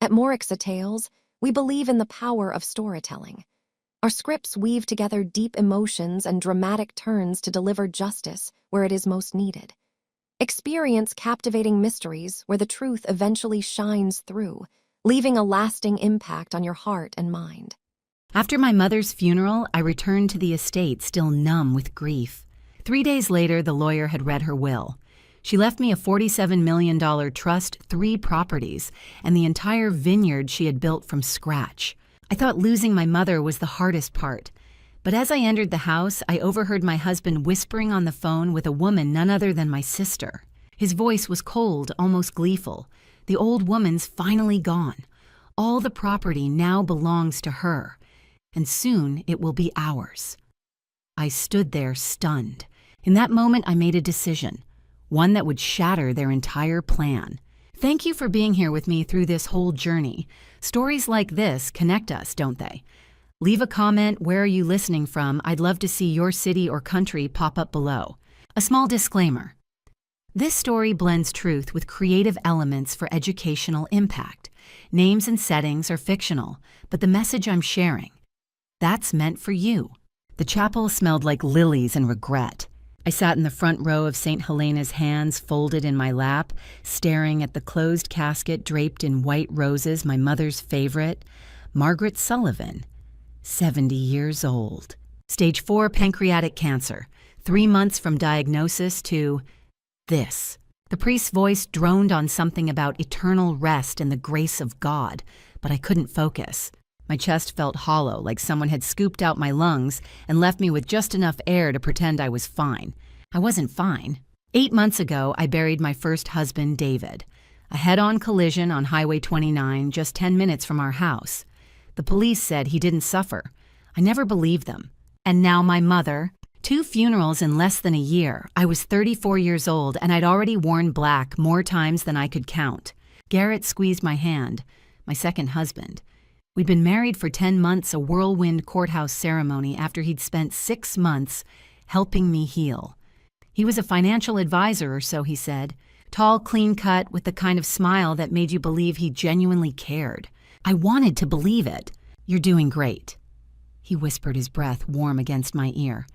At Morixa Tales, we believe in the power of storytelling. Our scripts weave together deep emotions and dramatic turns to deliver justice where it is most needed. Experience captivating mysteries where the truth eventually shines through, leaving a lasting impact on your heart and mind. After my mother's funeral, I returned to the estate still numb with grief. 3 days later, the lawyer had read her will. She left me a $47 million trust, 3 properties, and the entire vineyard she had built from scratch. I thought losing my mother was the hardest part. But as I entered the house, I overheard my husband whispering on the phone with a woman none other than my sister. His voice was cold, almost gleeful. The old woman's finally gone. All the property now belongs to her, and soon it will be ours. I stood there stunned. In that moment, I made a decision, one that would shatter their entire plan. Thank you for being here with me through this whole journey. Stories like this connect us, don't they? Leave a comment. Where are you listening from? I'd love to see your city or country pop up below. A small disclaimer. This story blends truth with creative elements for educational impact. Names and settings are fictional, but the message I'm sharing, that's meant for you. The chapel smelled like lilies and regret. I sat in the front row of St. Helena's, hands folded in my lap, staring at the closed casket draped in white roses, my mother's favorite, Margaret Sullivan, 70 years old. Stage 4 pancreatic cancer, 3 months from diagnosis to this. The priest's voice droned on something about eternal rest and the grace of God, but I couldn't focus. My chest felt hollow, like someone had scooped out my lungs and left me with just enough air to pretend I was fine. I wasn't fine. 8 months ago, I buried my first husband, David. A head-on collision on Highway 29, just 10 minutes from our house. The police said he didn't suffer. I never believed them. And now my mother. 2 funerals in less than a year. I was 34 years old, and I'd already worn black more times than I could count. Garrett squeezed my hand, my second husband. We'd been married for 10 months, a whirlwind courthouse ceremony after he'd spent 6 months helping me heal. He was a financial advisor or so, he said. Tall, clean-cut, with the kind of smile that made you believe he genuinely cared. I wanted to believe it. You're doing great. He whispered, his breath warm against my ear.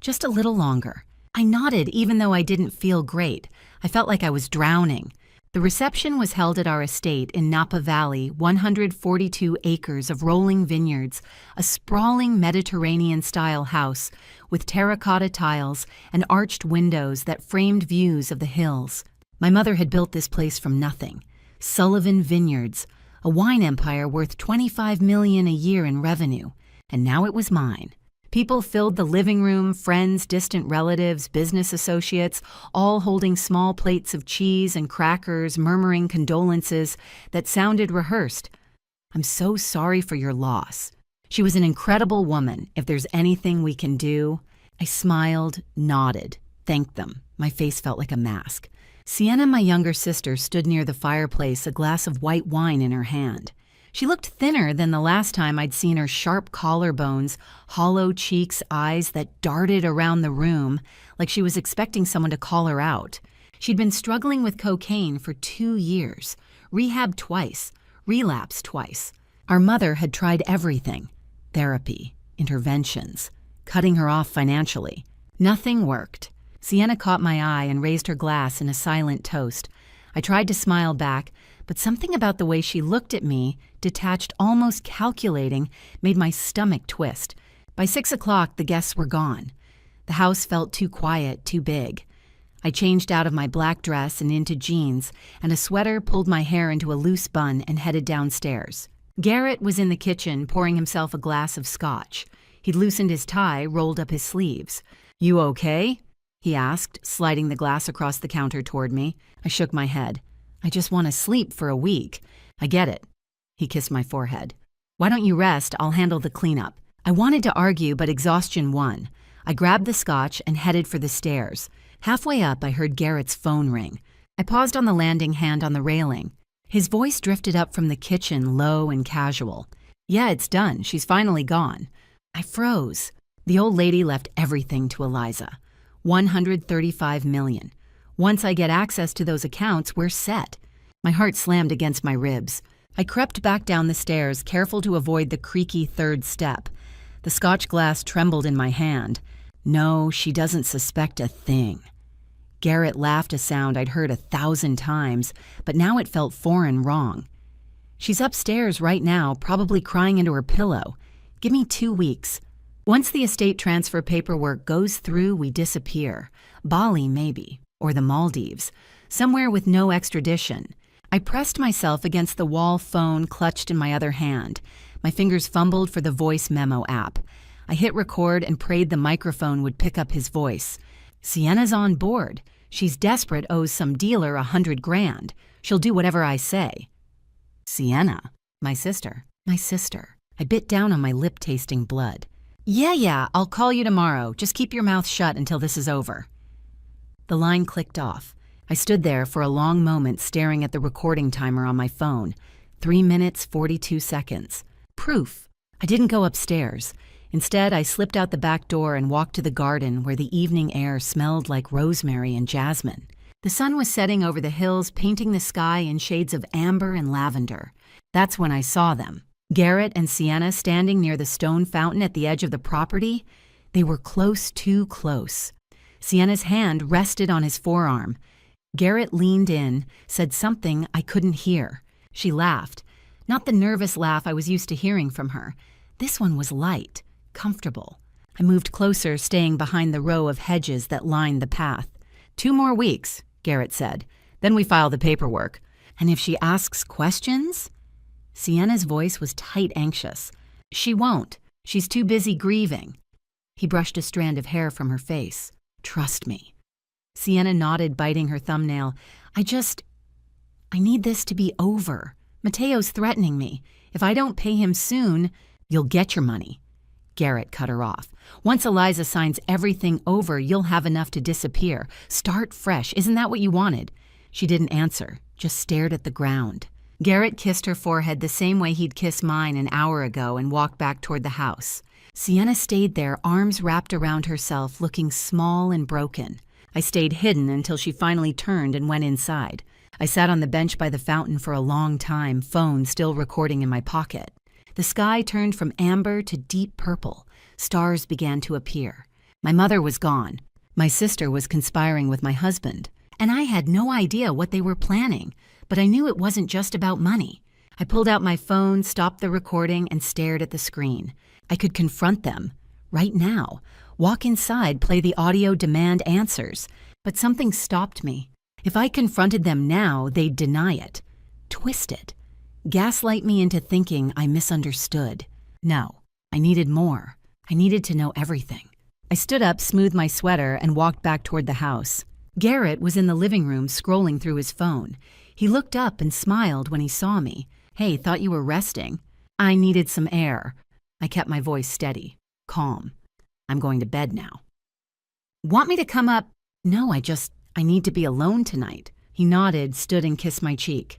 Just a little longer. I nodded even though I didn't feel great. I felt like I was drowning. The reception was held at our estate in Napa Valley, 142 acres of rolling vineyards, a sprawling Mediterranean-style house with terracotta tiles and arched windows that framed views of the hills. My mother had built this place from nothing. Sullivan Vineyards, a wine empire worth $25 million a year in revenue, and now it was mine. People filled the living room, friends, distant relatives, business associates, all holding small plates of cheese and crackers, murmuring condolences that sounded rehearsed. I'm so sorry for your loss. She was an incredible woman. If there's anything we can do. I smiled, nodded, thanked them. My face felt like a mask. Sienna, my younger sister, stood near the fireplace, a glass of white wine in her hand. She looked thinner than the last time I'd seen her, sharp collarbones, hollow cheeks, eyes that darted around the room like she was expecting someone to call her out. She'd been struggling with cocaine for 2 years, rehabbed twice, relapsed twice. Our mother had tried everything, therapy, interventions, cutting her off financially. Nothing worked. Sienna caught my eye and raised her glass in a silent toast. I tried to smile back, but something about the way she looked at me, detached, almost calculating, made my stomach twist. By 6 o'clock, the guests were gone. The house felt too quiet, too big. I changed out of my black dress and into jeans, and a sweater pulled my hair into a loose bun and headed downstairs. Garrett was in the kitchen, pouring himself a glass of scotch. He'd loosened his tie, rolled up his sleeves. "You okay?" he asked, sliding the glass across the counter toward me. I shook my head. "I just want to sleep for a week." "I get it." He kissed my forehead. "Why don't you rest? I'll handle the cleanup." I wanted to argue, but exhaustion won. I grabbed the scotch and headed for the stairs. Halfway up, I heard Garrett's phone ring. I paused on the landing, hand on the railing. His voice drifted up from the kitchen, low and casual. "Yeah, it's done. She's finally gone." I froze. The old lady left everything to Eliza. $135 million. Once I get access to those accounts, we're set. My heart slammed against my ribs. I crept back down the stairs, careful to avoid the creaky third step. The Scotch glass trembled in my hand. No, she doesn't suspect a thing. Garrett laughed, a sound I'd heard 1,000 times, but now it felt foreign wrong. She's upstairs right now, probably crying into her pillow. Give me 2 weeks. Once the estate transfer paperwork goes through, we disappear. Bali, maybe, or the Maldives, somewhere with no extradition. I pressed myself against the wall phone clutched in my other hand. My fingers fumbled for the voice memo app. I hit record and prayed the microphone would pick up his voice. Sienna's on board. She's desperate, owes some dealer $100,000. She'll do whatever I say. Sienna, my sister. I bit down on my lip-tasting blood. Yeah, I'll call you tomorrow. Just keep your mouth shut until this is over. The line clicked off. I stood there for a long moment staring at the recording timer on my phone. 3 minutes, 42 seconds. Proof. I didn't go upstairs. Instead, I slipped out the back door and walked to the garden where the evening air smelled like rosemary and jasmine. The sun was setting over the hills, painting the sky in shades of amber and lavender. That's when I saw them. Garrett and Sienna standing near the stone fountain at the edge of the property. They were close, too close. Sienna's hand rested on his forearm. Garrett leaned in, said something I couldn't hear. She laughed. Not the nervous laugh I was used to hearing from her. This one was light, comfortable. I moved closer, staying behind the row of hedges that lined the path. 2 more weeks, Garrett said. Then we file the paperwork. And if she asks questions? Sienna's voice was tight, anxious. She won't. She's too busy grieving. He brushed a strand of hair from her face. Trust me. Sienna nodded, biting her thumbnail. I need this to be over. Mateo's threatening me. If I don't pay him soon, you'll get your money. Garrett cut her off. Once Eliza signs everything over, you'll have enough to disappear. Start fresh. Isn't that what you wanted? She didn't answer, just stared at the ground. Garrett kissed her forehead the same way he'd kissed mine an hour ago and walked back toward the house. Sienna stayed there, arms wrapped around herself, looking small and broken. I stayed hidden until she finally turned and went inside. I sat on the bench by the fountain for a long time, phone still recording in my pocket. The sky turned from amber to deep purple. Stars began to appear. My mother was gone. My sister was conspiring with my husband. And I had no idea what they were planning, but I knew it wasn't just about money. I pulled out my phone, stopped the recording, and stared at the screen. I could confront them, right now. Walk inside, play the audio, demand answers. But something stopped me. If I confronted them now, they'd deny it. Twist it. Gaslight me into thinking I misunderstood. No, I needed more. I needed to know everything. I stood up, smoothed my sweater, and walked back toward the house. Garrett was in the living room scrolling through his phone. He looked up and smiled when he saw me. Hey, thought you were resting. I needed some air. I kept my voice steady, calm. I'm going to bed now. Want me to come up? No, I need to be alone tonight. He nodded, stood and kissed my cheek.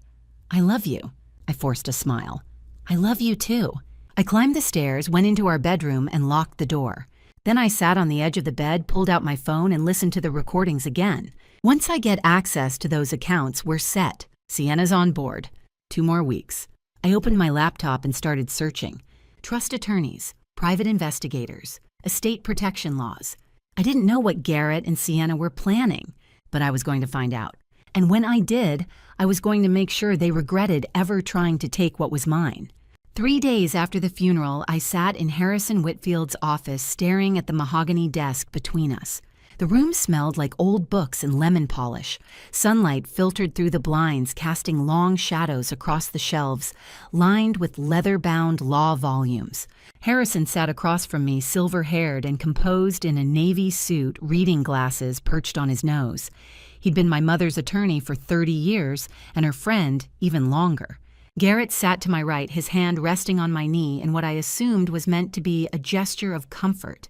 I love you. I forced a smile. I love you too. I climbed the stairs, went into our bedroom and locked the door. Then I sat on the edge of the bed, pulled out my phone and listened to the recordings again. Once I get access to those accounts, we're set. Sienna's on board. 2 more weeks. I opened my laptop and started searching. Trust attorneys, private investigators, estate protection laws. I didn't know what Garrett and Sienna were planning, but I was going to find out. And when I did, I was going to make sure they regretted ever trying to take what was mine. 3 days after the funeral, I sat in Harrison Whitfield's office staring at the mahogany desk between us. The room smelled like old books and lemon polish. Sunlight filtered through the blinds, casting long shadows across the shelves, lined with leather-bound law volumes. Harrison sat across from me, silver-haired and composed in a navy suit, reading glasses perched on his nose. He'd been my mother's attorney for 30 years, and her friend even longer. Garrett sat to my right, his hand resting on my knee in what I assumed was meant to be a gesture of comfort.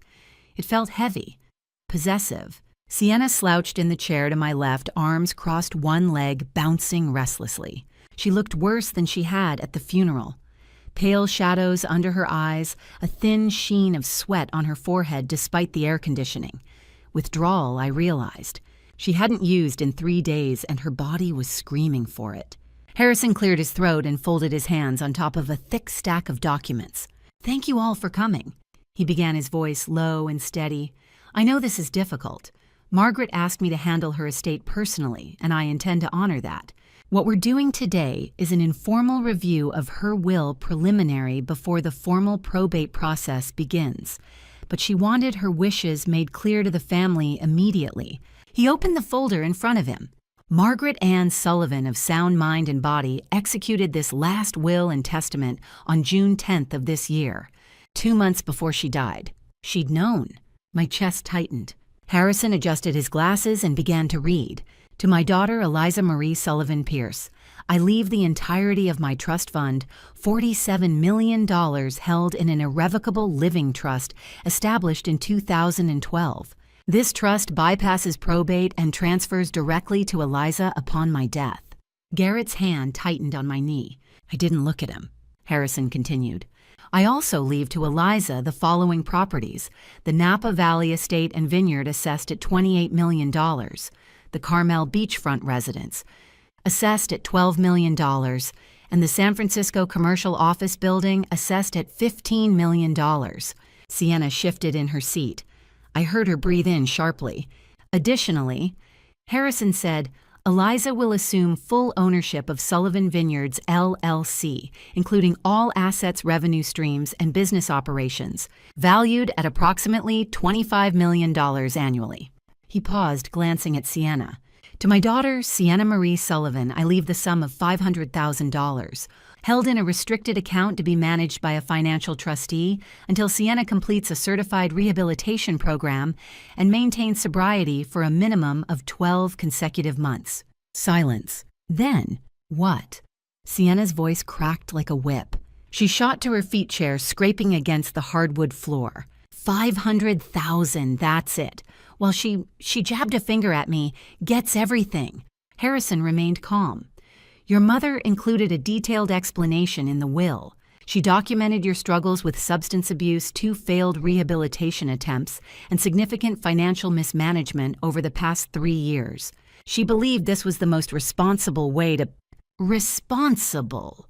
It felt heavy. Possessive. Sienna slouched in the chair to my left, arms crossed one leg, bouncing restlessly. She looked worse than she had at the funeral. Pale shadows under her eyes, a thin sheen of sweat on her forehead despite the air conditioning. Withdrawal, I realized. She hadn't used in 3 days, and her body was screaming for it. Harrison cleared his throat and folded his hands on top of a thick stack of documents. "Thank you all for coming." He began, his voice low and steady. "I know this is difficult. Margaret asked me to handle her estate personally, and I intend to honor that. What we're doing today is an informal review of her will preliminary before the formal probate process begins. But she wanted her wishes made clear to the family immediately." He opened the folder in front of him. Margaret Ann Sullivan of sound mind and body executed this last will and testament on June 10th of this year, 2 months before she died. She'd known. My chest tightened. Harrison adjusted his glasses and began to read. "To my daughter, Eliza Marie Sullivan Pierce, I leave the entirety of my trust fund, $47 million held in an irrevocable living trust established in 2012. This trust bypasses probate and transfers directly to Eliza upon my death." Garrett's hand tightened on my knee. I didn't look at him. Harrison continued. "I also leave to Eliza the following properties: the Napa Valley Estate and Vineyard assessed at $28 million, the Carmel Beachfront Residence, assessed at $12 million, and the San Francisco Commercial Office Building assessed at $15 million. Sienna shifted in her seat. I heard her breathe in sharply. Additionally, Harrison said, "Eliza will assume full ownership of Sullivan Vineyards, LLC, including all assets, revenue streams, and business operations, valued at approximately $25 million annually." He paused, glancing at Sienna. "To my daughter, Sienna Marie Sullivan, I leave the sum of $500,000, held in a restricted account to be managed by a financial trustee until Sienna completes a certified rehabilitation program and maintains sobriety for a minimum of 12 consecutive months." Silence. Then, what? Sienna's voice cracked like a whip. She shot to her feet chair, scraping against the hardwood floor. $500,000, that's it. While she jabbed a finger at me, "Gets everything." Harrison remained calm. "Your mother included a detailed explanation in the will. She documented your struggles with substance abuse, 2 failed rehabilitation attempts, and significant financial mismanagement over the past 3 years. She believed this was the most responsible way to—" Responsible!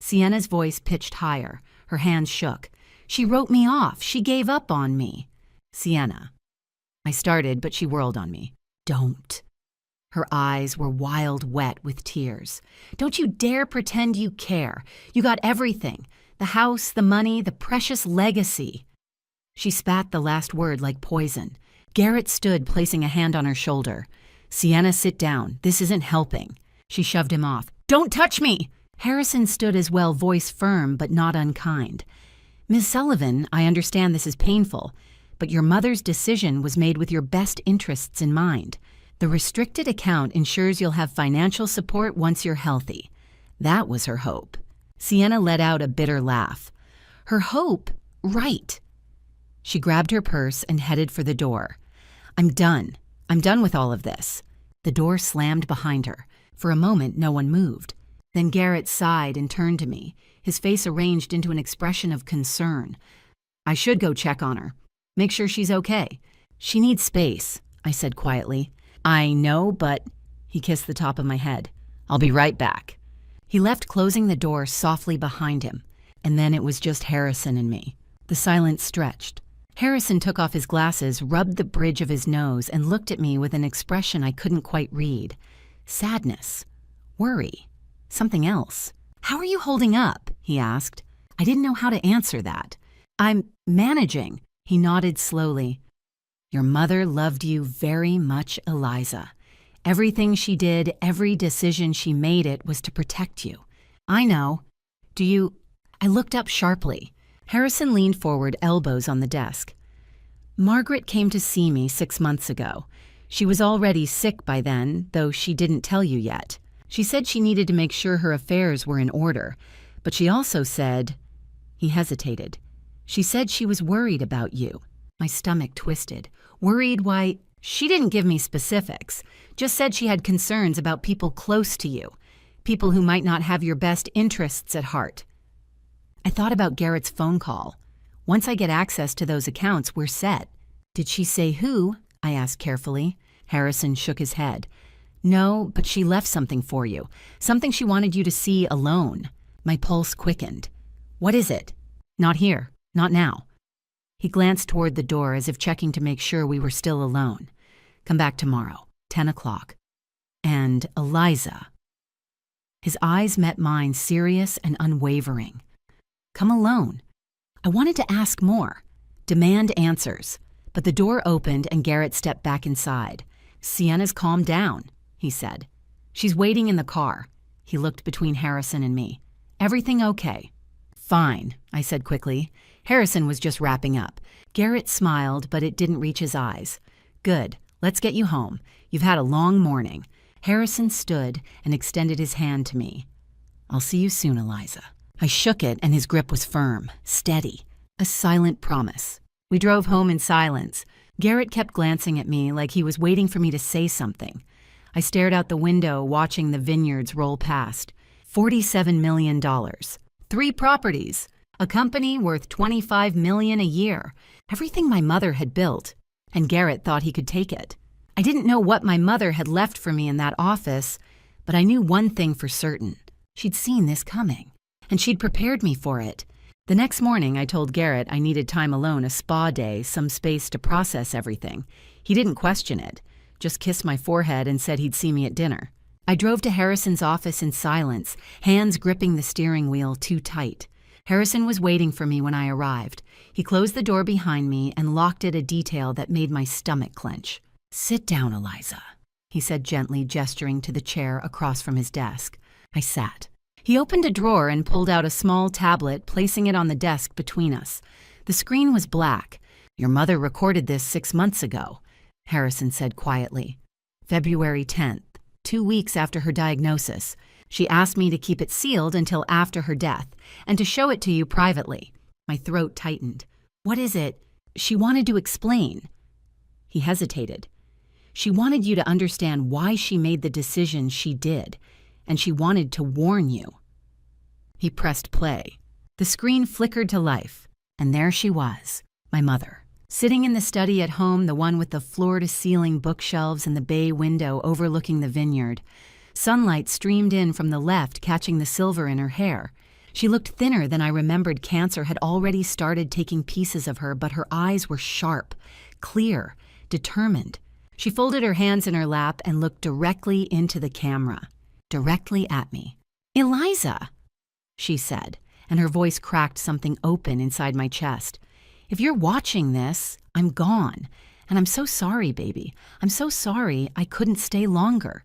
Sienna's voice pitched higher. Her hands shook. "She wrote me off. She gave up on me." "Sienna." I started, but she whirled on me. "Don't." Her eyes were wild wet with tears. "Don't you dare pretend you care. You got everything. The house, the money, the precious legacy." She spat the last word like poison. Garrett stood, placing a hand on her shoulder. "Sienna, sit down. This isn't helping." She shoved him off. "Don't touch me!" Harrison stood as well, voice firm but not unkind. "Ms. Sullivan, I understand this is painful, but your mother's decision was made with your best interests in mind. The restricted account ensures you'll have financial support once you're healthy." That was her hope. Sienna let out a bitter laugh. "Her hope? Right." She grabbed her purse and headed for the door. I'm done with all of this." The door slammed behind her. For a moment, no one moved. Then Garrett sighed and turned to me, his face arranged into an expression of concern. "I should go check on her. Make sure she's okay." "She needs space," I said quietly. "I know, but—" He kissed the top of my head. "I'll be right back." He left, closing the door softly behind him, and then it was just Harrison and me. The silence stretched. Harrison took off his glasses, rubbed the bridge of his nose, and looked at me with an expression I couldn't quite read. Sadness. Worry. Something else. "How are you holding up?" he asked. I didn't know how to answer that. "I'm managing." He nodded slowly. "Your mother loved you very much, Eliza. Everything she did, every decision she made, it was to protect you." "I know. Do you—" I looked up sharply. Harrison leaned forward, elbows on the desk. "Margaret came to see me 6 months ago. She was already sick by then, though she didn't tell you yet. She said she needed to make sure her affairs were in order, but she also said—" He hesitated. "She said she was worried about you." My stomach twisted. "Worried? Why, she didn't give me specifics. Just said she had concerns about people close to you, people who might not have your best interests at heart." I thought about Garrett's phone call. Once I get access to those accounts, we're set. "Did she say who?" I asked carefully. Harrison shook his head. No, but she left something for you. Something she wanted you to see alone. My pulse quickened. What is it? Not here. Not now. He glanced toward the door as if checking to make sure we were still alone. Come back tomorrow, 10 o'clock. And Eliza. His eyes met mine, serious and unwavering. Come alone. I wanted to ask more, demand answers, but the door opened and Garrett stepped back inside. Sienna's calmed down, he said. She's waiting in the car. He looked between Harrison and me. Everything okay? Fine, I said quickly. Harrison was just wrapping up. Garrett smiled, but it didn't reach his eyes. Good, let's get you home. You've had a long morning. Harrison stood and extended his hand to me. I'll see you soon, Eliza. I shook it and his grip was firm, steady, a silent promise. We drove home in silence. Garrett kept glancing at me like he was waiting for me to say something. I stared out the window, watching the vineyards roll past. $47 million. 3 properties. A company worth $25 million a year. Everything my mother had built. And Garrett thought he could take it. I didn't know what my mother had left for me in that office, but I knew one thing for certain. She'd seen this coming, and she'd prepared me for it. The next morning, I told Garrett I needed time alone, a spa day, some space to process everything. He didn't question it, just kissed my forehead and said he'd see me at dinner. I drove to Harrison's office in silence, hands gripping the steering wheel too tight. Harrison was waiting for me when I arrived. He closed the door behind me and locked it, a detail that made my stomach clench. Sit down, Eliza, he said gently, gesturing to the chair across from his desk. I sat. He opened a drawer and pulled out a small tablet, placing it on the desk between us. The screen was black. Your mother recorded this 6 months ago, Harrison said quietly. February 10th, 2 weeks after her diagnosis. She asked me to keep it sealed until after her death, and to show it to you privately. My throat tightened. What is it? She wanted to explain. He hesitated. She wanted you to understand why she made the decision she did, and she wanted to warn you. He pressed play. The screen flickered to life, and there she was, my mother, sitting in the study at home, the one with the floor-to-ceiling bookshelves and the bay window overlooking the vineyard. Sunlight streamed in from the left, catching the silver in her hair. She looked thinner than I remembered. Cancer had already started taking pieces of her, but her eyes were sharp, clear, determined. She folded her hands in her lap and looked directly into the camera, directly at me. Eliza, she said, and her voice cracked something open inside my chest. If you're watching this, I'm gone, and I'm so sorry, baby. I'm so sorry I couldn't stay longer.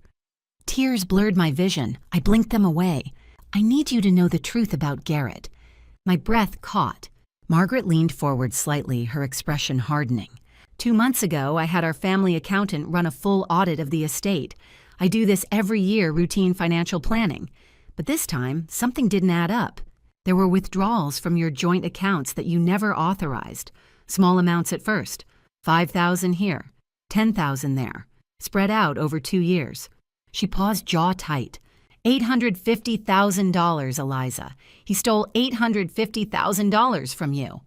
Tears blurred my vision. I blinked them away. I need you to know the truth about Garrett. My breath caught. Margaret leaned forward slightly, her expression hardening. 2 months ago, I had our family accountant run a full audit of the estate. I do this every year, routine financial planning. But this time, something didn't add up. There were withdrawals from your joint accounts that you never authorized. Small amounts at first. $5,000 here, $10,000 there, spread out over 2 years. She paused, jaw tight. $850,000, Eliza. He stole $850,000 from you.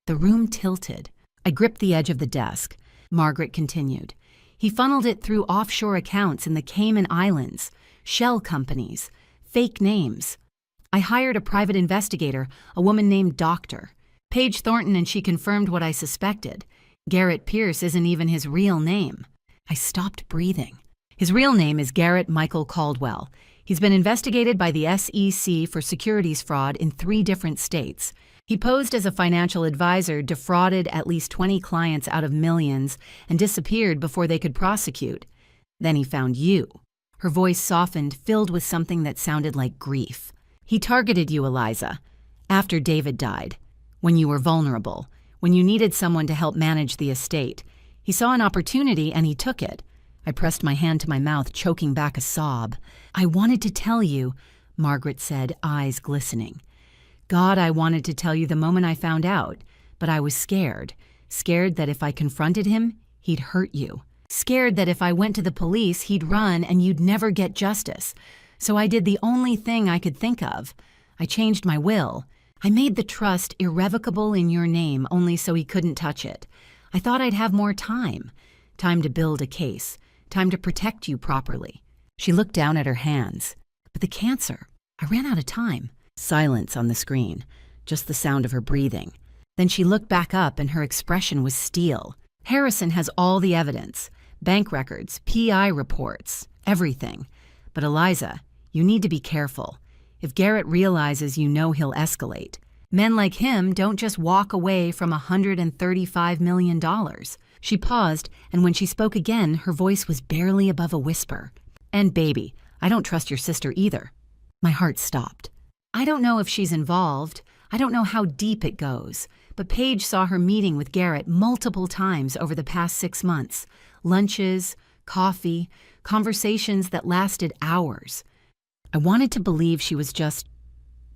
The room tilted. I gripped the edge of the desk. Margaret continued. He funneled it through offshore accounts in the Cayman Islands, shell companies, fake names. I hired a private investigator, a woman named Doctor. Paige Thornton, and she confirmed what I suspected. Garrett Pierce isn't even his real name. I stopped breathing. His real name is Garrett Michael Caldwell. He's been investigated by the SEC for securities fraud in 3 different states. He posed as a financial advisor, defrauded at least 20 clients out of millions, and disappeared before they could prosecute. Then he found you. Her voice softened, filled with something that sounded like grief. He targeted you, Eliza, after David died, when you were vulnerable, when you needed someone to help manage the estate. He saw an opportunity and he took it. I pressed my hand to my mouth, choking back a sob. I wanted to tell you, Margaret said, eyes glistening. God, I wanted to tell you the moment I found out, but I was scared. Scared that if I confronted him, he'd hurt you. Scared that if I went to the police, he'd run and you'd never get justice. So I did the only thing I could think of. I changed my will. I made the trust irrevocable in your name only so he couldn't touch it. I thought I'd have more time. Time to build a case. Time to protect you properly. She looked down at her hands. But the cancer, I ran out of time. Silence on the screen, just the sound of her breathing. Then she looked back up and her expression was steel. Harrison has all the evidence. Bank records, PI reports, everything. But Eliza, you need to be careful. If Garrett realizes you know he'll escalate. Men like him don't just walk away from $135 million. She paused, and when she spoke again, her voice was barely above a whisper. And baby, I don't trust your sister either. My heart stopped. I don't know if she's involved. I don't know how deep it goes. But Paige saw her meeting with Garrett multiple times over the past 6 months. Lunches, coffee, conversations that lasted hours. I wanted to believe she was just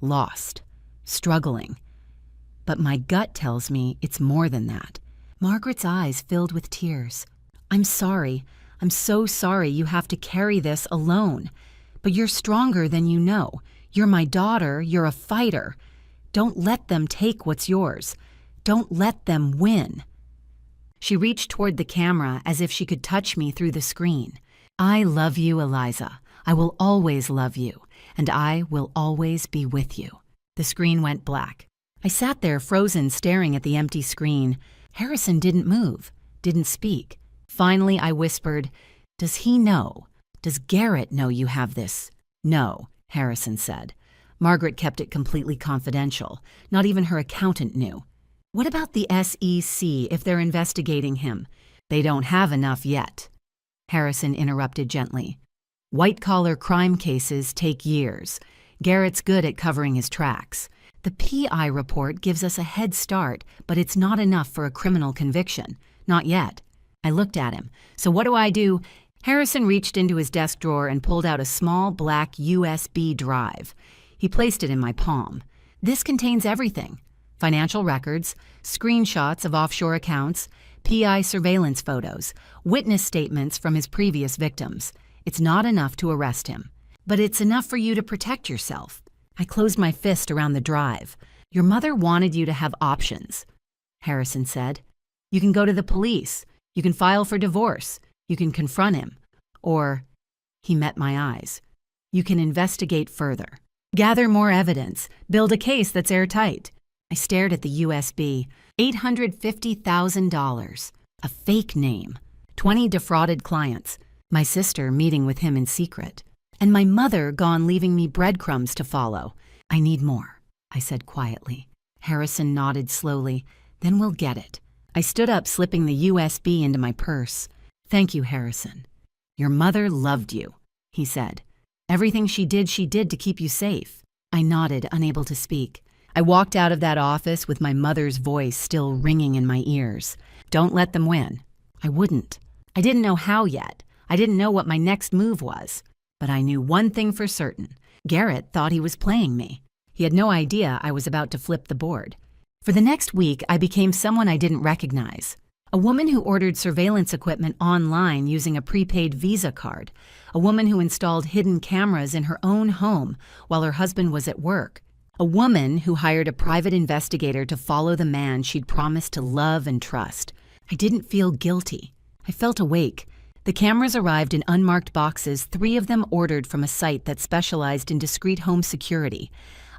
lost, struggling. But my gut tells me it's more than that. Margaret's eyes filled with tears. I'm sorry. I'm so sorry you have to carry this alone. But you're stronger than you know. You're my daughter. You're a fighter. Don't let them take what's yours. Don't let them win. She reached toward the camera as if she could touch me through the screen. I love you, Eliza. I will always love you, and I will always be with you. The screen went black. I sat there frozen, staring at the empty screen. Harrison didn't move, didn't speak. Finally, I whispered, "Does he know? Does Garrett know you have this?" "No," Harrison said. Margaret kept it completely confidential. Not even her accountant knew. "What about the SEC if they're investigating him?" "They don't have enough yet." Harrison interrupted gently. "White-collar crime cases take years. Garrett's good at covering his tracks. The PI report gives us a head start, but it's not enough for a criminal conviction. Not yet." I looked at him. "So what do I do?" Harrison reached into his desk drawer and pulled out a small black USB drive. He placed it in my palm. "This contains everything. Financial records, screenshots of offshore accounts, PI surveillance photos, witness statements from his previous victims. It's not enough to arrest him, but it's enough for you to protect yourself." I closed my fist around the drive. "Your mother wanted you to have options," Harrison said. "You can go to the police. You can file for divorce. You can confront him. Or," he met my eyes, "you can investigate further. Gather more evidence. Build a case that's airtight." I stared at the USB. $850,000. A fake name. 20 defrauded clients. My sister meeting with him in secret. And my mother gone leaving me breadcrumbs to follow. "I need more," I said quietly. Harrison nodded slowly. "Then we'll get it." I stood up, slipping the USB into my purse. "Thank you, Harrison. Your mother loved you," he said. "Everything she did to keep you safe." I nodded, unable to speak. I walked out of that office with my mother's voice still ringing in my ears. Don't let them win. I wouldn't. I didn't know how yet. I didn't know what my next move was. But I knew one thing for certain. Garrett thought he was playing me. He had no idea I was about to flip the board. For the next week, I became someone I didn't recognize. A woman who ordered surveillance equipment online using a prepaid Visa card. A woman who installed hidden cameras in her own home while her husband was at work. A woman who hired a private investigator to follow the man she'd promised to love and trust. I didn't feel guilty. I felt awake. The cameras arrived in unmarked boxes, 3 of them ordered from a site that specialized in discreet home security.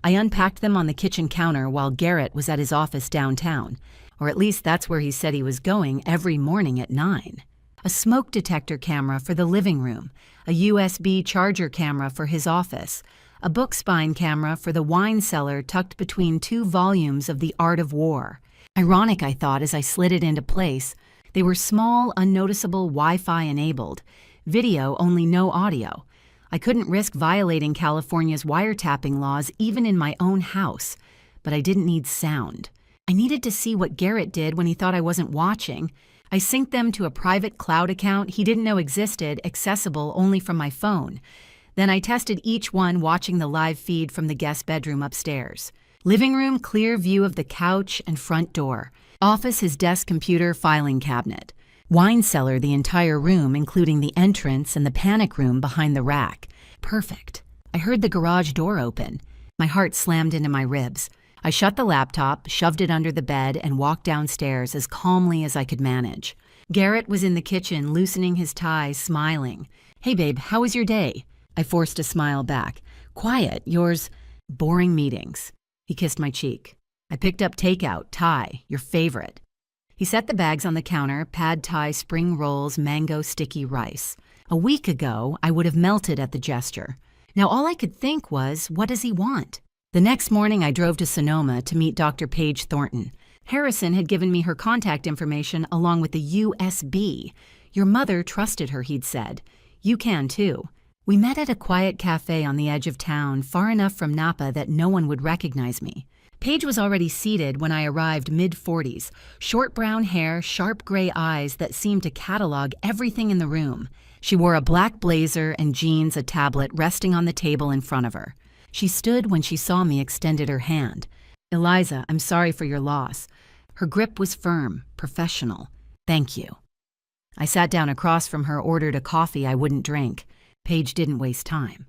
I unpacked them on the kitchen counter while Garrett was at his office downtown. Or at least that's where he said he was going every morning at 9. A smoke detector camera for the living room. A USB charger camera for his office. A book spine camera for the wine cellar tucked between 2 volumes of The Art of War. Ironic, I thought, as I slid it into place. They were small, unnoticeable, Wi-Fi enabled. Video, only no audio. I couldn't risk violating California's wiretapping laws even in my own house. But I didn't need sound. I needed to see what Garrett did when he thought I wasn't watching. I synced them to a private cloud account he didn't know existed, accessible only from my phone. Then I tested each one watching the live feed from the guest bedroom upstairs. Living room, clear view of the couch and front door. Office, his desk, computer, filing cabinet. Wine cellar, the entire room, including the entrance and the panic room behind the rack. Perfect. I heard the garage door open. My heart slammed into my ribs. I shut the laptop, shoved it under the bed, and walked downstairs as calmly as I could manage. Garrett was in the kitchen, loosening his tie, smiling. "Hey, babe, how was your day?" I forced a smile back. "Quiet, yours." "Boring meetings." He kissed my cheek. "I picked up takeout, Thai, your favorite." He set the bags on the counter, pad Thai spring rolls, mango sticky rice. A week ago, I would have melted at the gesture. Now all I could think was, what does he want? The next morning, I drove to Sonoma to meet Dr. Paige Thornton. Harrison had given me her contact information along with the USB. "Your mother trusted her," he'd said. "You can too." We met at a quiet cafe on the edge of town, far enough from Napa that no one would recognize me. Paige was already seated when I arrived, mid-40s, short brown hair, sharp gray eyes that seemed to catalog everything in the room. She wore a black blazer and jeans, a tablet resting on the table in front of her. She stood when she saw me, extended her hand. "Eliza, I'm sorry for your loss." Her grip was firm, professional. "Thank you." I sat down across from her, ordered a coffee I wouldn't drink. Paige didn't waste time.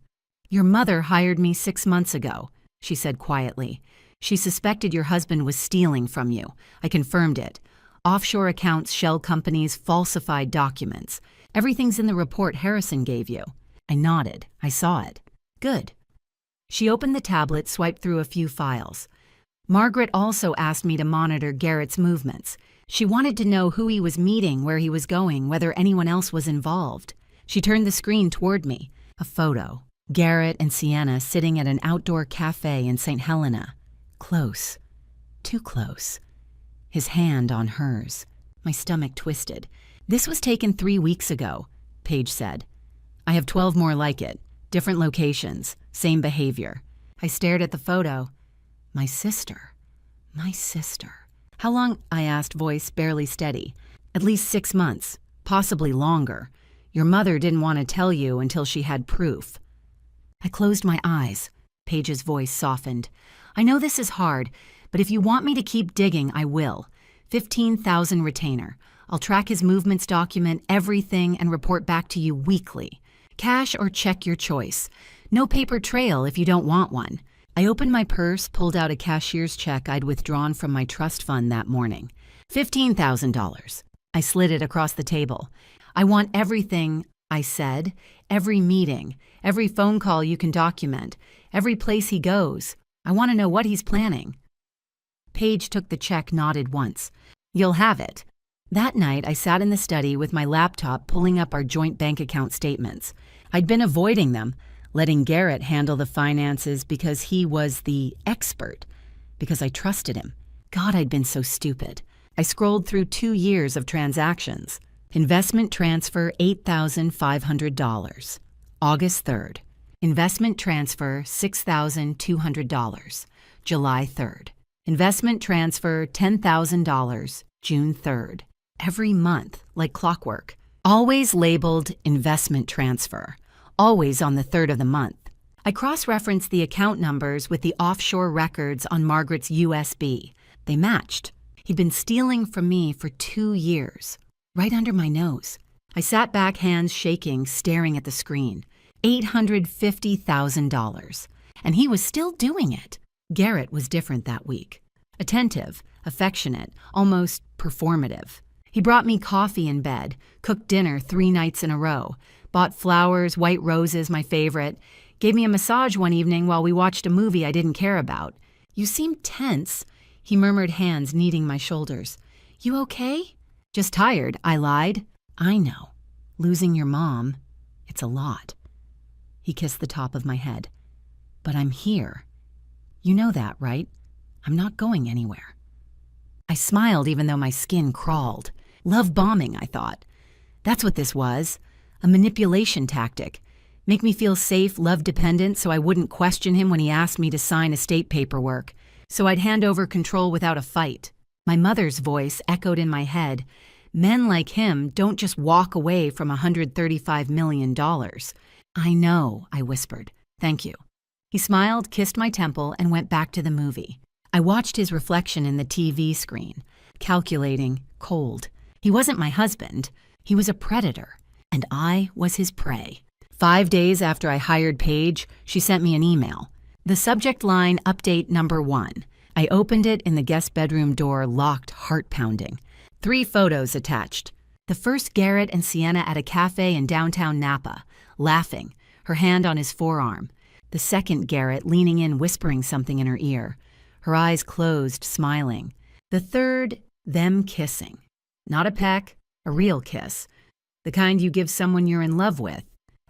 "Your mother hired me 6 months ago," she said quietly. "She suspected your husband was stealing from you. I confirmed it. Offshore accounts, shell companies, falsified documents. Everything's in the report Harrison gave you." I nodded. I saw it. "Good." She opened the tablet, swiped through a few files. Margaret also asked me to monitor Garrett's movements. She wanted to know who he was meeting, where he was going, whether anyone else was involved. She turned the screen toward me. A photo. Garrett and Sienna sitting at an outdoor cafe in St. Helena. Close. Too close. His hand on hers. My stomach twisted. "This was taken 3 weeks ago," Paige said. "I have 12 more like it. Different locations. Same behavior." I stared at the photo. My sister. My sister. "How long?" I asked, voice barely steady. "At least 6 months. Possibly longer. Your mother didn't want to tell you until she had proof." I closed my eyes. Paige's voice softened. "I know this is hard, but if you want me to keep digging, I will. 15,000 retainer. I'll track his movements, document everything, and report back to you weekly. Cash or check, your choice. No paper trail if you don't want one." I opened my purse, pulled out a cashier's check I'd withdrawn from my trust fund that morning. $15,000. I slid it across the table. "I want everything," I said. "Every meeting, every phone call you can document, every place he goes. I want to know what he's planning." Paige took the check, nodded once. "You'll have it." That night, I sat in the study with my laptop pulling up our joint bank account statements. I'd been avoiding them, letting Garrett handle the finances because he was the expert, because I trusted him. God, I'd been so stupid. I scrolled through 2 years of transactions. Investment transfer, $8,500. August 3rd. Investment transfer, $6,200. July 3rd. Investment transfer, $10,000. June 3rd. Every month, like clockwork. Always labeled investment transfer. Always on the 3rd of the month. I cross-referenced the account numbers with the offshore records on Margaret's USB. They matched. He'd been stealing from me for 2 years. Right under my nose. I sat back, hands shaking, staring at the screen. $850,000. And he was still doing it. Garrett was different that week. Attentive, affectionate, almost performative. He brought me coffee in bed, cooked dinner 3 nights in a row, bought flowers, white roses, my favorite, gave me a massage one evening while we watched a movie I didn't care about. "You seem tense," he murmured, hands kneading my shoulders. "You okay?" "Just tired," I lied. "I know. Losing your mom, it's a lot." He kissed the top of my head. "But I'm here. You know that, right? I'm not going anywhere." I smiled even though my skin crawled. Love bombing, I thought. That's what this was. A manipulation tactic. Make me feel safe, love-dependent, so I wouldn't question him when he asked me to sign estate paperwork. So I'd hand over control without a fight. My mother's voice echoed in my head. Men like him don't just walk away from $135 million. "I know," I whispered. "Thank you." He smiled, kissed my temple, and went back to the movie. I watched his reflection in the TV screen. Calculating, cold. He wasn't my husband. He was a predator. And I was his prey. 5 days after I hired Paige, she sent me an email. The subject line, update number 1. I opened it in the guest bedroom door, locked, heart pounding. 3 photos attached. The first Garrett and Sienna at a cafe in downtown Napa, laughing, her hand on his forearm. The second Garrett leaning in, whispering something in her ear, her eyes closed, smiling. The third, them kissing. Not a peck, a real kiss. The kind you give someone you're in love with.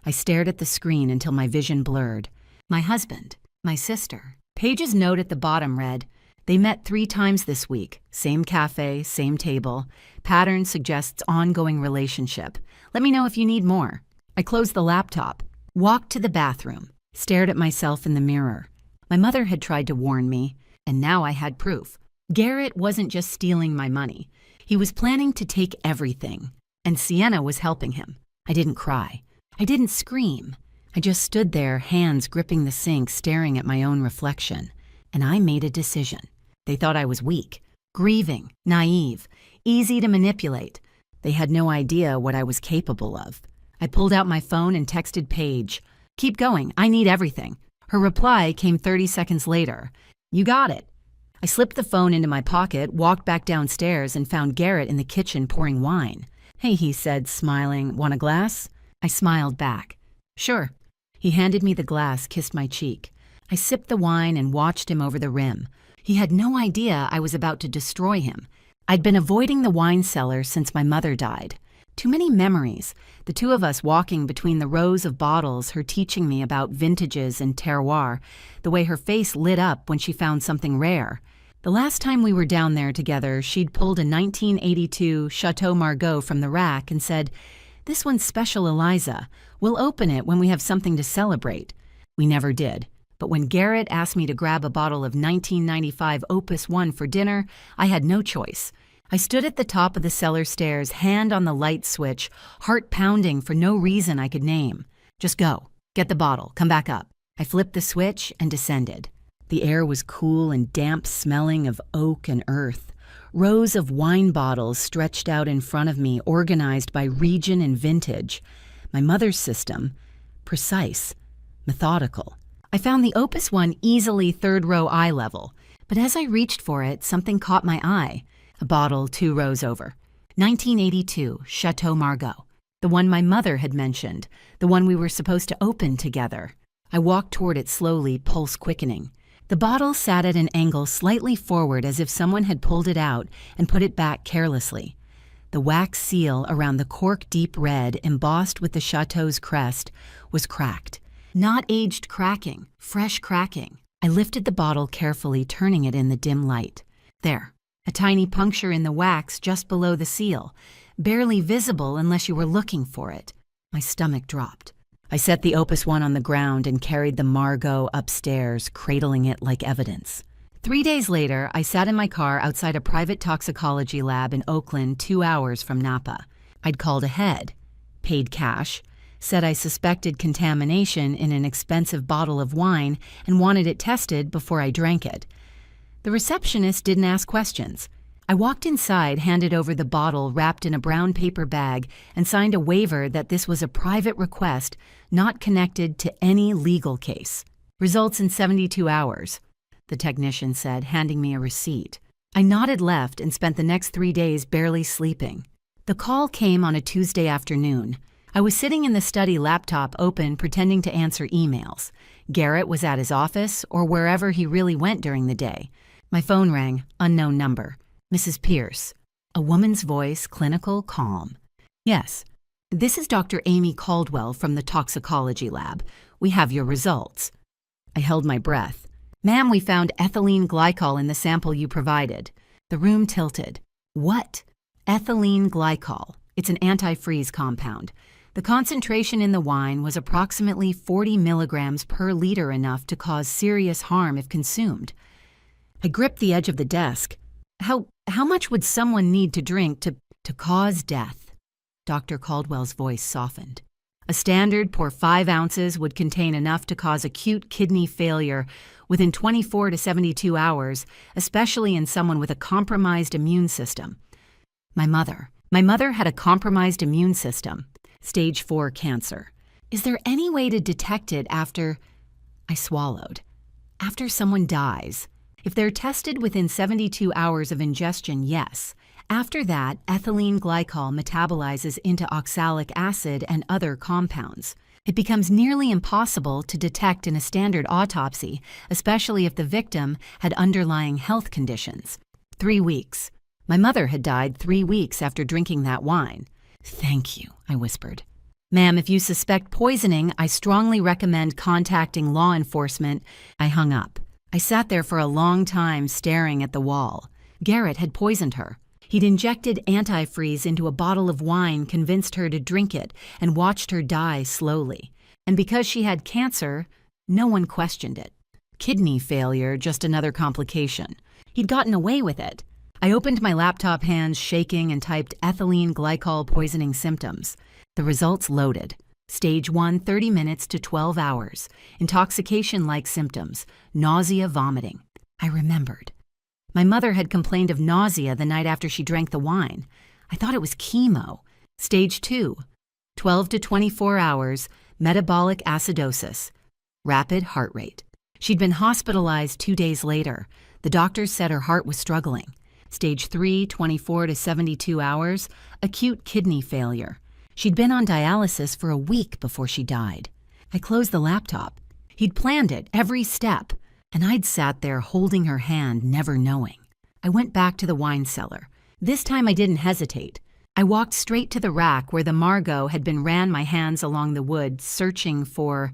I stared at the screen until my vision blurred. My husband, my sister. Paige's note at the bottom read, "They met 3 times this week. Same cafe, same table. Pattern suggests ongoing relationship. Let me know if you need more." I closed the laptop, walked to the bathroom, stared at myself in the mirror. My mother had tried to warn me, and now I had proof. Garrett wasn't just stealing my money. He was planning to take everything, and Sienna was helping him. I didn't cry. I didn't scream. I just stood there, hands gripping the sink, staring at my own reflection. And I made a decision. They thought I was weak, grieving, naive, easy to manipulate. They had no idea what I was capable of. I pulled out my phone and texted Paige, "Keep going, I need everything." Her reply came 30 seconds later. "You got it." I slipped the phone into my pocket, walked back downstairs, and found Garrett in the kitchen pouring wine. "Hey," he said, smiling, "want a glass?" I smiled back. "Sure." He handed me the glass, kissed my cheek. I sipped the wine and watched him over the rim. He had no idea I was about to destroy him. I'd been avoiding the wine cellar since my mother died. Too many memories, the two of us walking between the rows of bottles, her teaching me about vintages and terroir, the way her face lit up when she found something rare. The last time we were down there together, she'd pulled a 1982 Chateau Margaux from the rack and said, "This one's special, Eliza. We'll open it when we have something to celebrate." We never did. But when Garrett asked me to grab a bottle of 1995 Opus 1 for dinner, I had no choice. I stood at the top of the cellar stairs, hand on the light switch, heart pounding for no reason I could name. "Just go. Get the bottle. Come back up." I flipped the switch and descended. The air was cool and damp, smelling of oak and earth. Rows of wine bottles stretched out in front of me, organized by region and vintage. My mother's system, precise, methodical. I found the Opus 1 easily 3rd row eye level, but as I reached for it, something caught my eye. A bottle 2 rows over. 1982 Chateau Margaux, the one my mother had mentioned, the one we were supposed to open together. I walked toward it slowly, pulse quickening. The bottle sat at an angle slightly forward, as if someone had pulled it out and put it back carelessly. The wax seal around the cork, deep red, embossed with the Chateau's crest, was cracked. Not aged cracking, fresh cracking. I lifted the bottle carefully, turning it in the dim light. There, a tiny puncture in the wax just below the seal, barely visible unless you were looking for it. My stomach dropped. I set the Opus 1 on the ground and carried the Margaux upstairs, cradling it like evidence. 3 days later, I sat in my car outside a private toxicology lab in Oakland, 2 hours from Napa. I'd called ahead, paid cash, said I suspected contamination in an expensive bottle of wine and wanted it tested before I drank it. The receptionist didn't ask questions. I walked inside, handed over the bottle wrapped in a brown paper bag, and signed a waiver that this was a private request not connected to any legal case. "Results in 72 hours, the technician said, handing me a receipt. I nodded left and spent the next 3 days barely sleeping. The call came on a Tuesday afternoon. I was sitting in the study, laptop open, pretending to answer emails. Garrett was at his office or wherever he really went during the day. My phone rang, unknown number. "Mrs. Pierce." A woman's voice, clinical, calm. "Yes, this is Dr. Amy Caldwell from the toxicology lab. We have your results." I held my breath. "Ma'am, we found ethylene glycol in the sample you provided." The room tilted. "What?" "Ethylene glycol. It's an antifreeze compound. The concentration in the wine was approximately 40 milligrams per liter, enough to cause serious harm if consumed." I gripped the edge of the desk. How much would someone need to drink to cause death?" Dr. Caldwell's voice softened. "A standard pour 5 ounces would contain enough to cause acute kidney failure within 24 to 72 hours, especially in someone with a compromised immune system." My mother had a compromised immune system, stage 4 cancer. "Is there any way to detect it after—" I swallowed. "After someone dies. If they're tested within 72 hours of ingestion, yes. After that, ethylene glycol metabolizes into oxalic acid and other compounds. It becomes nearly impossible to detect in a standard autopsy, especially if the victim had underlying health conditions. 3 weeks. My mother had died 3 weeks after drinking that wine. "Thank you," I whispered. "Ma'am, if you suspect poisoning, I strongly recommend contacting law enforcement." I hung up. I sat there for a long time staring at the wall. Garrett had poisoned her. He'd injected antifreeze into a bottle of wine, convinced her to drink it, and watched her die slowly. And because she had cancer, no one questioned it. Kidney failure, just another complication. He'd gotten away with it. I opened my laptop, hands shaking, and typed ethylene glycol poisoning symptoms. The results loaded. Stage 1, 30 minutes to 12 hours. Intoxication-like symptoms. Nausea, vomiting. I remembered. My mother had complained of nausea the night after she drank the wine. I thought it was chemo. Stage 2, 12 to 24 hours. Metabolic acidosis. Rapid heart rate. She'd been hospitalized 2 days later. The doctors said her heart was struggling. Stage 3, 24 to 72 hours. Acute kidney failure. She'd been on dialysis for a week before she died. I closed the laptop. He'd planned it, every step, and I'd sat there holding her hand, never knowing. I went back to the wine cellar. This time I didn't hesitate. I walked straight to the rack where the Margot had been, ran my hands along the wood, searching for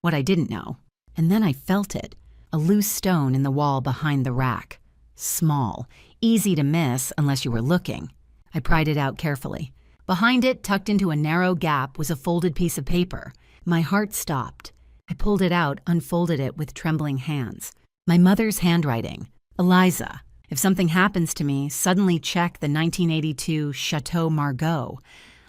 what I didn't know. And then I felt it, a loose stone in the wall behind the rack. Small, easy to miss unless you were looking. I pried it out carefully. Behind it, tucked into a narrow gap, was a folded piece of paper. My heart stopped. I pulled it out, unfolded it with trembling hands. My mother's handwriting. "Eliza, if something happens to me, suddenly check the 1982 Chateau Margaux."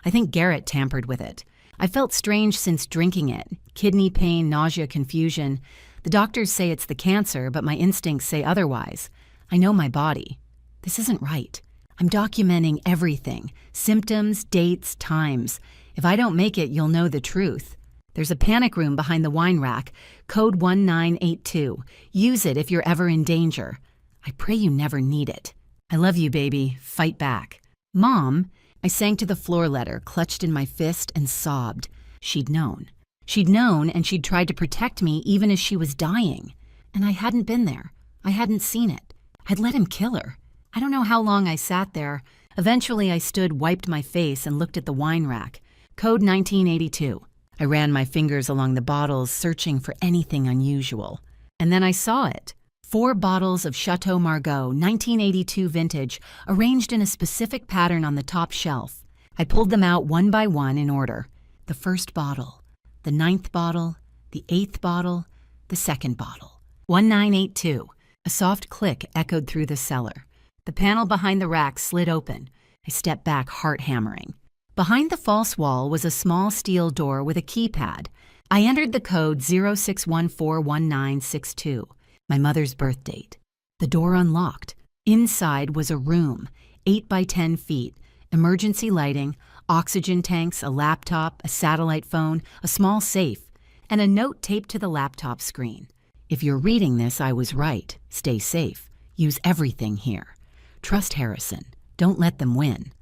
I think Garrett tampered with it. I felt strange since drinking it. Kidney pain, nausea, confusion. The doctors say it's the cancer, but my instincts say otherwise. I know my body. This isn't right. I'm documenting everything. Symptoms, dates, times. If I don't make it, you'll know the truth. There's a panic room behind the wine rack. Code 1982. Use it if you're ever in danger. I pray you never need it. I love you, baby. Fight back. Mom, I sank to the floor letter, clutched in my fist, and sobbed. She'd known. She'd known, and she'd tried to protect me even as she was dying. And I hadn't been there. I hadn't seen it. I'd let him kill her. I don't know how long I sat there. Eventually, I stood, wiped my face, and looked at the wine rack. Code 1982. I ran my fingers along the bottles, searching for anything unusual. And then I saw it. 4 bottles of Chateau Margaux, 1982 vintage, arranged in a specific pattern on the top shelf. I pulled them out one by one in order. The first bottle, the 9th bottle, the 8th bottle, the 2nd bottle. 1982. A soft click echoed through the cellar. The panel behind the rack slid open. I stepped back, heart hammering. Behind the false wall was a small steel door with a keypad. I entered the code 06141962, my mother's birth date. The door unlocked. Inside was a room, 8 by 10 feet, emergency lighting, oxygen tanks, a laptop, a satellite phone, a small safe, and a note taped to the laptop screen. If you're reading this, I was right. Stay safe. Use everything here. Trust Harrison. Don't let them win.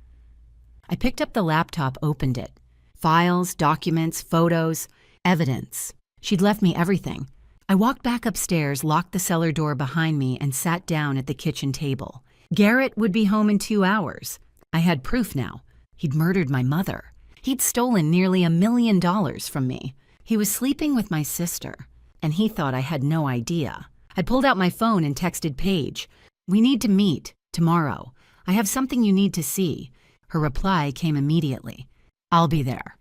I picked up the laptop, opened it. Files, documents, photos, evidence. She'd left me everything. I walked back upstairs, locked the cellar door behind me, and sat down at the kitchen table. Garrett would be home in 2 hours. I had proof now. He'd murdered my mother. He'd stolen nearly $1 million from me. He was sleeping with my sister, and he thought I had no idea. I pulled out my phone and texted Paige. "We need to meet tomorrow. I have something you need to see." Her reply came immediately. "I'll be there."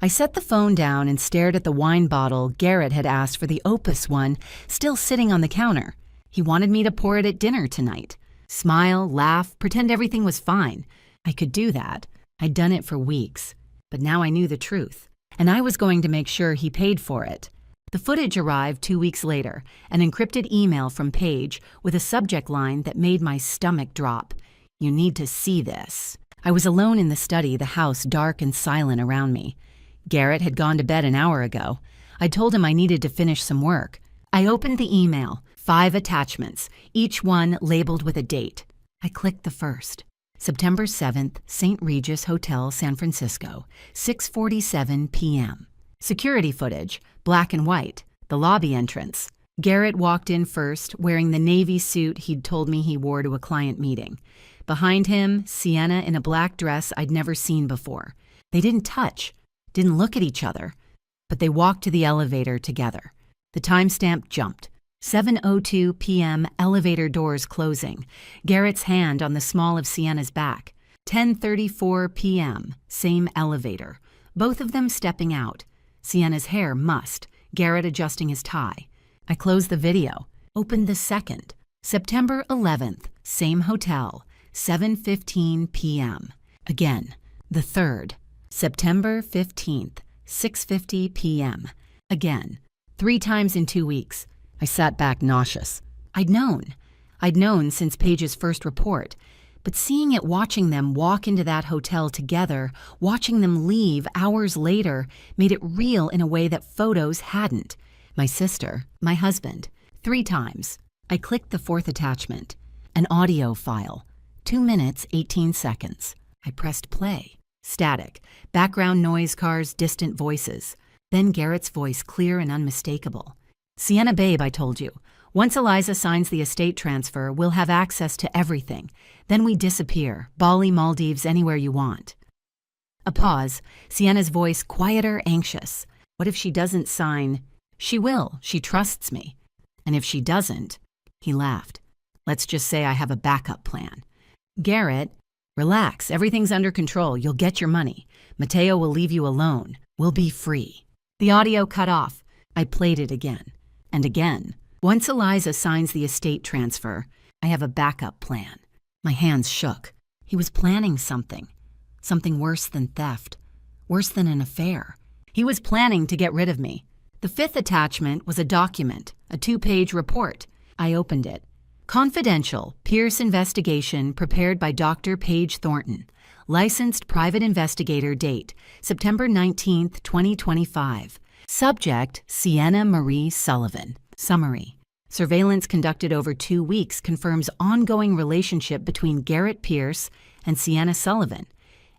I set the phone down and stared at the wine bottle Garrett had asked for, the Opus one, still sitting on the counter. He wanted me to pour it at dinner tonight. Smile, laugh, pretend everything was fine. I could do that. I'd done it for weeks. But now I knew the truth, and I was going to make sure he paid for it. The footage arrived 2 weeks later, an encrypted email from Paige with a subject line that made my stomach drop. "You need to see this." I was alone in the study, the house dark and silent around me. Garrett had gone to bed an hour ago. I told him I needed to finish some work. I opened the email, 5 attachments, each one labeled with a date. I clicked the first. September 7th, St. Regis Hotel, San Francisco, 6:47 p.m. Security footage, black and white, the lobby entrance. Garrett walked in first, wearing the navy suit he'd told me he wore to a client meeting. Behind him, Sienna in a black dress I'd never seen before. They didn't touch, didn't look at each other, but they walked to the elevator together. The timestamp jumped. 7:02 p.m., elevator doors closing. Garrett's hand on the small of Sienna's back. 10:34 p.m., same elevator. Both of them stepping out. Sienna's hair mussed, Garrett adjusting his tie. I closed the video, opened the second. September 11th, same hotel, 7:15 p.m. Again, the third. September 15th, 6:50 p.m. Again, 3 times in 2 weeks. I sat back nauseous. I'd known since Paige's first report, but seeing it, watching them walk into that hotel together, watching them leave hours later, made it real in a way that photos hadn't. My sister, my husband, 3 times. I clicked the 4th attachment, an audio file, 2 minutes, 18 seconds. I pressed play. Static, background noise, cars, distant voices. Then Garrett's voice, clear and unmistakable. Sienna babe, I told you. Once Eliza signs the estate transfer, we'll have access to everything. Then we disappear. Bali, Maldives, anywhere you want. A pause. Sienna's voice, quieter, anxious. What if she doesn't sign? She will. She trusts me. And if she doesn't? He laughed. Let's just say I have a backup plan. Garrett, relax. Everything's under control. You'll get your money. Mateo will leave you alone. We'll be free. The audio cut off. I played it again. And again. Once Eliza signs the estate transfer, I have a backup plan. My hands shook. He was planning something. Something worse than theft. Worse than an affair. He was planning to get rid of me. The 5th attachment was a document, a 2-page report. I opened it. Confidential, Pierce investigation prepared by Dr. Paige Thornton. Licensed private investigator, date, September 19th, 2025. Subject, Sienna Marie Sullivan. Summary. Surveillance conducted over 2 weeks confirms ongoing relationship between Garrett Pierce and Sienna Sullivan.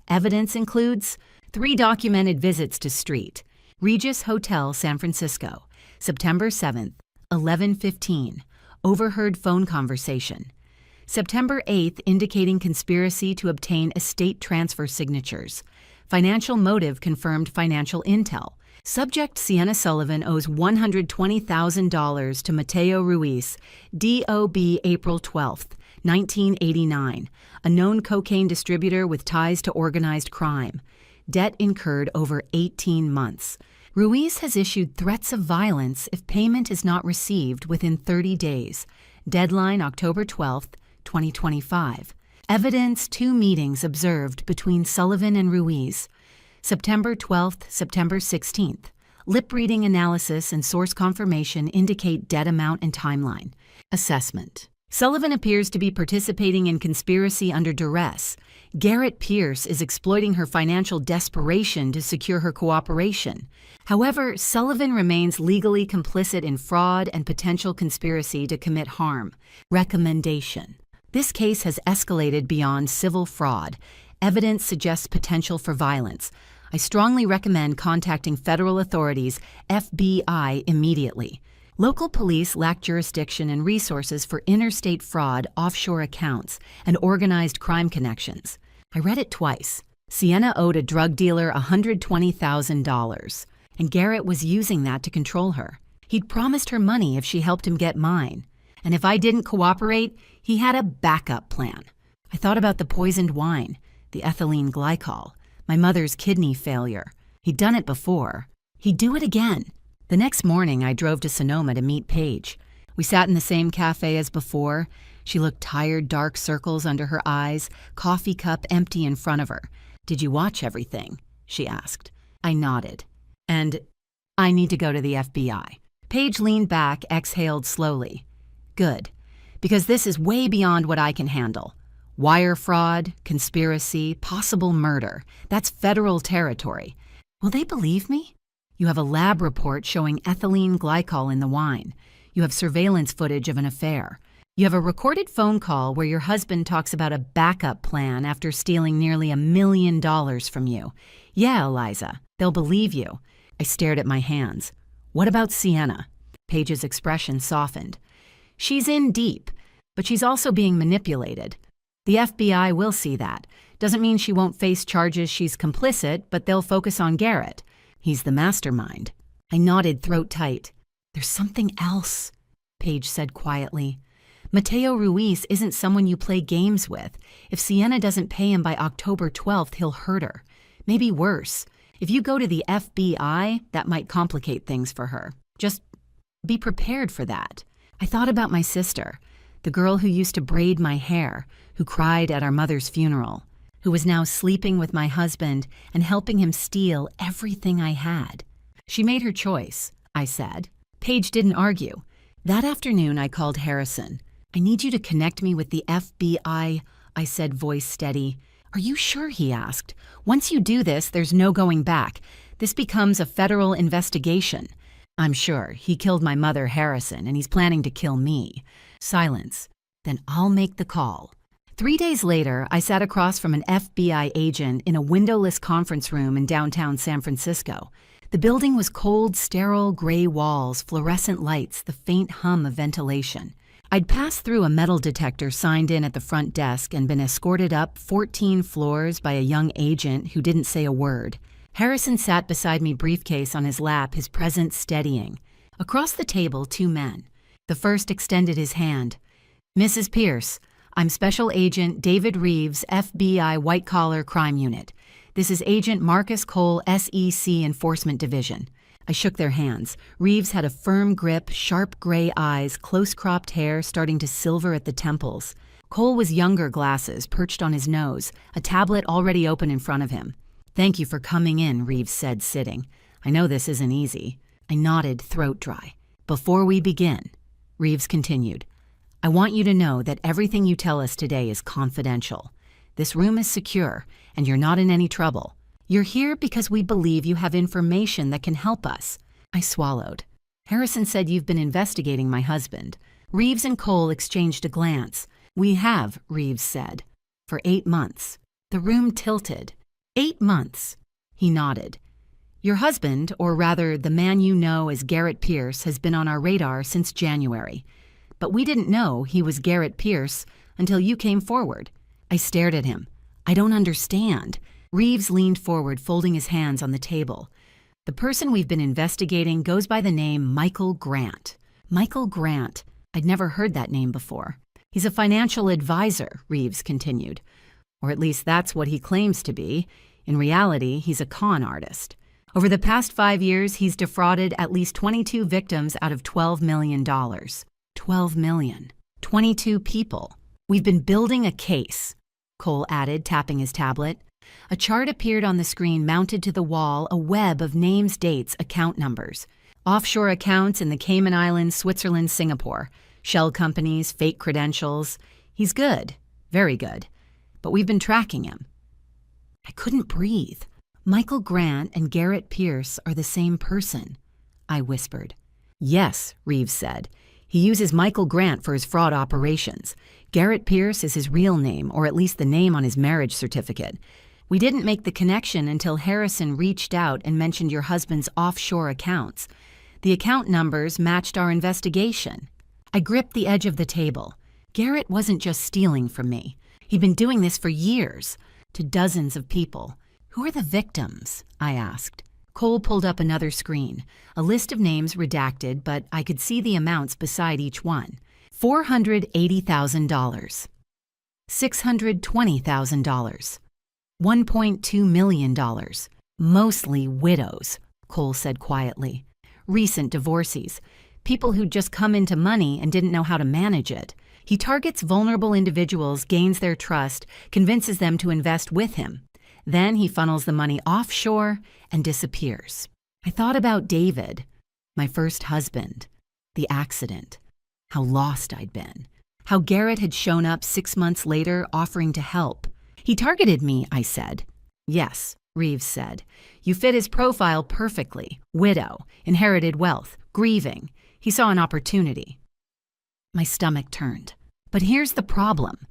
Evidence includes 3 documented visits to Street, Regis Hotel, San Francisco, September 7th, 11:15, overheard phone conversation. September 8th, indicating conspiracy to obtain estate transfer signatures. Financial motive confirmed financial intel. Subject Sienna Sullivan owes $120,000 to Mateo Ruiz, DOB April 12th, 1989, a known cocaine distributor with ties to organized crime. Debt incurred over 18 months. Ruiz has issued threats of violence if payment is not received within 30 days. Deadline October 12th, 2025. Evidence 2 meetings observed between Sullivan and Ruiz. September 12th, September 16th. Lip reading analysis and source confirmation indicate debt amount and timeline. Assessment. Sullivan appears to be participating in conspiracy under duress. Garrett Pierce is exploiting her financial desperation to secure her cooperation. However, Sullivan remains legally complicit in fraud and potential conspiracy to commit harm. Recommendation. This case has escalated beyond civil fraud. Evidence suggests potential for violence. I strongly recommend contacting federal authorities, FBI, immediately. Local police lack jurisdiction and resources for interstate fraud, offshore accounts, and organized crime connections. I read it twice. Sienna owed a drug dealer $120,000, and Garrett was using that to control her. He'd promised her money if she helped him get mine. And if I didn't cooperate, he had a backup plan. I thought about the poisoned wine, the ethylene glycol, my mother's kidney failure. He'd done it before. He'd do it again. The next morning, I drove to Sonoma to meet Paige. We sat in the same cafe as before. She looked tired, dark circles under her eyes, coffee cup empty in front of her. "Did you watch everything?" she asked. I nodded. "And I need to go to the FBI." Paige leaned back, exhaled slowly. "Good, because this is way beyond what I can handle. Wire fraud, conspiracy, possible murder. That's federal territory. Will they believe me? You have a lab report showing ethylene glycol in the wine. You have surveillance footage of an affair. You have a recorded phone call where your husband talks about a backup plan after stealing nearly $1 million from you. Yeah, Eliza, they'll believe you. I stared at my hands. What about Sienna? Paige's expression softened. She's in deep, but she's also being manipulated. The FBI will see that. Doesn't mean she won't face charges she's complicit, but they'll focus on Garrett. He's the mastermind. I nodded throat tight. There's something else, Paige said quietly. Mateo Ruiz isn't someone you play games with. If Sienna doesn't pay him by October 12th, he'll hurt her. Maybe worse. If you go to the FBI, that might complicate things for her. Just be prepared for that. I thought about my sister, the girl who used to braid my hair, who cried at our mother's funeral, who was now sleeping with my husband and helping him steal everything I had. She made her choice, I said. Paige didn't argue. That afternoon, I called Harrison. I need you to connect me with the FBI, I said, voice steady. Are you sure? He asked. Once you do this, there's no going back. This becomes a federal investigation. I'm sure. He killed my mother, Harrison, and he's planning to kill me. Silence. Then I'll make the call. 3 days later, I sat across from an FBI agent in a windowless conference room in downtown San Francisco. The building was cold, sterile, gray walls, fluorescent lights, the faint hum of ventilation. I'd passed through a metal detector signed in at the front desk and been escorted up 14 floors by a young agent who didn't say a word. Harrison sat beside me, briefcase on his lap, his presence steadying. Across the table, 2 men. The first extended his hand. Mrs. Pierce, I'm Special Agent David Reeves, FBI White Collar Crime Unit. This is Agent Marcus Cole, SEC Enforcement Division. I shook their hands. Reeves had a firm grip, sharp gray eyes, close-cropped hair starting to silver at the temples. Cole was younger, glasses perched on his nose, a tablet already open in front of him. Thank you for coming in, Reeves said, sitting. I know this isn't easy. I nodded, throat dry. Before we begin, Reeves continued, I want you to know that everything you tell us today is confidential. This room is secure, and you're not in any trouble. You're here because we believe you have information that can help us. I swallowed. Harrison said you've been investigating my husband. Reeves and Cole exchanged a glance. We have, Reeves said. For 8 months. The room tilted. 8 months. He nodded. Your husband, or rather the man you know as Garrett Pierce, has been on our radar since January. But we didn't know he was Garrett Pierce until you came forward. I stared at him. I don't understand. Reeves leaned forward, folding his hands on the table. The person we've been investigating goes by the name Michael Grant. Michael Grant. I'd never heard that name before. He's a financial advisor, Reeves continued. Or at least that's what he claims to be. In reality, he's a con artist. Over the past 5 years, he's defrauded at least 22 victims out of $12 million. 12 million. 22 people. We've been building a case, Cole added, tapping his tablet. A chart appeared on the screen mounted to the wall, a web of names, dates, account numbers. Offshore accounts in the Cayman Islands, Switzerland, Singapore. Shell companies, fake credentials. He's good. Very good. But we've been tracking him. I couldn't breathe. Michael Grant and Garrett Pierce are the same person, I whispered. Yes, Reeves said. He uses Michael Grant for his fraud operations. Garrett Pierce is his real name, or at least the name on his marriage certificate. We didn't make the connection until Harrison reached out and mentioned your husband's offshore accounts. The account numbers matched our investigation. I gripped the edge of the table. Garrett wasn't just stealing from me. He'd been doing this for years, to dozens of people. Who are the victims? I asked. Cole pulled up another screen, a list of names redacted, but I could see the amounts beside each one. $480,000. $620,000. $1.2 million. Mostly widows, Cole said quietly. Recent divorcees. People who'd just come into money and didn't know how to manage it. He targets vulnerable individuals, gains their trust, convinces them to invest with him. Then he funnels the money offshore and disappears. I thought about David, my first husband, the accident, how lost I'd been, how Garrett had shown up 6 months later offering to help. He targeted me, I said. Yes, Reeves said. You fit his profile perfectly. Widow, inherited wealth, grieving. He saw an opportunity. My stomach turned. But here's the problem,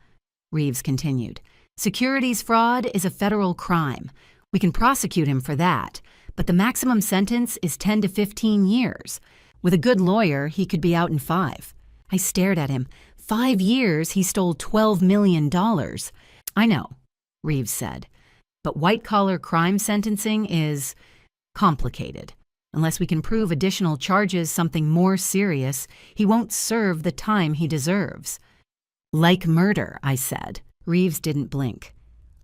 Reeves continued. Securities fraud is a federal crime. We can prosecute him for that, but the maximum sentence is 10 to 15 years. With a good lawyer, he could be out in 5. I stared at him. 5 years, he stole $12 million. I know, Reeves said, but white-collar crime sentencing is complicated. Unless we can prove additional charges, something more serious, he won't serve the time he deserves. Like murder, I said. Reeves didn't blink.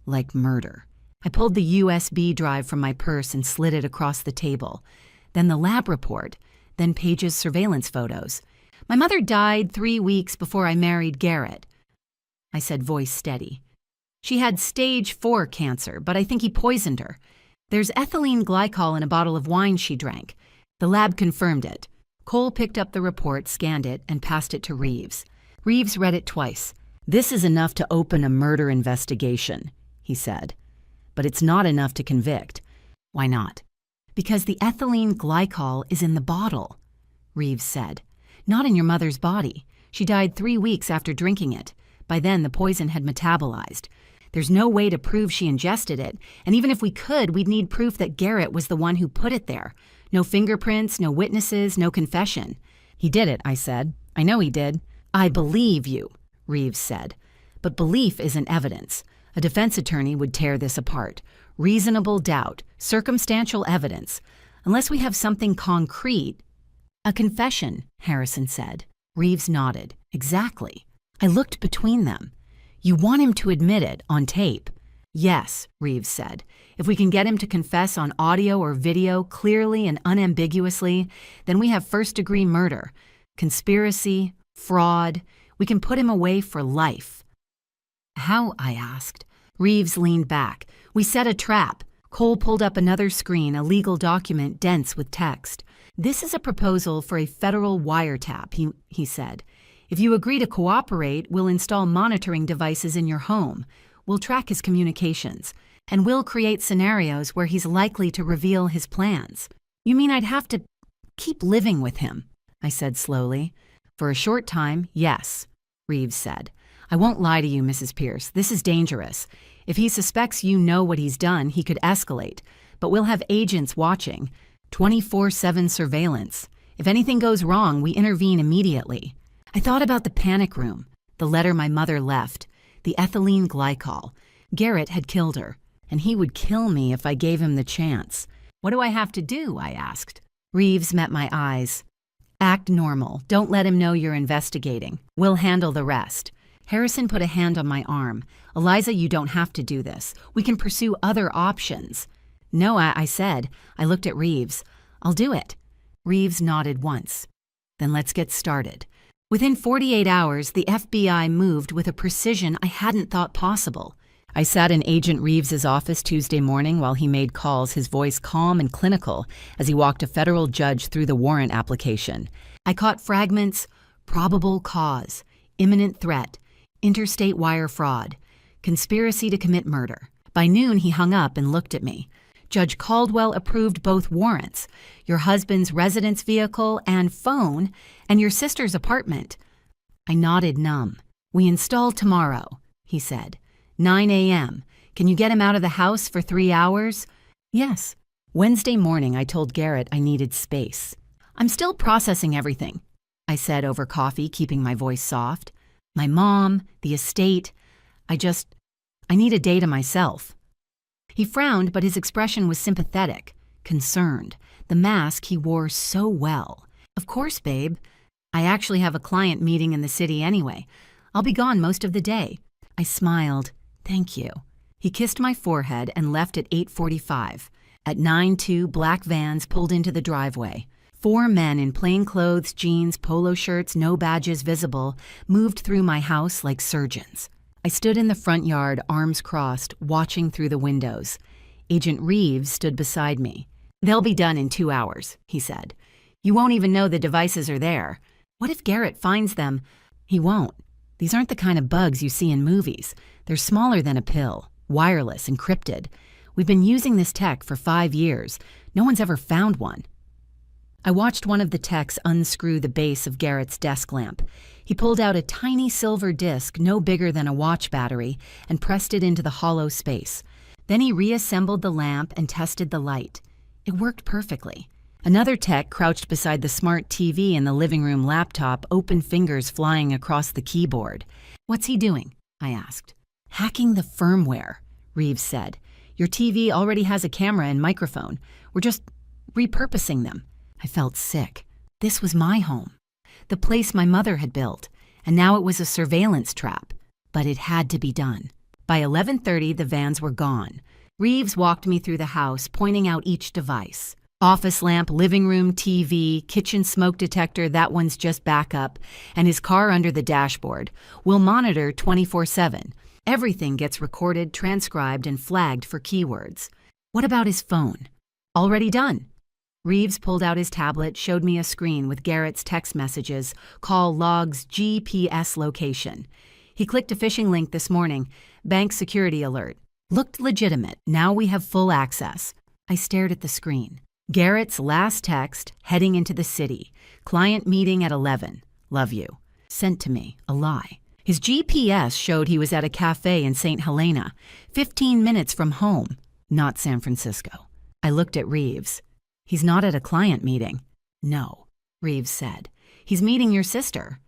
Like murder. I pulled the USB drive from my purse and slid it across the table. Then the lab report, then Paige's surveillance photos. My mother died 3 weeks before I married Garrett. I said, voice steady. She had stage 4 cancer, but I think he poisoned her. There's ethylene glycol in a bottle of wine she drank. The lab confirmed it. Cole picked up the report, scanned it, and passed it to Reeves. Reeves read it twice. This is enough to open a murder investigation, he said. But it's not enough to convict. Why not? Because the ethylene glycol is in the bottle, Reeves said. Not in your mother's body. She died 3 weeks after drinking it. By then, the poison had metabolized. There's no way to prove she ingested it, and even if we could, we'd need proof that Garrett was the one who put it there. No fingerprints, no witnesses, no confession. He did it, I said. I know he did. I believe you, Reeves said. But belief isn't evidence. A defense attorney would tear this apart. Reasonable doubt, circumstantial evidence. Unless we have something concrete. A confession, Harrison said. Reeves nodded. Exactly. I looked between them. You want him to admit it on tape? Yes, Reeves said. If we can get him to confess on audio or video clearly and unambiguously, then we have first-degree murder, conspiracy, fraud. We can put him away for life. How? I asked. Reeves leaned back. We set a trap. Cole pulled up another screen, a legal document dense with text. This is a proposal for a federal wiretap, he said. If you agree to cooperate, we'll install monitoring devices in your home. We'll track his communications. And we'll create scenarios where he's likely to reveal his plans. You mean I'd have to keep living with him? I said slowly. For a short time, yes, Reeves said. I won't lie to you, Mrs. Pierce. This is dangerous. If he suspects you know what he's done, he could escalate. But we'll have agents watching. 24/7 surveillance. If anything goes wrong, we intervene immediately. I thought about the panic room, the letter my mother left, the ethylene glycol. Garrett had killed her, and he would kill me if I gave him the chance. What do I have to do? I asked. Reeves met my eyes. Act normal. Don't let him know you're investigating. We'll handle the rest. Harrison put a hand on my arm. Eliza, you don't have to do this. We can pursue other options. No, I said. I looked at Reeves. I'll do it. Reeves nodded once. Then let's get started. Within 48 hours, the FBI moved with a precision I hadn't thought possible. I sat in Agent Reeves's office Tuesday morning while he made calls, his voice calm and clinical as he walked a federal judge through the warrant application. I caught fragments: probable cause, imminent threat, interstate wire fraud, conspiracy to commit murder. By noon, he hung up and looked at me. Judge Caldwell approved both warrants, your husband's residence vehicle and phone, and your sister's apartment. I nodded numb. We install tomorrow, he said. 9 a.m. Can you get him out of the house for 3 hours? Yes. Wednesday morning, I told Garrett I needed space. I'm still processing everything, I said over coffee, keeping my voice soft. My mom, the estate. I need a day to myself. He frowned, but his expression was sympathetic, concerned. The mask he wore so well. Of course, babe. I actually have a client meeting in the city anyway. I'll be gone most of the day. I smiled. Thank you. He kissed my forehead and left at 8:45. At 9:02, black vans pulled into the driveway. 4 men in plain clothes, jeans, polo shirts, no badges visible, moved through my house like surgeons. I stood in the front yard, arms crossed, watching through the windows. Agent Reeves stood beside me. They'll be done in 2 hours, he said. You won't even know the devices are there. What if Garrett finds them? He won't. These aren't the kind of bugs you see in movies. They're smaller than a pill, wireless, encrypted. We've been using this tech for 5 years. No one's ever found one. I watched one of the techs unscrew the base of Garrett's desk lamp. He pulled out a tiny silver disc no bigger than a watch battery and pressed it into the hollow space. Then he reassembled the lamp and tested the light. It worked perfectly. Another tech crouched beside the smart TV in the living room laptop, open fingers flying across the keyboard. "What's he doing?" I asked. "Hacking the firmware," Reeves said. "Your TV already has a camera and microphone. We're just repurposing them." I felt sick. This was my home, the place my mother had built, and now it was a surveillance trap. But it had to be done. By 11:30, the vans were gone. Reeves walked me through the house, pointing out each device. Office lamp, living room TV, kitchen smoke detector, that one's just backup, and his car under the dashboard. We'll monitor 24/7. Everything gets recorded, transcribed, and flagged for keywords. What about his phone? Already done. Reeves pulled out his tablet, showed me a screen with Garrett's text messages, call logs, GPS location. He clicked a phishing link this morning, bank security alert. Looked legitimate. Now we have full access. I stared at the screen. Garrett's last text, heading into the city. Client meeting at 11. Love you. Sent to me. A lie. His GPS showed he was at a cafe in St. Helena, 15 minutes from home, not San Francisco. I looked at Reeves. He's not at a client meeting. No, Reeves said. He's meeting your sister.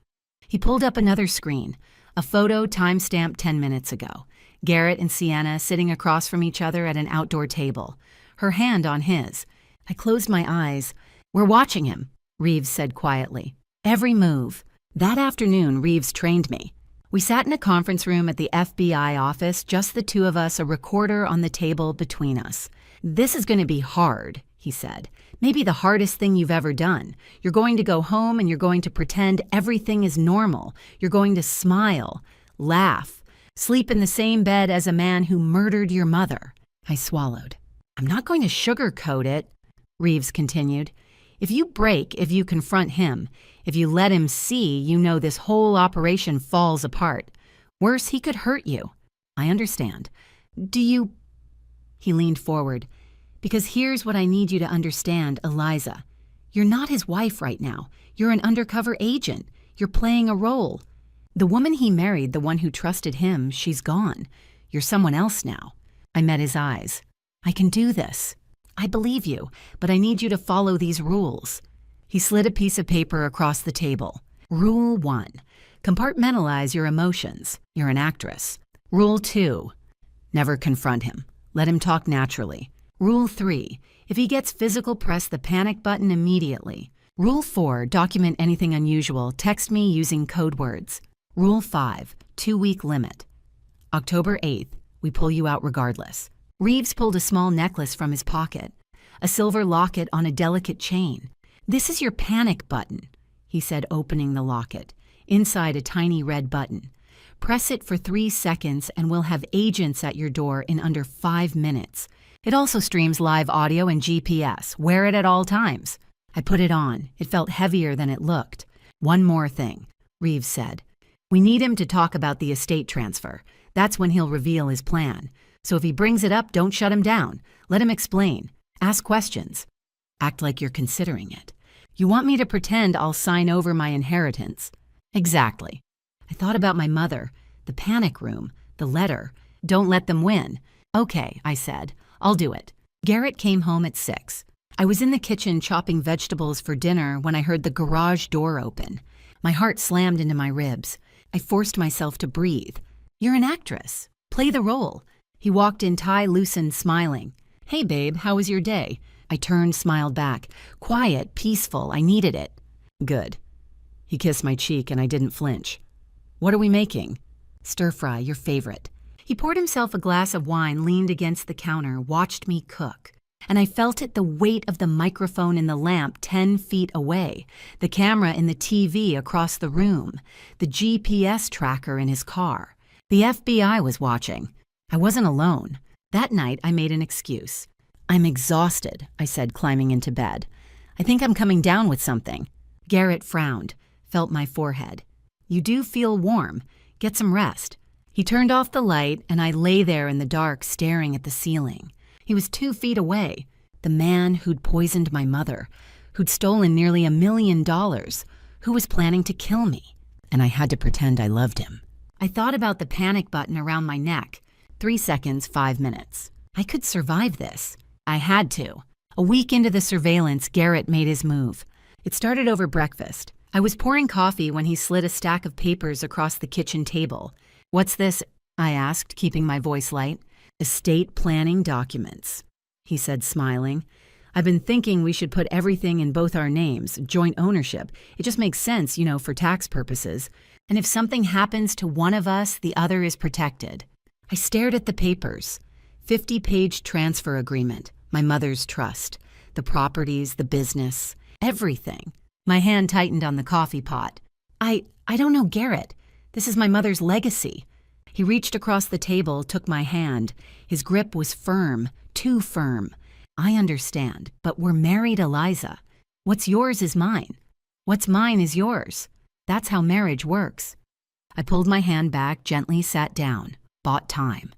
He pulled up another screen, a photo timestamped 10 minutes ago. Garrett and Sienna sitting across from each other at an outdoor table, her hand on his. I closed my eyes. "We're watching him," Reeves said quietly. "Every move." That afternoon, Reeves trained me. We sat in a conference room at the FBI office, just the two of us, a recorder on the table between us. "This is going to be hard," he said. "Maybe the hardest thing you've ever done. You're going to go home and you're going to pretend everything is normal. You're going to smile, laugh, sleep in the same bed as a man who murdered your mother." I swallowed. "I'm not going to sugarcoat it," Reeves continued. "If you break, if you confront him, if you let him see, you know this whole operation falls apart. Worse, he could hurt you. I understand. Do you—" He leaned forward. "Because here's what I need you to understand, Eliza. You're not his wife right now. You're an undercover agent. You're playing a role. The woman he married, the one who trusted him, she's gone. You're someone else now." I met his eyes. "I can do this. I believe you, but I need you to follow these rules." He slid a piece of paper across the table. Rule 1. Compartmentalize your emotions. You're an actress. Rule 2. Never confront him. Let him talk naturally. Rule 3. If he gets physical, press the panic button immediately. Rule 4. Document anything unusual. Text me using code words. Rule 5. 2-week limit. October 8th. We pull you out regardless. Reeves pulled a small necklace from his pocket, a silver locket on a delicate chain. "This is your panic button," he said, opening the locket. Inside a tiny red button. "Press it for 3 seconds and we'll have agents at your door in under 5 minutes. It also streams live audio and GPS. Wear it at all times." I put it on. It felt heavier than it looked. "One more thing," Reeves said. "We need him to talk about the estate transfer. That's when he'll reveal his plan. So if he brings it up, don't shut him down. Let him explain. Ask questions. Act like you're considering it. You want me to pretend I'll sign over my inheritance?" "Exactly." I thought about my mother, the panic room, the letter. "Don't let them win." "Okay," I said. "I'll do it." Garrett came home at 6. I was in the kitchen chopping vegetables for dinner when I heard the garage door open. My heart slammed into my ribs. I forced myself to breathe. "You're an actress. Play the role." He walked in, tie loosened, smiling. "Hey, babe, how was your day?" I turned, smiled back. Quiet, peaceful. I needed it. "Good." He kissed my cheek and I didn't flinch. "What are we making?" "Stir fry, your favorite." He poured himself a glass of wine, leaned against the counter, watched me cook. And I felt it, the weight of the microphone in the lamp 10 feet away, the camera in the TV across the room, the GPS tracker in his car. The FBI was watching. I wasn't alone. That night, I made an excuse. "I'm exhausted," I said, climbing into bed. "I think I'm coming down with something." Garrett frowned, felt my forehead. "You do feel warm. Get some rest." He turned off the light, and I lay there in the dark, staring at the ceiling. He was 2 feet away, the man who'd poisoned my mother, who'd stolen nearly $1 million, who was planning to kill me. And I had to pretend I loved him. I thought about the panic button around my neck. 3 seconds, 5 minutes. I could survive this. I had to. A week into the surveillance, Garrett made his move. It started over breakfast. I was pouring coffee when he slid a stack of papers across the kitchen table. "What's this?" I asked, keeping my voice light. "Estate planning documents," he said, smiling. "I've been thinking we should put everything in both our names, joint ownership. It just makes sense, for tax purposes. And if something happens to one of us, the other is protected." I stared at the papers. 50-page transfer agreement, my mother's trust, the properties, the business, everything. My hand tightened on the coffee pot. I don't know, Garrett. This is my mother's legacy." He reached across the table, took my hand. His grip was firm, too firm. "I understand, but we're married, Eliza. What's yours is mine. What's mine is yours. That's how marriage works." I pulled my hand back, gently sat down, bought time.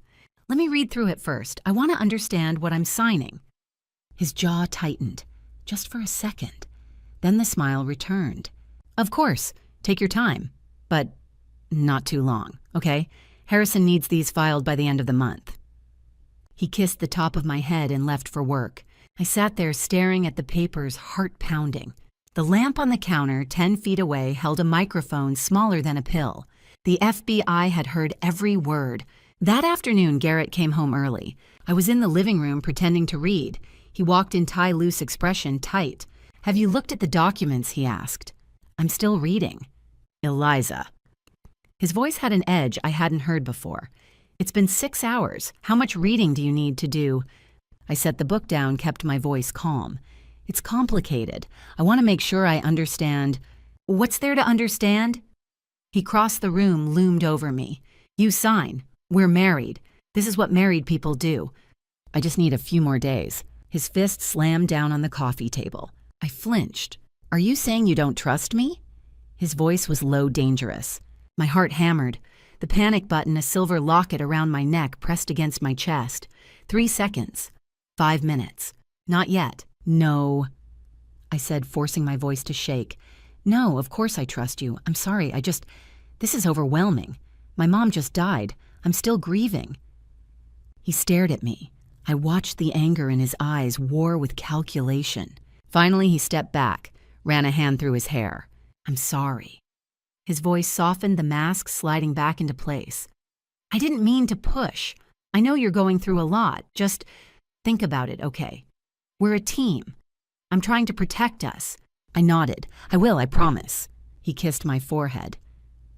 "Let me read through it first. I want to understand what I'm signing." His jaw tightened, just for a second. Then the smile returned. "Of course, take your time, but not too long, okay? Harrison needs these filed by the end of the month." He kissed the top of my head and left for work. I sat there staring at the papers, heart pounding. The lamp on the counter 10 feet away held a microphone smaller than a pill. The FBI had heard every word. That afternoon, Garrett came home early. I was in the living room pretending to read. He walked in tie-loose expression, tight. "Have you looked at the documents?" he asked. "I'm still reading." "Eliza." His voice had an edge I hadn't heard before. "It's been 6 hours. How much reading do you need to do?" I set the book down, kept my voice calm. "It's complicated. I want to make sure I understand." "What's there to understand?" He crossed the room, loomed over me. "You sign. We're married. This is what married people do. I just need a few more days." His fist slammed down on the coffee table. I flinched. "Are you saying you don't trust me?" His voice was low, dangerous. My heart hammered. The panic button, a silver locket around my neck, pressed against my chest. 3 seconds. 5 minutes. "Not yet." "No," I said, forcing my voice to shake. "No, of course I trust you. I'm sorry, this is overwhelming. My mom just died. I'm still grieving." He stared at me. I watched the anger in his eyes war with calculation. Finally, he stepped back, ran a hand through his hair. "I'm sorry." His voice softened, the mask sliding back into place. "I didn't mean to push. I know you're going through a lot. Just think about it, okay? We're a team. I'm trying to protect us." I nodded. "I will, I promise." He kissed my forehead.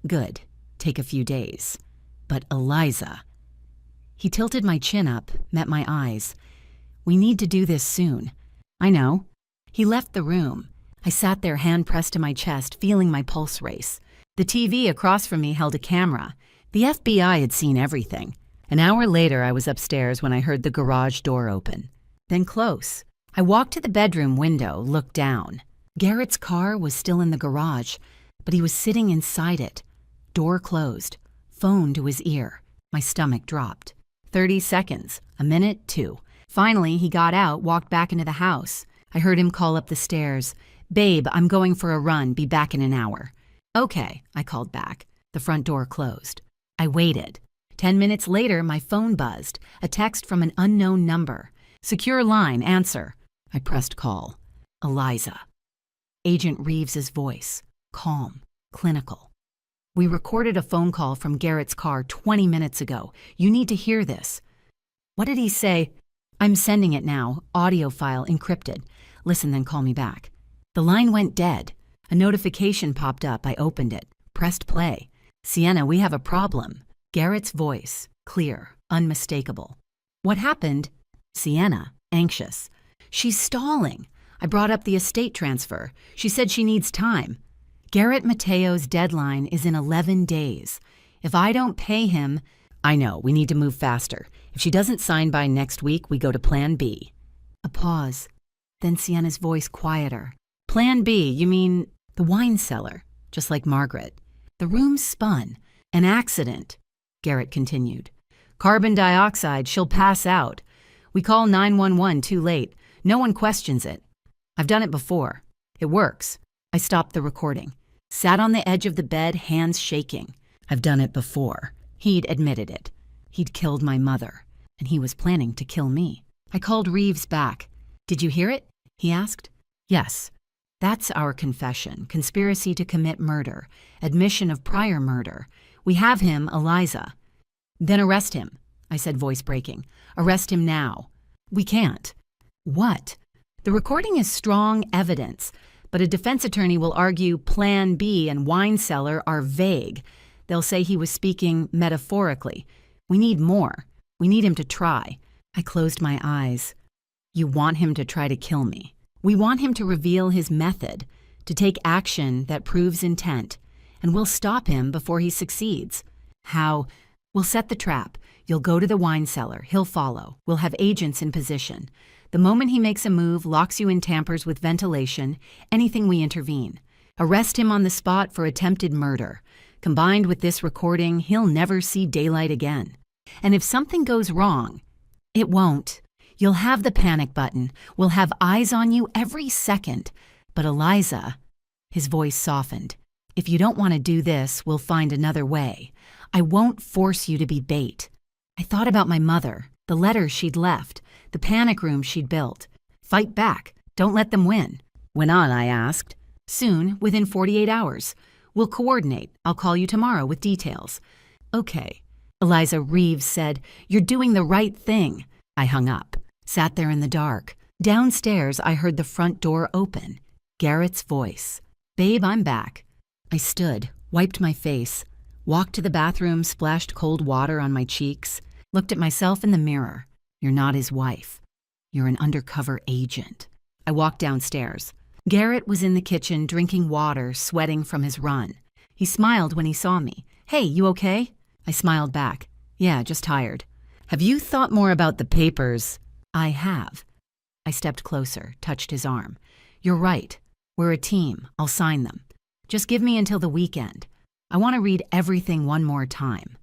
"Good. Take a few days. But Eliza." He tilted my chin up, met my eyes. "We need to do this soon." "I know." He left the room. I sat there, hand pressed to my chest, feeling my pulse race. The TV across from me held a camera. The FBI had seen everything. An hour later, I was upstairs when I heard the garage door open. Then close. I walked to the bedroom window, looked down. Garrett's car was still in the garage, but he was sitting inside it. Door closed. Phone to his ear. My stomach dropped. 30 seconds. A minute, 2. Finally, he got out, walked back into the house. I heard him call up the stairs. "Babe, I'm going for a run. Be back in an hour." "Okay," I called back. The front door closed. I waited. 10 minutes later, my phone buzzed. A text from an unknown number. "Secure line, answer." I pressed call. "Eliza." Agent Reeves's voice. Calm, clinical. "We recorded a phone call from Garrett's car 20 minutes ago. You need to hear this." "What did he say?" "I'm sending it now. Audio file encrypted. Listen, then call me back." The line went dead. A notification popped up. I opened it, pressed play. "Sienna, we have a problem." Garrett's voice, clear, unmistakable. "What happened?" Sienna, anxious. "She's stalling. I brought up the estate transfer. She said she needs time. Garrett Mateo's deadline is in 11 days. If I don't pay him..." "I know, we need to move faster. If she doesn't sign by next week, we go to Plan B." A pause. Then Sienna's voice quieter. "Plan B, you mean..." "The wine cellar, just like Margaret." The room spun. "An accident," Garrett continued. "Carbon dioxide, she'll pass out. We call 911 too late. No one questions it. I've done it before. It works. I stopped the recording. Sat on the edge of the bed, hands shaking. I've done it before. He'd admitted it. He'd killed my mother, and he was planning to kill me. I called Reeves back. Did you hear it? He asked. Yes. That's our confession. Conspiracy to commit murder. Admission of prior murder. We have him, Eliza. Then arrest him, I said, voice breaking. Arrest him now. We can't. What? The recording is strong evidence, but a defense attorney will argue Plan B and wine cellar are vague. They'll say he was speaking metaphorically. We need more. We need him to try. I closed my eyes. You want him to try to kill me. We want him to reveal his method, to take action that proves intent, and we'll stop him before he succeeds. How? We'll set the trap. You'll go to the wine cellar. He'll follow. We'll have agents in position. The moment he makes a move, locks you in tampers with ventilation, anything we intervene. Arrest him on the spot for attempted murder. Combined with this recording, he'll never see daylight again. And if something goes wrong, it won't. You'll have the panic button. We'll have eyes on you every second. But Eliza, his voice softened. If you don't want to do this, we'll find another way. I won't force you to be bait. I thought about my mother, the letters she'd left, the panic room she'd built. Fight back. Don't let them win. When on, I asked. Soon, within 48 hours. We'll coordinate. I'll call you tomorrow with details. Okay. Eliza, Reeves said, You're doing the right thing. I hung up, sat there in the dark. Downstairs, I heard the front door open. Garrett's voice. Babe, I'm back. I stood, wiped my face, walked to the bathroom, splashed cold water on my cheeks, looked at myself in the mirror. You're not his wife. You're an undercover agent. I walked downstairs. Garrett was in the kitchen drinking water, sweating from his run. He smiled when he saw me. Hey, you okay? I smiled back. Yeah, just tired. Have you thought more about the papers? I have. I stepped closer, touched his arm. You're right. We're a team. I'll sign them. Just give me until the weekend. I want to read everything one more time.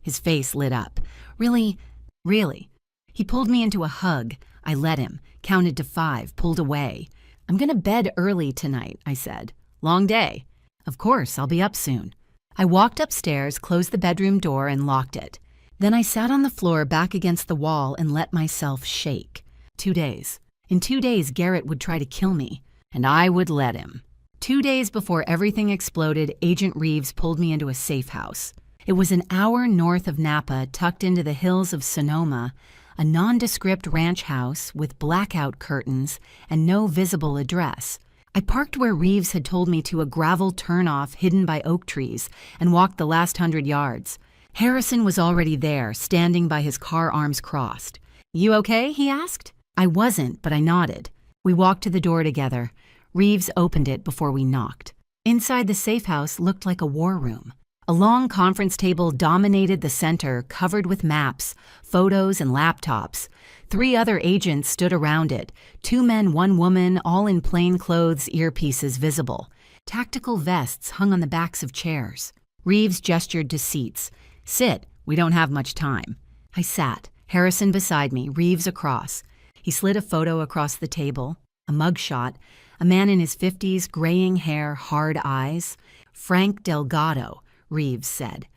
His face lit up. Really? Really? He pulled me into a hug. I let him, counted to 5, pulled away. I'm going to bed early tonight, I said. Long day. Of course, I'll be up soon. I walked upstairs, closed the bedroom door, and locked it. Then I sat on the floor back against the wall and let myself shake. 2 days. In 2 days, Garrett would try to kill me, and I would let him. 2 days before everything exploded, Agent Reeves pulled me into a safe house. It was an hour north of Napa, tucked into the hills of Sonoma, a nondescript ranch house with blackout curtains and no visible address. I parked where Reeves had told me to, a gravel turnoff hidden by oak trees, and walked the last 100 yards. Harrison was already there, standing by his car, arms crossed. You okay? He asked. I wasn't, but I nodded. We walked to the door together. Reeves opened it before we knocked. Inside the safe house looked like a war room. A long conference table dominated the center, covered with maps, photos, and laptops. 3 other agents stood around it, 2 men, 1 woman, all in plain clothes, earpieces visible. Tactical vests hung on the backs of chairs. Reeves gestured to seats. Sit, we don't have much time. I sat, Harrison beside me, Reeves across. He slid a photo across the table, a mugshot, a man in his 50s, graying hair, hard eyes. Frank Delgado, Reeves said.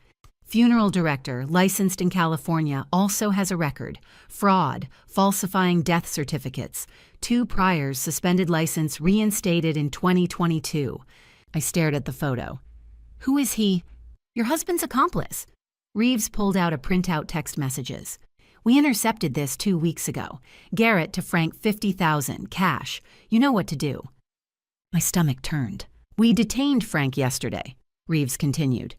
Funeral director, licensed in California, also has a record. Fraud, falsifying death certificates. 2 priors, suspended license, reinstated in 2022. I stared at the photo. Who is he? Your husband's accomplice. Reeves pulled out a printout text messages. We intercepted this 2 weeks ago. Garrett to Frank, $50,000, cash. You know what to do. My stomach turned. We detained Frank yesterday, Reeves continued.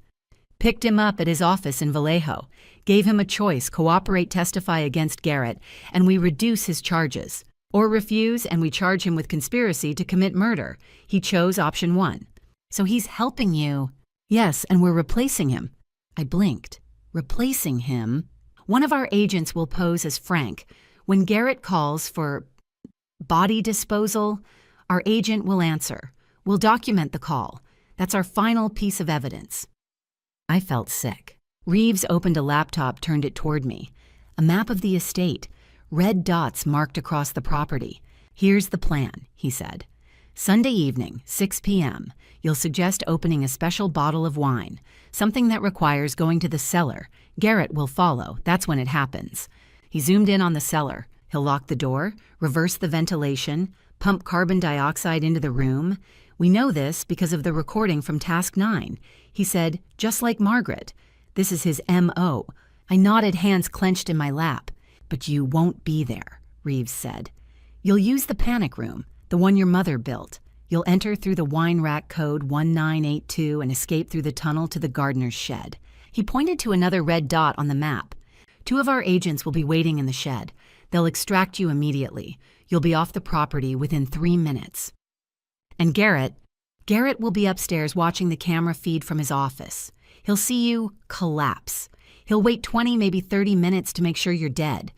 Picked him up at his office in Vallejo. Gave him a choice, cooperate, testify against Garrett, and we reduce his charges. Or refuse, and we charge him with conspiracy to commit murder. He chose option 1. So he's helping you. Yes, and we're replacing him. I blinked. Replacing him? One of our agents will pose as Frank. When Garrett calls for body disposal, our agent will answer. We'll document the call. That's our final piece of evidence. I felt sick. Reeves opened a laptop, turned it toward me. A map of the estate, red dots marked across the property. Here's the plan, he said. Sunday evening, 6 p.m., you'll suggest opening a special bottle of wine, something that requires going to the cellar. Garrett will follow. That's when it happens. He zoomed in on the cellar. He'll lock the door, reverse the ventilation, pump carbon dioxide into the room. We know this because of the recording from Task 9. He said, just like Margaret. This is his M.O. I nodded, hands clenched in my lap. But you won't be there, Reeves said. You'll use the panic room, the one your mother built. You'll enter through the wine rack code 1982 and escape through the tunnel to the gardener's shed. He pointed to another red dot on the map. 2 of our agents will be waiting in the shed. They'll extract you immediately. You'll be off the property within 3 minutes. And Garrett will be upstairs watching the camera feed from his office. He'll see you collapse. He'll wait 20, maybe 30 minutes to make sure you're dead.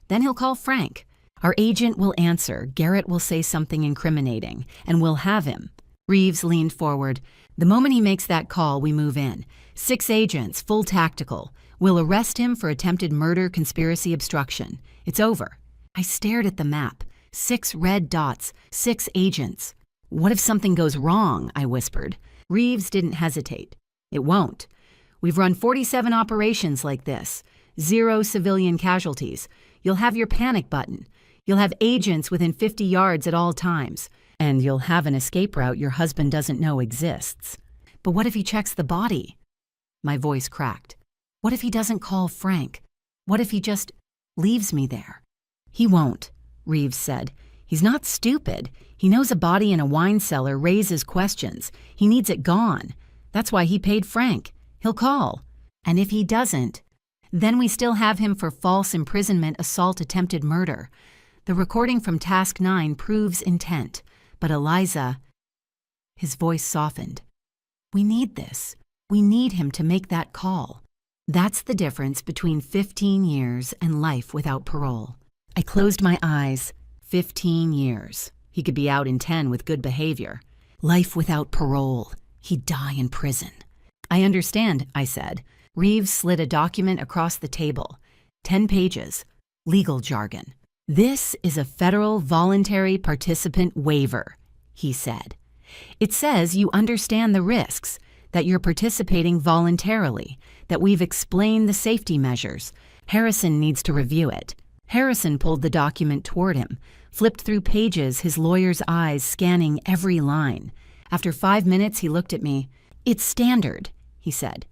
Then he'll call Frank. Our agent will answer. Garrett will say something incriminating, and we'll have him. Reeves leaned forward. The moment he makes that call, we move in. 6 agents, full tactical. We'll arrest him for attempted murder, conspiracy, obstruction. It's over. I stared at the map. 6 red dots, 6 agents. What if something goes wrong? I whispered. Reeves didn't hesitate. It won't. We've run 47 operations like this. 0 civilian casualties. You'll have your panic button. You'll have agents within 50 yards at all times. And you'll have an escape route your husband doesn't know exists. But what if he checks the body? My voice cracked. What if he doesn't call Frank? What if he just leaves me there? He won't, Reeves said. He's not stupid. He knows a body in a wine cellar raises questions. He needs it gone. That's why he paid Frank. He'll call. And if he doesn't, then we still have him for false imprisonment, assault, attempted murder. The recording from Task 9 proves intent. But Eliza, his voice softened. We need this. We need him to make that call. That's the difference between 15 years and life without parole. I closed my eyes. 15 years. He could be out in 10 with good behavior. Life without parole. He'd die in prison. I understand, I said. Reeves slid a document across the table. 10 pages. Legal jargon. This is a federal voluntary participant waiver, he said. It says you understand the risks, that you're participating voluntarily, that we've explained the safety measures. Harrison needs to review it. Harrison pulled the document toward him, flipped through pages, his lawyer's eyes scanning every line. After 5 minutes, he looked at me. It's standard, he said.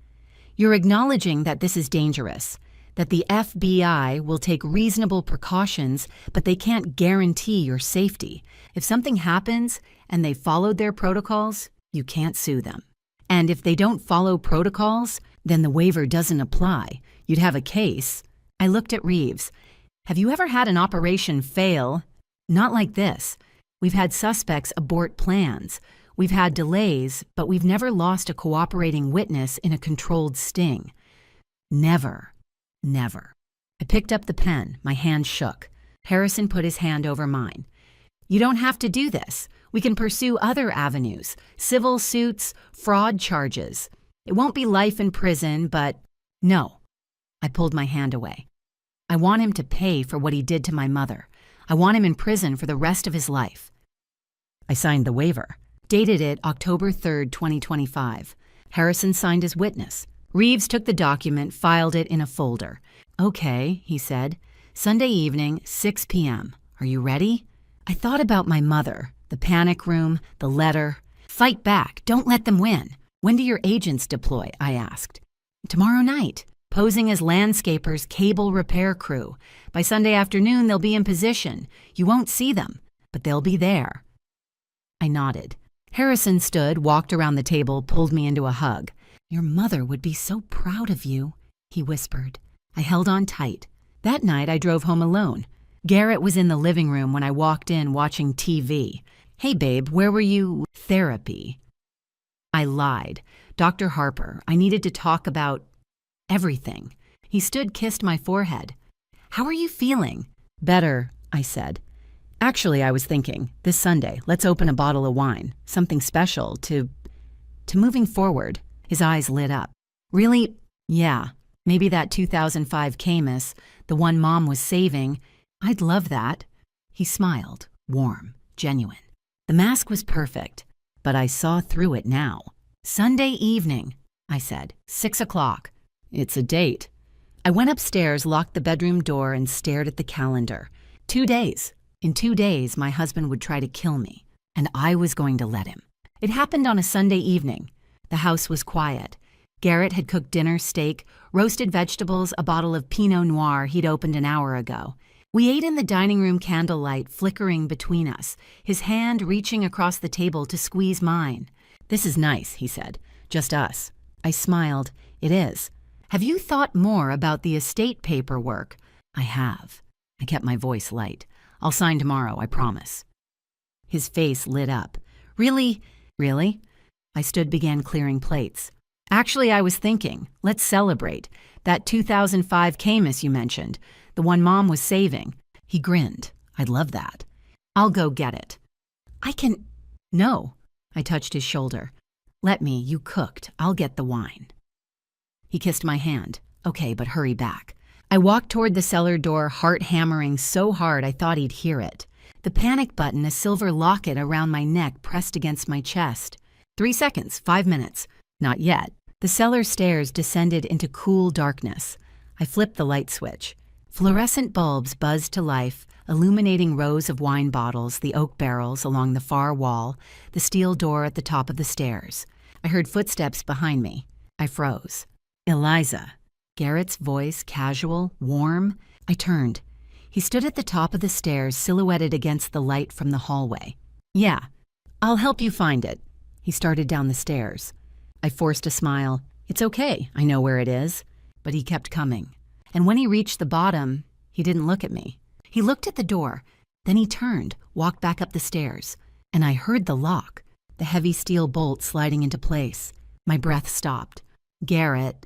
You're acknowledging that this is dangerous, that the FBI will take reasonable precautions, but they can't guarantee your safety. If something happens and they followed their protocols, you can't sue them. And if they don't follow protocols, then the waiver doesn't apply. You'd have a case. I looked at Reeves. Have you ever had an operation fail? Not like this. We've had suspects abort plans. We've had delays, but we've never lost a cooperating witness in a controlled sting. Never. Never. I picked up the pen. My hand shook. Harrison put his hand over mine. You don't have to do this. We can pursue other avenues. Civil suits, fraud charges. It won't be life in prison, but no. I pulled my hand away. I want him to pay for what he did to my mother. I want him in prison for the rest of his life. I signed the waiver. Dated it October 3rd, 2025. Harrison signed as witness. Reeves took the document, filed it in a folder. Okay, he said. Sunday evening, 6 p.m. Are you ready? I thought about my mother, the panic room, the letter. Fight back. Don't let them win. When do your agents deploy? I asked. Tomorrow night. Posing as landscapers, cable repair crew. By Sunday afternoon, they'll be in position. You won't see them, but they'll be there. I nodded. Harrison stood, walked around the table, pulled me into a hug. Your mother would be so proud of you, he whispered. I held on tight. That night, I drove home alone. Garrett was in the living room when I walked in watching TV. Hey, babe, where were you? Therapy. I lied. Dr. Harper, I needed to talk about everything. He stood, kissed my forehead. How are you feeling? Better, I said. Actually, I was thinking, this Sunday, let's open a bottle of wine. Something special to moving forward. His eyes lit up. Really? Yeah. Maybe that 2005 Camus, the one Mom was saving. I'd love that. He smiled, warm, genuine. The mask was perfect, but I saw through it now. "Sunday evening," I said. 6 o'clock. "It's a date." I went upstairs, locked the bedroom door, and stared at the calendar. 2 days. In 2 days, my husband would try to kill me, and I was going to let him. It happened on a Sunday evening. The house was quiet. Garrett had cooked dinner, steak, roasted vegetables, a bottle of Pinot Noir he'd opened an hour ago. We ate in the dining room candlelight flickering between us, his hand reaching across the table to squeeze mine. "This is nice," he said. "Just us." I smiled. "It is. Have you thought more about the estate paperwork?" "I have." I kept my voice light. "I'll sign tomorrow, I promise." His face lit up. "Really? Really?" I began clearing plates. "Actually, I was thinking, let's celebrate. That 2005 Camus you mentioned, the one Mom was saving." He grinned. "I'd love that." "I'll go get it." "I can—" "No." I touched his shoulder. "Let me, you cooked. I'll get the wine." He kissed my hand. "Okay, but hurry back." I walked toward the cellar door, heart hammering so hard I thought he'd hear it. The panic button, a silver locket around my neck, pressed against my chest. 3 seconds, 5 minutes. Not yet. The cellar stairs descended into cool darkness. I flipped the light switch. Fluorescent bulbs buzzed to life, illuminating rows of wine bottles, the oak barrels along the far wall, the steel door at the top of the stairs. I heard footsteps behind me. I froze. "Eliza." Garrett's voice, casual, warm. I turned. He stood at the top of the stairs, silhouetted against the light from the hallway. "Yeah, I'll help you find it." He started down the stairs. I forced a smile. "It's okay, I know where it is." But he kept coming. And when he reached the bottom, he didn't look at me. He looked at the door. Then he turned, walked back up the stairs. And I heard the lock, the heavy steel bolt sliding into place. My breath stopped. "Garrett."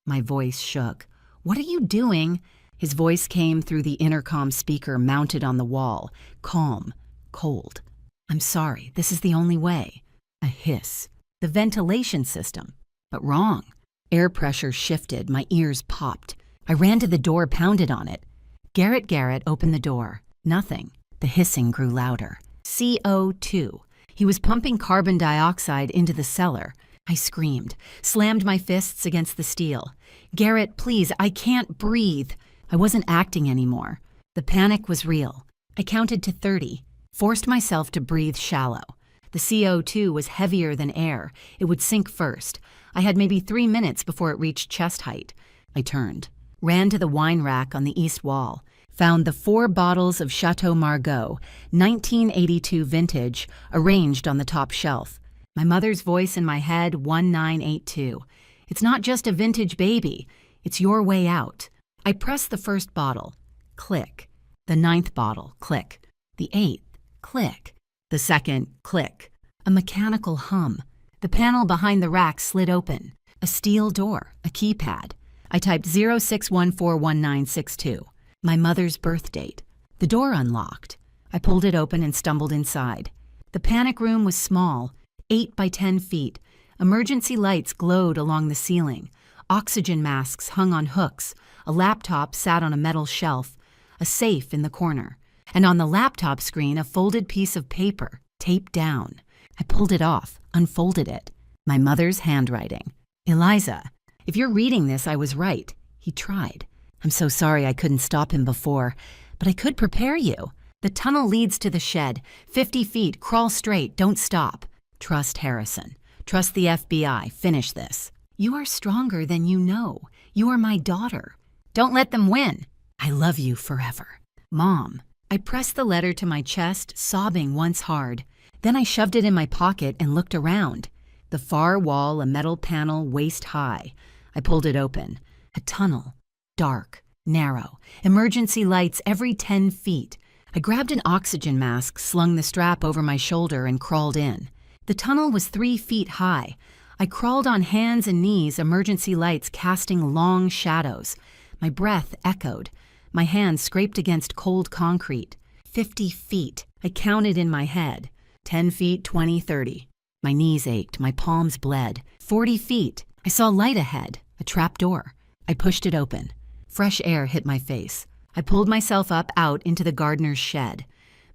My voice shook. "What are you doing?" His voice came through the intercom speaker mounted on the wall, calm, cold. "I'm sorry, this is the only way." A hiss. The ventilation system. But wrong. Air pressure shifted, my ears popped. I ran to the door, pounded on it. Garrett opened the door. Nothing. The hissing grew louder. CO2. He was pumping carbon dioxide into the cellar. I screamed, slammed my fists against the steel. "Garrett, please, I can't breathe." I wasn't acting anymore. The panic was real. I counted to 30, forced myself to breathe shallow. The CO2 was heavier than air. It would sink first. I had maybe 3 minutes before it reached chest height. I turned, ran to the wine rack on the east wall, found the 4 bottles of Chateau Margaux, 1982 vintage, arranged on the top shelf. My mother's voice in my head, 1982. "It's not just a vintage baby. It's your way out." I pressed the first bottle. Click. The 9th bottle. Click. The 8th. Click. The 2nd. Click. A mechanical hum. The panel behind the rack slid open. A steel door. A keypad. I typed 06141962. My mother's birth date. The door unlocked. I pulled it open and stumbled inside. The panic room was small, 8 by 10 feet. Emergency lights glowed along the ceiling. Oxygen masks hung on hooks. A laptop sat on a metal shelf. A safe in the corner. And on the laptop screen, a folded piece of paper, taped down. I pulled it off, unfolded it. My mother's handwriting. "Eliza, if you're reading this, I was right." He tried. "I'm so sorry I couldn't stop him before, but I could prepare you. The tunnel leads to the shed. 50 feet, crawl straight, don't stop. Trust Harrison. Trust the FBI. Finish this. You are stronger than you know. You are my daughter. Don't let them win. I love you forever. Mom." I pressed the letter to my chest, sobbing once hard. Then I shoved it in my pocket and looked around. The far wall, a metal panel waist high. I pulled it open. A tunnel. Dark, narrow, emergency lights every 10 feet. I grabbed an oxygen mask, slung the strap over my shoulder, and crawled in. The tunnel was 3 feet high. I crawled on hands and knees, emergency lights casting long shadows. My breath echoed. My hands scraped against cold concrete. 50 feet. I counted in my head. 10 feet, 20, 30. My knees ached. My palms bled. 40 feet. I saw light ahead. A trap door. I pushed it open. Fresh air hit my face. I pulled myself up out into the gardener's shed.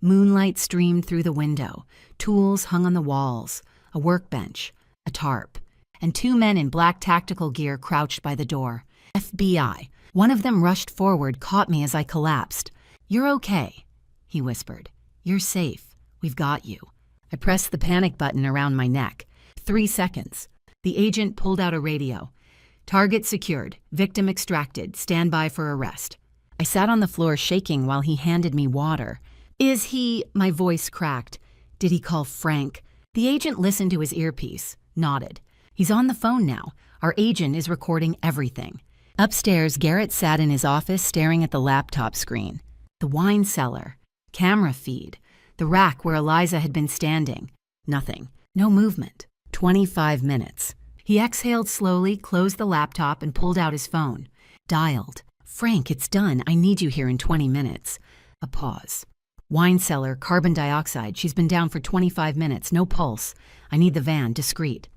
Moonlight streamed through the window, tools hung on the walls, a workbench, a tarp, and 2 men in black tactical gear crouched by the door. FBI. One of them rushed forward, caught me as I collapsed. "You're okay," he whispered. "You're safe. We've got you." I pressed the panic button around my neck. 3 seconds. The agent pulled out a radio. "Target secured. Victim extracted. Stand by for arrest." I sat on the floor shaking while he handed me water. "Is he—" My voice cracked. "Did he call Frank?" The agent listened to his earpiece, nodded. "He's on the phone now. Our agent is recording everything." Upstairs, Garrett sat in his office staring at the laptop screen. The wine cellar, camera feed, the rack where Eliza had been standing. Nothing. No movement. 25 minutes. He exhaled slowly, closed the laptop, and pulled out his phone. Dialed. "Frank, it's done. I need you here in 20 minutes. A pause. "Wine cellar, carbon dioxide. She's been down for 25 minutes. No pulse. I need the van, discreet."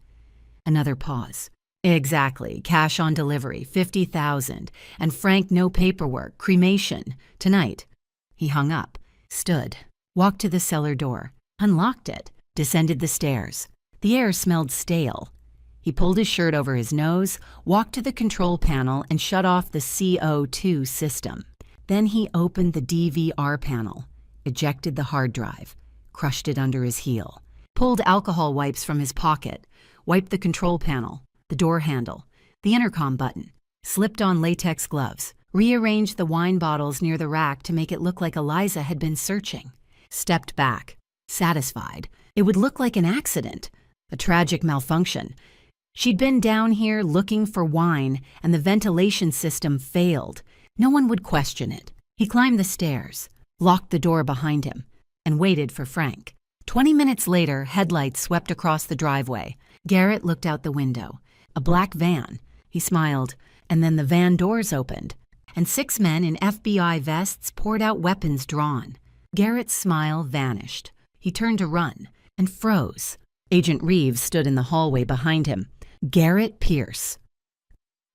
Another pause. "Exactly. Cash on delivery, 50,000. And Frank, no paperwork. Cremation. Tonight." He hung up, stood, walked to the cellar door, unlocked it, descended the stairs. The air smelled stale. He pulled his shirt over his nose, walked to the control panel, and shut off the CO2 system. Then he opened the DVR panel, ejected the hard drive, crushed it under his heel, pulled alcohol wipes from his pocket, wiped the control panel, the door handle, the intercom button, slipped on latex gloves, rearranged the wine bottles near the rack to make it look like Eliza had been searching, stepped back, satisfied. It would look like an accident, a tragic malfunction. She'd been down here looking for wine, and the ventilation system failed. No one would question it. He climbed the stairs, locked the door behind him, and waited for Frank. 20 minutes later, headlights swept across the driveway. Garrett looked out the window. A black van. He smiled, and then the van doors opened, and 6 men in FBI vests poured out weapons drawn. Garrett's smile vanished. He turned to run, and froze. Agent Reeves stood in the hallway behind him. "Garrett Pierce."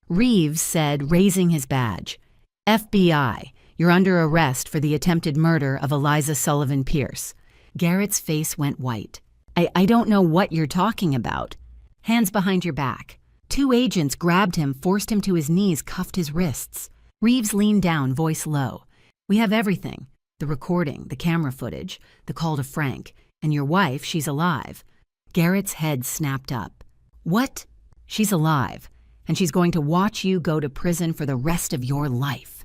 Reeves said, raising his badge, "FBI, you're under arrest for the attempted murder of Eliza Sullivan Pierce." Garrett's face went white. I don't know what you're talking about." "Hands behind your back." 2 agents grabbed him, forced him to his knees, cuffed his wrists. Reeves leaned down, voice low. "We have everything. The recording, the camera footage, the call to Frank. And your wife, she's alive." Garrett's head snapped up. "What?" "She's alive, and she's going to watch you go to prison for the rest of your life."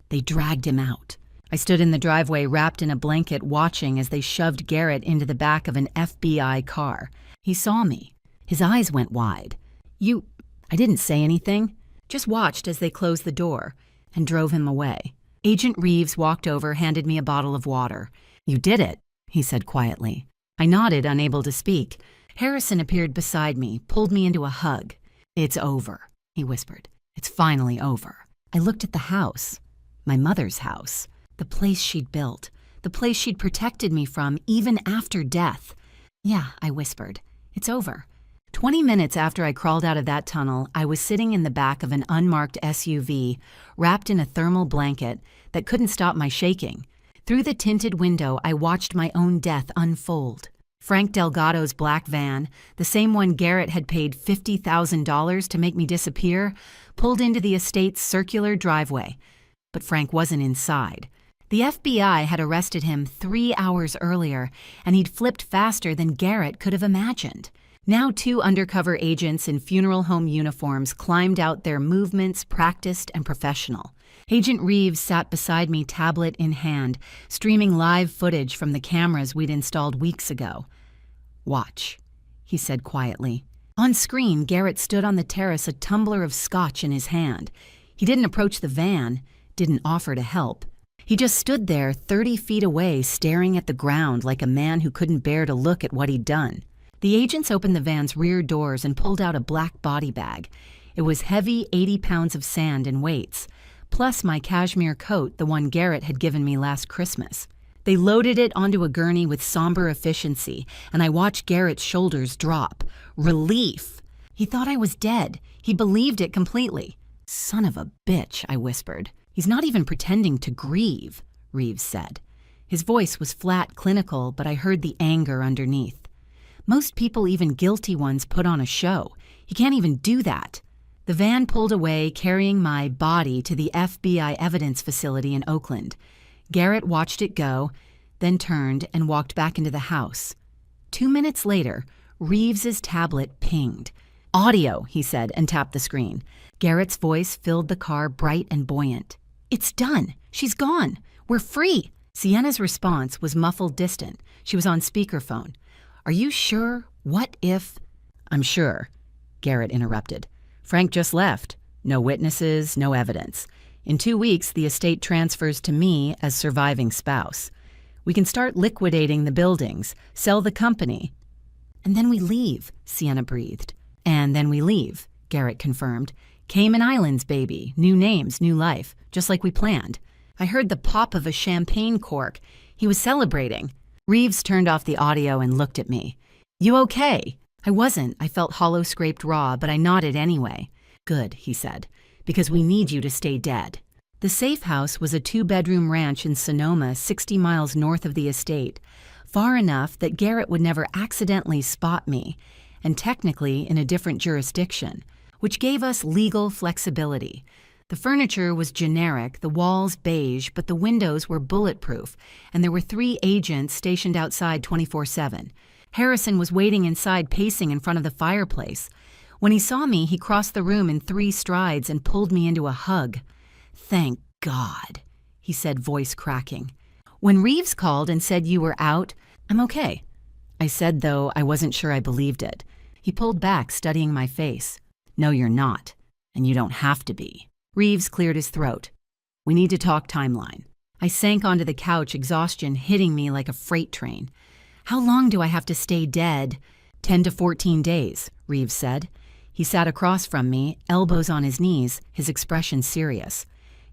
They dragged him out. I stood in the driveway wrapped in a blanket watching as they shoved Garrett into the back of an FBI car. He saw me. His eyes went wide. "You—" I didn't say anything, just watched as they closed the door and drove him away. Agent Reeves walked over, handed me a bottle of water. "You did it," he said quietly. I nodded, unable to speak. Harrison appeared beside me, pulled me into a hug. "It's over," he whispered. "It's finally over." I looked at the house, my mother's house, the place she'd built, the place she'd protected me from even after death. "Yeah," I whispered. "It's over." 20 minutes after I crawled out of that tunnel, I was sitting in the back of an unmarked SUV, wrapped in a thermal blanket that couldn't stop my shaking. Through the tinted window, I watched my own death unfold. Frank Delgado's black van, the same one Garrett had paid $50,000 to make me disappear, pulled into the estate's circular driveway. But Frank wasn't inside. The FBI had arrested him 3 hours earlier, and he'd flipped faster than Garrett could have imagined. Now 2 undercover agents in funeral home uniforms climbed out, their movements practiced and professional. Agent Reeves sat beside me, tablet in hand, streaming live footage from the cameras we'd installed weeks ago. "Watch," he said quietly. On screen, Garrett stood on the terrace, a tumbler of scotch in his hand. He didn't approach the van, didn't offer to help. He just stood there 30 feet away, staring at the ground like a man who couldn't bear to look at what he'd done. The agents opened the van's rear doors and pulled out a black body bag. It was heavy, 80 pounds of sand and weights, plus my cashmere coat, the one Garrett had given me last Christmas. They loaded it onto a gurney with somber efficiency, and I watched Garrett's shoulders drop. Relief! He thought I was dead. He believed it completely. "Son of a bitch," I whispered. "He's not even pretending to grieve," Reeves said. His voice was flat, clinical, but I heard the anger underneath. Most people, even guilty ones, put on a show. He can't even do that. The van pulled away, carrying my body to the FBI evidence facility in Oakland. Garrett watched it go, then turned and walked back into the house. 2 minutes later, Reeves's tablet pinged. "Audio," he said, and tapped the screen. Garrett's voice filled the car, bright and buoyant. "It's done. She's gone. We're free." Sienna's response was muffled, distant. She was on speakerphone. "Are you sure? What if—" "I'm sure," Garrett interrupted. "Frank just left. No witnesses, no evidence. In 2 weeks, the estate transfers to me as surviving spouse. We can start liquidating the buildings, sell the company." "And then we leave," Sienna breathed. "And then we leave," Garrett confirmed. "Cayman Islands, baby. New names, new life, just like we planned." I heard the pop of a champagne cork. He was celebrating. Reeves turned off the audio and looked at me. "You okay?" I wasn't. I felt hollow scraped raw, but I nodded anyway. "Good," he said, "because we need you to stay dead." The safe house was a 2-bedroom ranch in Sonoma, 60 miles north of the estate, far enough that Garrett would never accidentally spot me, and technically in a different jurisdiction, which gave us legal flexibility. The furniture was generic, the walls beige, but the windows were bulletproof, and there were 3 agents stationed outside 24/7. Harrison was waiting inside, pacing in front of the fireplace. When he saw me, he crossed the room in 3 strides and pulled me into a hug. "Thank God," he said, voice cracking. "When Reeves called and said you were out, I'm okay." I said, though I wasn't sure I believed it. He pulled back, studying my face. "No, you're not, and you don't have to be." Reeves cleared his throat. "We need to talk timeline." I sank onto the couch, exhaustion hitting me like a freight train. "How long do I have to stay dead?" 10 to 14 days, Reeves said. He sat across from me, elbows on his knees, his expression serious.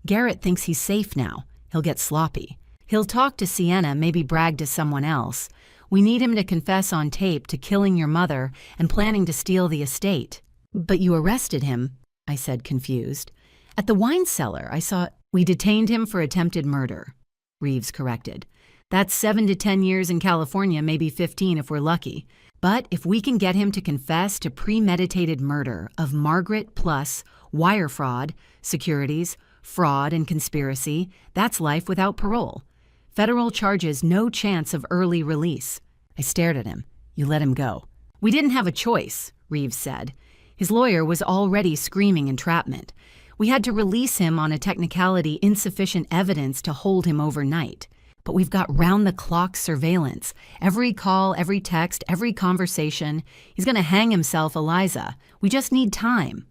"Garrett thinks he's safe now. He'll get sloppy. He'll talk to Sienna, maybe brag to someone else. We need him to confess on tape to killing your mother and planning to steal the estate." "But you arrested him," I said, confused. "At the wine cellar, I saw—" "We detained him for attempted murder," Reeves corrected. "That's 7 to 10 years in California, maybe 15 if we're lucky. But if we can get him to confess to premeditated murder of Margaret plus wire fraud, securities, fraud, and conspiracy, that's life without parole. Federal charges, no chance of early release." I stared at him. "You let him go." "We didn't have a choice," Reeves said. His lawyer was already screaming entrapment. "We had to release him on a technicality, insufficient evidence to hold him overnight. But we've got round-the-clock surveillance. Every call, every text, every conversation. He's going to hang himself, Eliza. We just need time."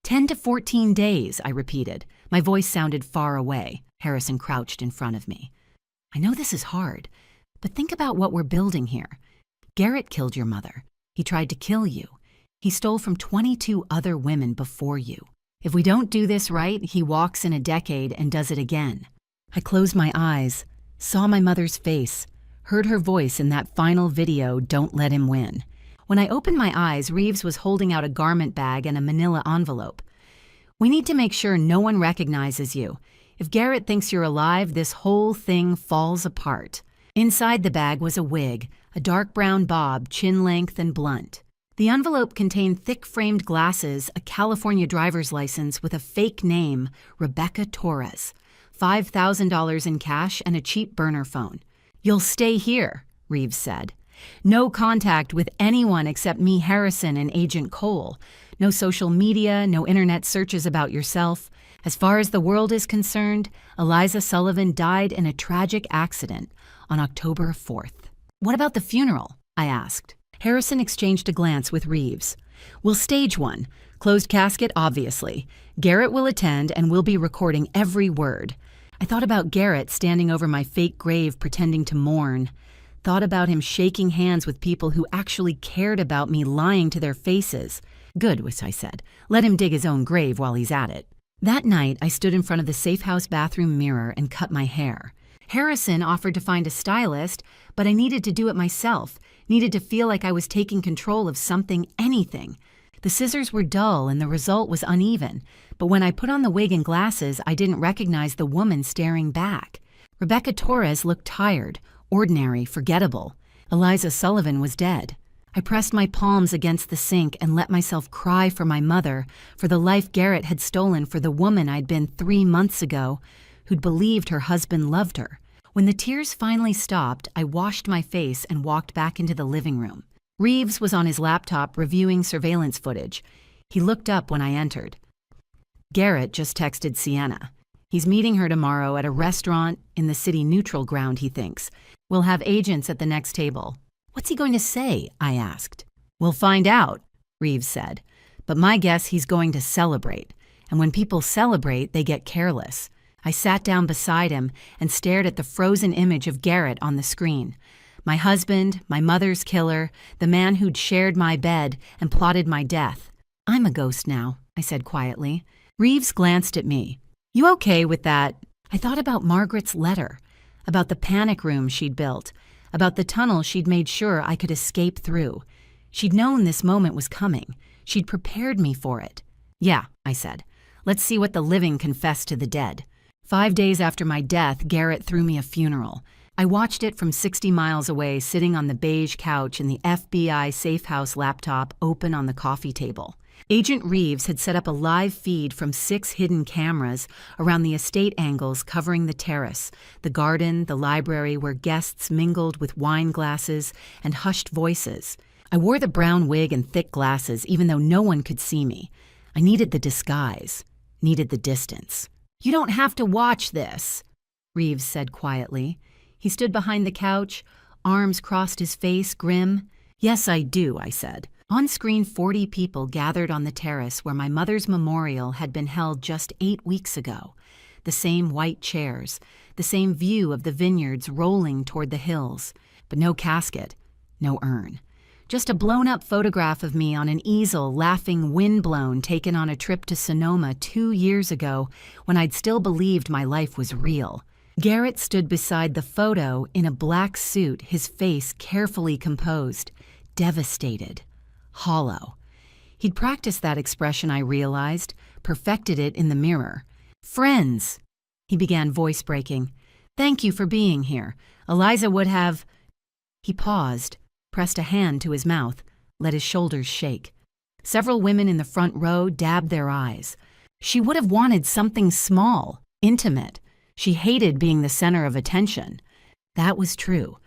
10 to 14 days, I repeated. My voice sounded far away. Harrison crouched in front of me. "I know this is hard, but think about what we're building here. Garrett killed your mother. He tried to kill you. He stole from 22 other women before you. If we don't do this right, he walks in a decade and does it again." I closed my eyes, saw my mother's face, heard her voice in that final video, "Don't let him win." When I opened my eyes, Reeves was holding out a garment bag and a manila envelope. "We need to make sure no one recognizes you. If Garrett thinks you're alive, this whole thing falls apart." Inside the bag was a wig, a dark brown bob, chin length and blunt. The envelope contained thick-framed glasses, a California driver's license with a fake name, Rebecca Torres, $5,000 in cash, and a cheap burner phone. "You'll stay here," Reeves said. "No contact with anyone except me, Harrison, and Agent Cole. No social media, no internet searches about yourself. As far as the world is concerned, Eliza Sullivan died in a tragic accident on October 4th. "What about the funeral?" I asked. Harrison exchanged a glance with Reeves. "We'll stage one. Closed casket, obviously. Garrett will attend, and we'll be recording every word." I thought about Garrett standing over my fake grave pretending to mourn. Thought about him shaking hands with people who actually cared about me lying to their faces. "Good," I said. "Let him dig his own grave while he's at it." That night, I stood in front of the safe house bathroom mirror and cut my hair. Harrison offered to find a stylist, but I needed to do it myself, needed to feel like I was taking control of something, anything. The scissors were dull and the result was uneven, but when I put on the wig and glasses, I didn't recognize the woman staring back. Rebecca Torres looked tired, ordinary, forgettable. Eliza Sullivan was dead. I pressed my palms against the sink and let myself cry for my mother, for the life Garrett had stolen, for the woman I'd been 3 months ago, who'd believed her husband loved her. When the tears finally stopped, I washed my face and walked back into the living room. Reeves was on his laptop reviewing surveillance footage. He looked up when I entered. Garrett just texted Sienna. He's meeting her tomorrow at a restaurant in the city neutral ground, he thinks. We'll have agents at the next table. What's he going to say? I asked. We'll find out, Reeves said. But my guess he's going to celebrate. And when people celebrate, they get careless. I sat down beside him and stared at the frozen image of Garrett on the screen. My husband, my mother's killer, the man who'd shared my bed and plotted my death. I'm a ghost now, I said quietly. Reeves glanced at me. You okay with that? I thought about Margaret's letter, about the panic room she'd built, about the tunnel she'd made sure I could escape through. She'd known this moment was coming. She'd prepared me for it. Yeah, I said. Let's see what the living confess to the dead. 5 days after my death, Garrett threw me a funeral. I watched it from 60 miles away, sitting on the beige couch and the FBI safe house laptop open on the coffee table. Agent Reeves had set up a live feed from 6 hidden cameras around the estate angles covering the terrace, the garden, the library where guests mingled with wine glasses and hushed voices. I wore the brown wig and thick glasses even though no one could see me. I needed the disguise, needed the distance. You don't have to watch this, Reeves said quietly. He stood behind the couch, arms crossed his face, grim. Yes, I do, I said. On screen, 40 people gathered on the terrace where my mother's memorial had been held just 8 weeks ago. The same white chairs, the same view of the vineyards rolling toward the hills, but no casket, no urn. Just a blown-up photograph of me on an easel, laughing windblown, taken on a trip to Sonoma 2 years ago when I'd still believed my life was real. Garrett stood beside the photo in a black suit, his face carefully composed, devastated, hollow. He'd practiced that expression, I realized, perfected it in the mirror. Friends, he began, voice breaking. Thank you for being here. Eliza would have... He paused, pressed a hand to his mouth, let his shoulders shake. Several women in the front row dabbed their eyes. She would have wanted something small, intimate. She hated being the center of attention. That was true,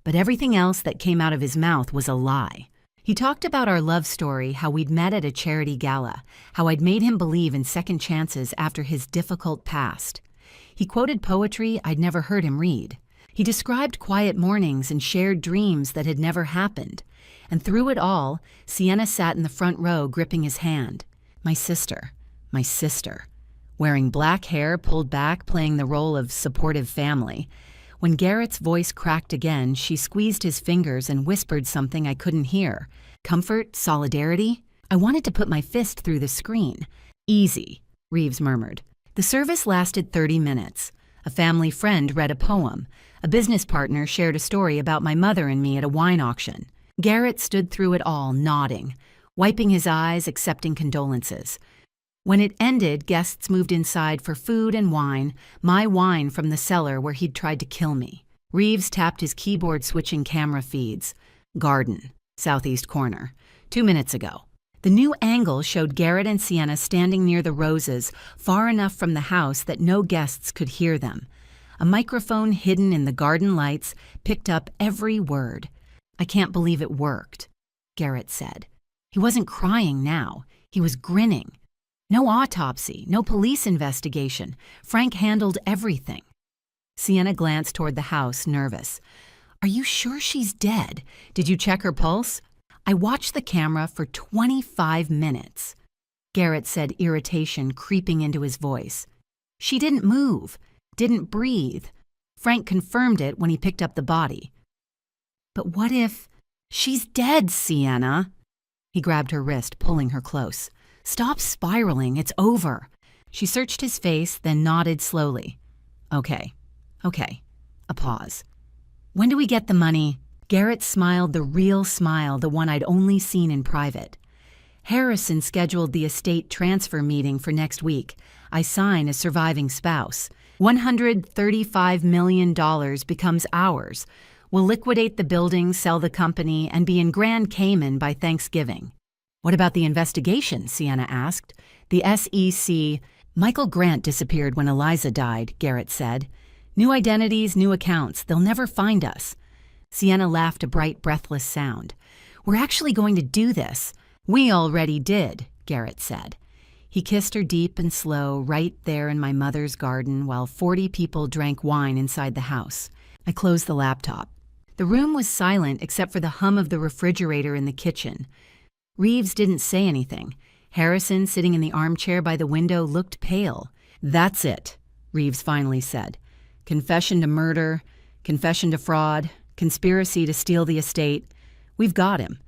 but everything else that came out of his mouth was a lie. He talked about our love story, how we'd met at a charity gala, how I'd made him believe in second chances after his difficult past. He quoted poetry I'd never heard him read. He described quiet mornings and shared dreams that had never happened. And through it all, Sienna sat in the front row gripping his hand. My sister, wearing black hair pulled back, playing the role of supportive family. When Garrett's voice cracked again, she squeezed his fingers and whispered something I couldn't hear. Comfort, solidarity. I wanted to put my fist through the screen. Easy, Reeves murmured. The service lasted 30 minutes. A family friend read a poem. A business partner shared a story about my mother and me at a wine auction. Garrett stood through it all, nodding, wiping his eyes, accepting condolences. When it ended, guests moved inside for food and wine, my wine from the cellar where he'd tried to kill me. Reeves tapped his keyboard, switching camera feeds. Garden, southeast corner. 2 minutes ago. The new angle showed Garrett and Sienna standing near the roses, far enough from the house that no guests could hear them. A microphone hidden in the garden lights picked up every word. I can't believe it worked, Garrett said. He wasn't crying now. He was grinning. No autopsy, no police investigation. Frank handled everything. Sienna glanced toward the house, nervous. Are you sure she's dead? Did you check her pulse? I watched the camera for 25 minutes. Garrett said, irritation creeping into his voice. She didn't move, didn't breathe. Frank confirmed it when he picked up the body. But what if... She's dead, Sienna. He grabbed her wrist, pulling her close. Stop spiraling, it's over. She searched his face, then nodded slowly. Okay. A pause. When do we get the money? Garrett smiled, the real smile, the one I'd only seen in private. Harrison scheduled the estate transfer meeting for next week. I sign as surviving spouse. $135 million becomes ours. We'll liquidate the building, sell the company, and be in Grand Cayman by Thanksgiving. What about the investigation? Sienna asked. The SEC. Michael Grant disappeared when Eliza died, Garrett said. New identities, new accounts. They'll never find us. Sienna laughed a bright, breathless sound. We're actually going to do this. We already did, Garrett said. He kissed her deep and slow right there in my mother's garden while 40 people drank wine inside the house. I closed the laptop. The room was silent except for the hum of the refrigerator in the kitchen. Reeves didn't say anything. Harrison, sitting in the armchair by the window, looked pale. That's it, Reeves finally said. Confession to murder, confession to fraud, conspiracy to steal the estate. We've got him.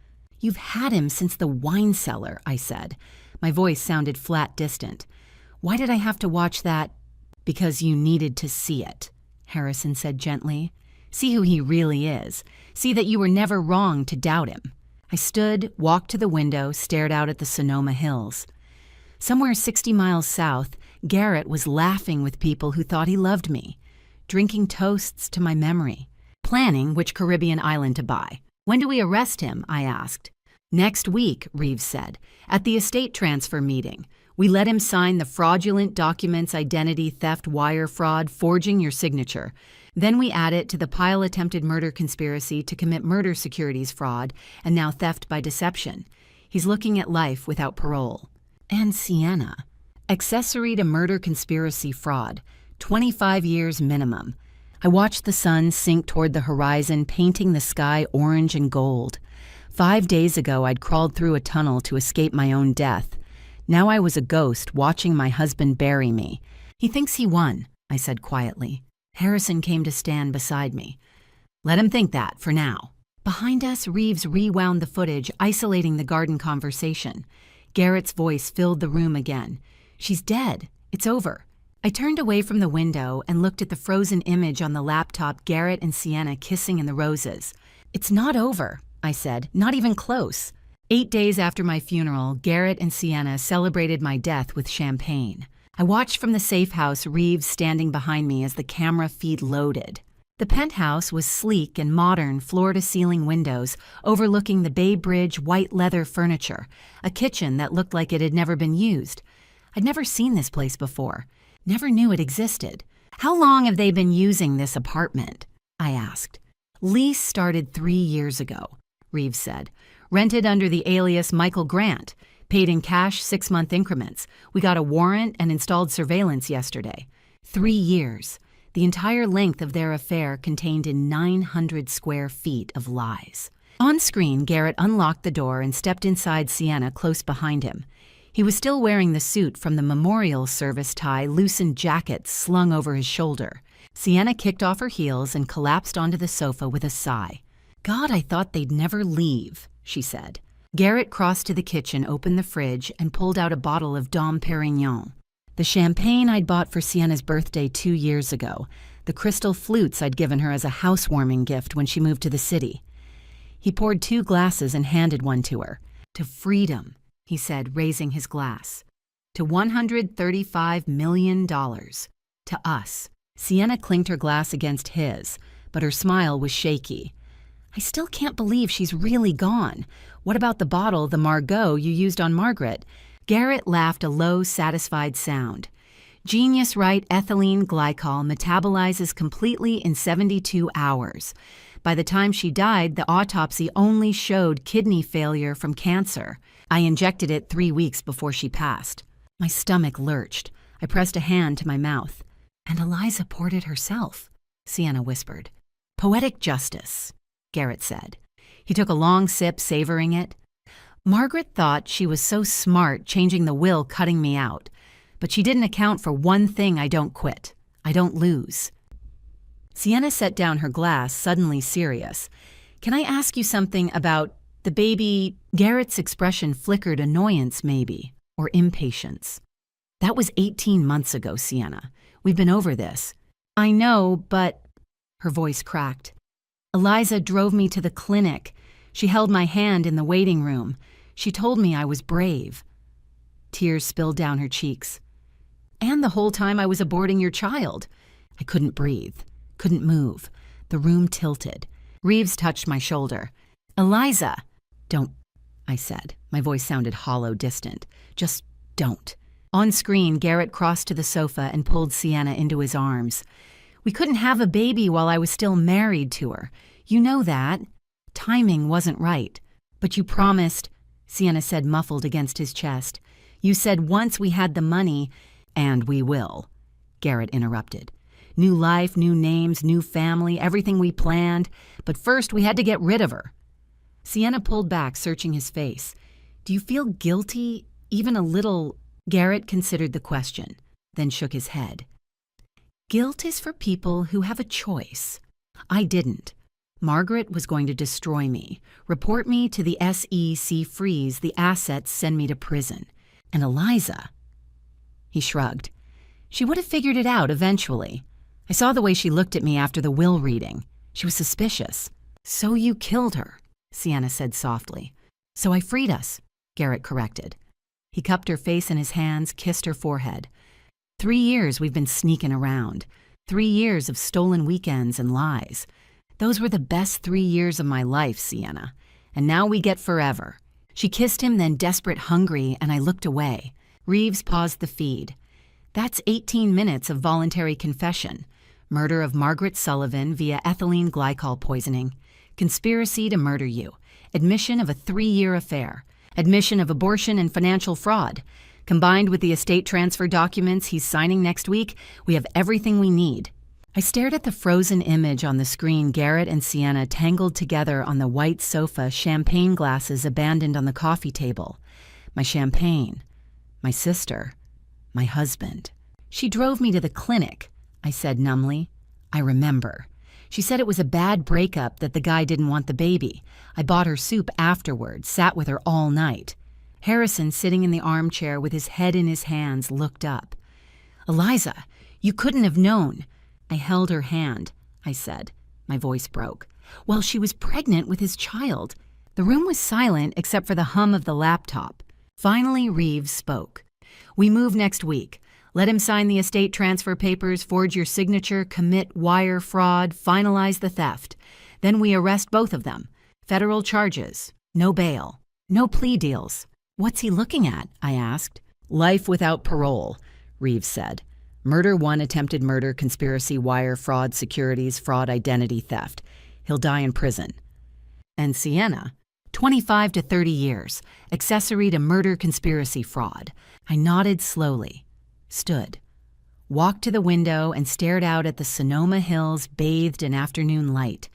You've had him since the wine cellar, I said. My voice sounded flat, distant. Why did I have to watch that? Because you needed to see it, Harrison said gently. See who he really is. See that you were never wrong to doubt him. I stood, walked to the window, stared out at the Sonoma Hills. Somewhere 60 miles south, Garrett was laughing with people who thought he loved me, drinking toasts to my memory, planning which Caribbean island to buy. When do we arrest him? I asked. Next week, Reeves said, at the estate transfer meeting. We let him sign the fraudulent documents, identity theft, wire fraud, forging your signature. Then we add it to the pile attempted murder conspiracy to commit murder securities fraud and now theft by deception. He's looking at life without parole. And Sienna. Accessory to murder conspiracy fraud. 25 years minimum. I watched the sun sink toward the horizon, painting the sky orange and gold. 5 days ago, I'd crawled through a tunnel to escape my own death. Now I was a ghost watching my husband bury me. He thinks he won, I said quietly. Harrison came to stand beside me. Let him think that, for now. Behind us, Reeves rewound the footage, isolating the garden conversation. Garrett's voice filled the room again. She's dead. It's over. I turned away from the window and looked at the frozen image on the laptop, Garrett and Sienna kissing in the roses. It's not over, I said, not even close. 8 days after my funeral, Garrett and Sienna celebrated my death with champagne. I watched from the safe house, Reeves standing behind me as the camera feed loaded. The penthouse was sleek and modern, floor-to-ceiling windows overlooking the Bay Bridge white leather furniture, a kitchen that looked like it had never been used. I'd never seen this place before, never knew it existed. How long have they been using this apartment? I asked. Lease started 3 years ago, Reeves said. Rented under the alias Michael Grant. Paid in cash 6-month increments. We got a warrant and installed surveillance yesterday. 3 years. The entire length of their affair contained in 900 square feet of lies. On screen, Garrett unlocked the door and stepped inside Sienna close behind him. He was still wearing the suit from the memorial service tie, loosened jacket slung over his shoulder. Sienna kicked off her heels and collapsed onto the sofa with a sigh. God, I thought they'd never leave, she said. Garrett crossed to the kitchen, opened the fridge, and pulled out a bottle of Dom Perignon. The champagne I'd bought for Sienna's birthday 2 years ago. The crystal flutes I'd given her as a housewarming gift when she moved to the city. He poured 2 glasses and handed one to her. To freedom, he said, raising his glass. To $135 million. To us. Sienna clinked her glass against his, but her smile was shaky. I still can't believe she's really gone. What about the bottle, the Margot, you used on Margaret? Garrett laughed a low, satisfied sound. Genius right ethylene glycol metabolizes completely in 72 hours. By the time she died, the autopsy only showed kidney failure from cancer. I injected it 3 weeks before she passed. My stomach lurched. I pressed a hand to my mouth. And Eliza poured it herself, Sienna whispered. Poetic justice, Garrett said. He took a long sip, savoring it. Margaret thought she was so smart changing the will, cutting me out. But she didn't account for one thing: I don't quit. I don't lose. Sienna set down her glass, suddenly serious. Can I ask you something about the baby? Garrett's expression flickered annoyance, maybe, or impatience. That was 18 months ago, Sienna. We've been over this. I know, but... Her voice cracked. Eliza drove me to the clinic. She held my hand in the waiting room. She told me I was brave. Tears spilled down her cheeks. And the whole time I was aborting your child. I couldn't breathe, couldn't move. The room tilted. Reeves touched my shoulder. Eliza! Don't, I said. My voice sounded hollow, distant. Just don't. On screen, Garrett crossed to the sofa and pulled Sienna into his arms. We couldn't have a baby while I was still married to her. You know that. Timing wasn't right. But you promised, Sienna said, muffled against his chest. You said once we had the money, and we will. Garrett interrupted. New life, new names, new family, everything we planned. But first we had to get rid of her. Sienna pulled back, searching his face. Do you feel guilty, even a little? Garrett considered the question, then shook his head. Guilt is for people who have a choice. I didn't. Margaret was going to destroy me, report me to the SEC, freeze the assets, send me to prison. And Eliza... He shrugged. She would have figured it out eventually. I saw the way she looked at me after the will reading. She was suspicious. So you killed her, Sienna said softly. So I freed us, Garrett corrected. He cupped her face in his hands, kissed her forehead. 3 years we've been sneaking around. 3 years of stolen weekends and lies. Those were the best 3 years of my life, Sienna. And now we get forever. She kissed him, then desperate, hungry, and I looked away. Reeves paused the feed. That's 18 minutes of voluntary confession. Murder of Margaret Sullivan via ethylene glycol poisoning. Conspiracy to murder you. Admission of a 3-year affair. Admission of abortion and financial fraud. Combined with the estate transfer documents he's signing next week, we have everything we need. I stared at the frozen image on the screen, Garrett and Sienna tangled together on the white sofa, champagne glasses abandoned on the coffee table. My champagne. My sister. My husband. She drove me to the clinic, I said numbly. I remember. She said it was a bad breakup, that the guy didn't want the baby. I bought her soup afterward, sat with her all night. Harrison, sitting in the armchair with his head in his hands, looked up. Eliza, you couldn't have known. I held her hand, I said. My voice broke. Well, she was pregnant with his child. The room was silent except for the hum of the laptop. Finally, Reeves spoke. We move next week. Let him sign the estate transfer papers, forge your signature, commit wire fraud, finalize the theft. Then we arrest both of them. Federal charges. No bail. No plea deals. What's he looking at? I asked. Life without parole, Reeves said. Murder 1, attempted murder, conspiracy, wire fraud, securities, fraud, identity theft. He'll die in prison. And Sienna? 25 to 30 years. Accessory to murder, conspiracy, fraud. I nodded slowly. Stood. Walked to the window and stared out at the Sonoma Hills bathed in afternoon light.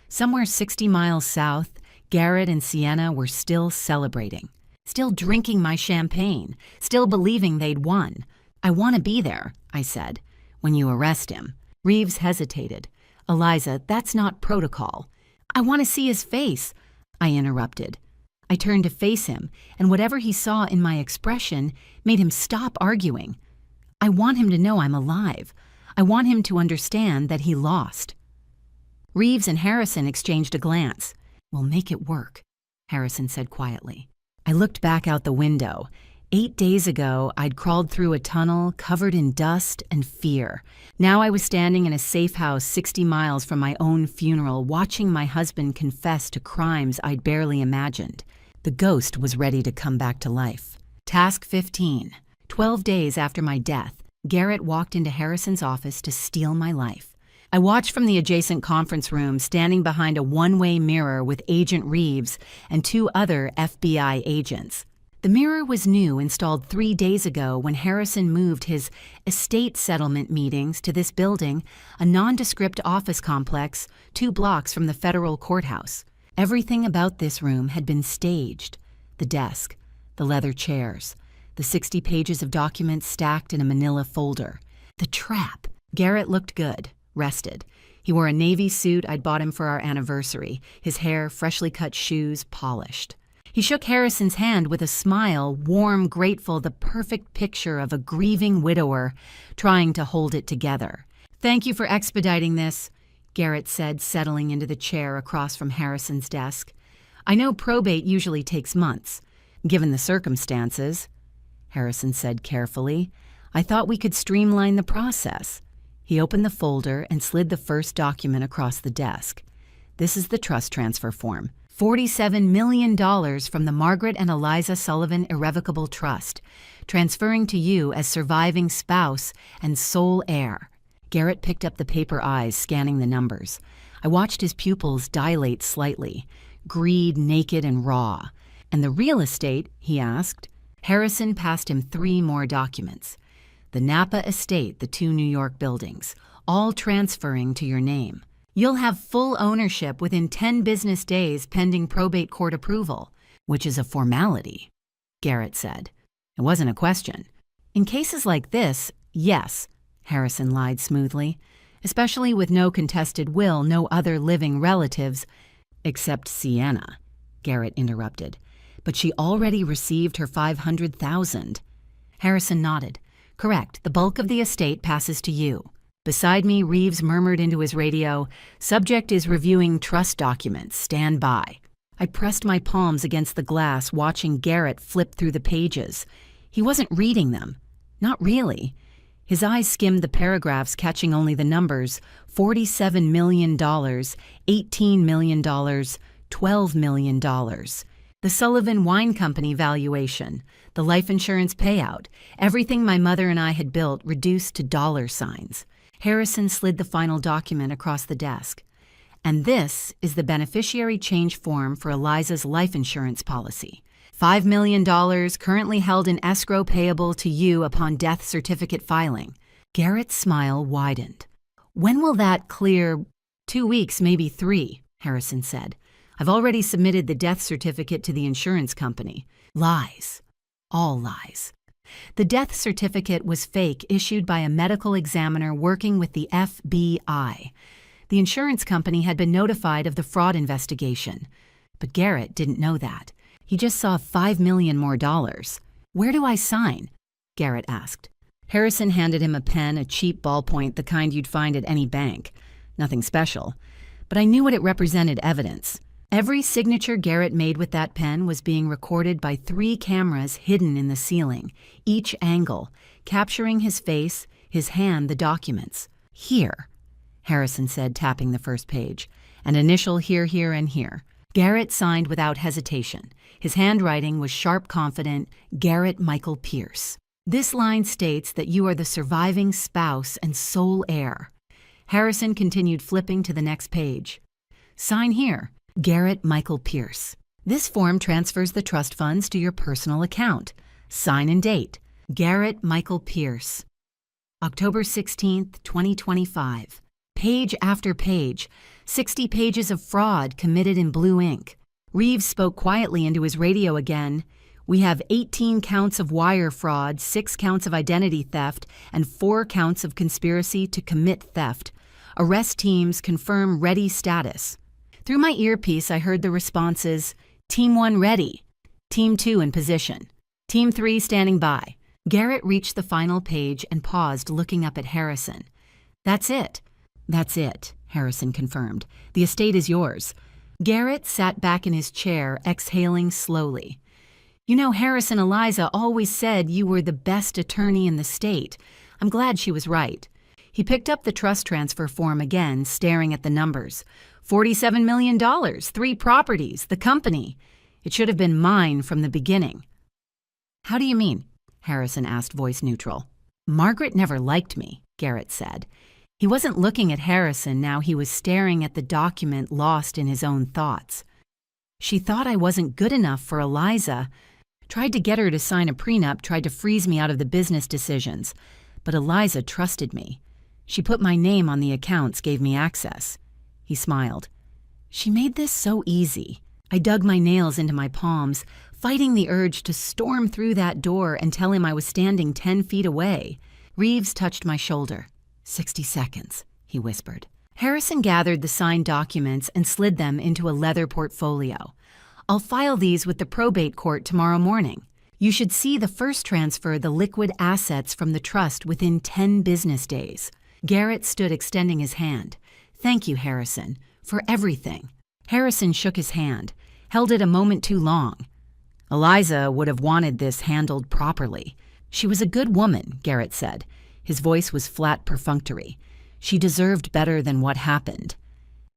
Somewhere 60 miles south, Garrett and Sienna were still celebrating. Still drinking my champagne. Still believing they'd won. I want to be there, I said. When you arrest him. Reeves hesitated. Eliza, that's not protocol. I want to see his face, I interrupted. I turned to face him, and whatever he saw in my expression made him stop arguing. I want him to know I'm alive. I want him to understand that he lost. Reeves and Harrison exchanged a glance. We'll make it work, Harrison said quietly. I looked back out the window. 8 days ago, I'd crawled through a tunnel covered in dust and fear. Now I was standing in a safe house 60 miles from my own funeral, watching my husband confess to crimes I'd barely imagined. The ghost was ready to come back to life. Task 15. 12 days after my death, Garrett walked into Harrison's office to steal my life. I watched from the adjacent conference room, standing behind a one-way mirror with Agent Reeves and 2 other FBI agents. The mirror was new, installed 3 days ago when Harrison moved his estate settlement meetings to this building, a nondescript office complex 2 blocks from the federal courthouse. Everything about this room had been staged. The desk, the leather chairs, the 60 pages of documents stacked in a manila folder. The trap. Garrett looked good, rested. He wore a navy suit I'd bought him for our anniversary, his hair, freshly cut shoes, polished. He shook Harrison's hand with a smile, warm, grateful, the perfect picture of a grieving widower trying to hold it together. Thank you for expediting this, Garrett said, settling into the chair across from Harrison's desk. I know probate usually takes months. Given the circumstances, Harrison said carefully, I thought we could streamline the process. He opened the folder and slid the first document across the desk. This is the trust transfer form. $47 million from the Margaret and Eliza Sullivan Irrevocable Trust, transferring to you as surviving spouse and sole heir. Garrett picked up the paper eyes, scanning the numbers. I watched his pupils dilate slightly, greed naked and raw. And the real estate, he asked. Harrison passed him 3 more documents. The Napa estate, the 2 New York buildings, all transferring to your name. You'll have full ownership within 10 business days pending probate court approval, which is a formality, Garrett said. It wasn't a question. In cases like this, yes, Harrison lied smoothly, especially with no contested will, no other living relatives, except Sienna, Garrett interrupted. But she already received her $500,000. Harrison nodded. Correct, the bulk of the estate passes to you. Beside me, Reeves murmured into his radio, "Subject is reviewing trust documents. Stand by." I pressed my palms against the glass, watching Garrett flip through the pages. He wasn't reading them. Not really. His eyes skimmed the paragraphs, catching only the numbers: $47 million, $18 million, $12 million. The Sullivan Wine Company valuation, the life insurance payout, everything my mother and I had built reduced to dollar signs. Harrison slid the final document across the desk. And this is the beneficiary change form for Eliza's life insurance policy. $5 million currently held in escrow payable to you upon death certificate filing. Garrett's smile widened. When will that clear? 2 weeks, maybe 3, Harrison said. I've already submitted the death certificate to the insurance company. Lies. All lies. The death certificate was fake, issued by a medical examiner working with the FBI. The insurance company had been notified of the fraud investigation. But Garrett didn't know that. He just saw $5 million more. Where do I sign? Garrett asked. Harrison handed him a pen, a cheap ballpoint, the kind you'd find at any bank. Nothing special. But I knew what it represented: evidence. Every signature Garrett made with that pen was being recorded by 3 cameras hidden in the ceiling, each angle, capturing his face, his hand, the documents. Here, Harrison said, tapping the first page. An initial here, here, and here. Garrett signed without hesitation. His handwriting was sharp, confident. Garrett Michael Pierce. This line states that you are the surviving spouse and sole heir. Harrison continued, flipping to the next page. Sign here. Garrett Michael Pierce. This form transfers the trust funds to your personal account. Sign and date. Garrett Michael Pierce. October 16th, 2025. Page after page. 60 pages of fraud committed in blue ink. Reeves spoke quietly into his radio again. We have 18 counts of wire fraud, 6 counts of identity theft, and 4 counts of conspiracy to commit theft. Arrest teams confirm ready status. Through my earpiece, I heard the responses: Team 1 ready, Team 2 in position, Team 3 standing by. Garrett reached the final page and paused, looking up at Harrison. That's it. That's it, Harrison confirmed. The estate is yours. Garrett sat back in his chair, exhaling slowly. You know, Harrison, Eliza always said you were the best attorney in the state. I'm glad she was right. He picked up the trust transfer form again, staring at the numbers. $47 million, 3 properties, the company. It should have been mine from the beginning. How do you mean? Harrison asked, voice neutral. Margaret never liked me, Garrett said. He wasn't looking at Harrison now. He was staring at the document, lost in his own thoughts. She thought I wasn't good enough for Eliza. Tried to get her to sign a prenup, tried to freeze me out of the business decisions. But Eliza trusted me. She put my name on the accounts, gave me access. He smiled. She made this so easy. I dug my nails into my palms, fighting the urge to storm through that door and tell him I was standing 10 feet away. Reeves touched my shoulder. 60 seconds, he whispered. Harrison gathered the signed documents and slid them into a leather portfolio. I'll file these with the probate court tomorrow morning. You should see the first transfer the liquid assets from the trust within 10 business days. Garrett stood, extending his hand. Thank you, Harrison, for everything. Harrison shook his hand, held it a moment too long. Eliza would have wanted this handled properly. She was a good woman, Garrett said. His voice was flat perfunctory. She deserved better than what happened.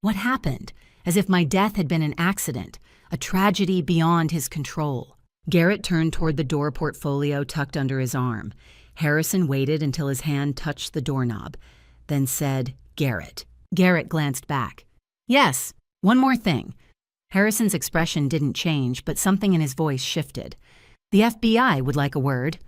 What happened? As if my death had been an accident, a tragedy beyond his control. Garrett turned toward the door portfolio tucked under his arm. Harrison waited until his hand touched the doorknob, then said, "Garrett." Garrett glanced back. "Yes, one more thing." Harrison's expression didn't change, but something in his voice shifted. "The FBI would like a word."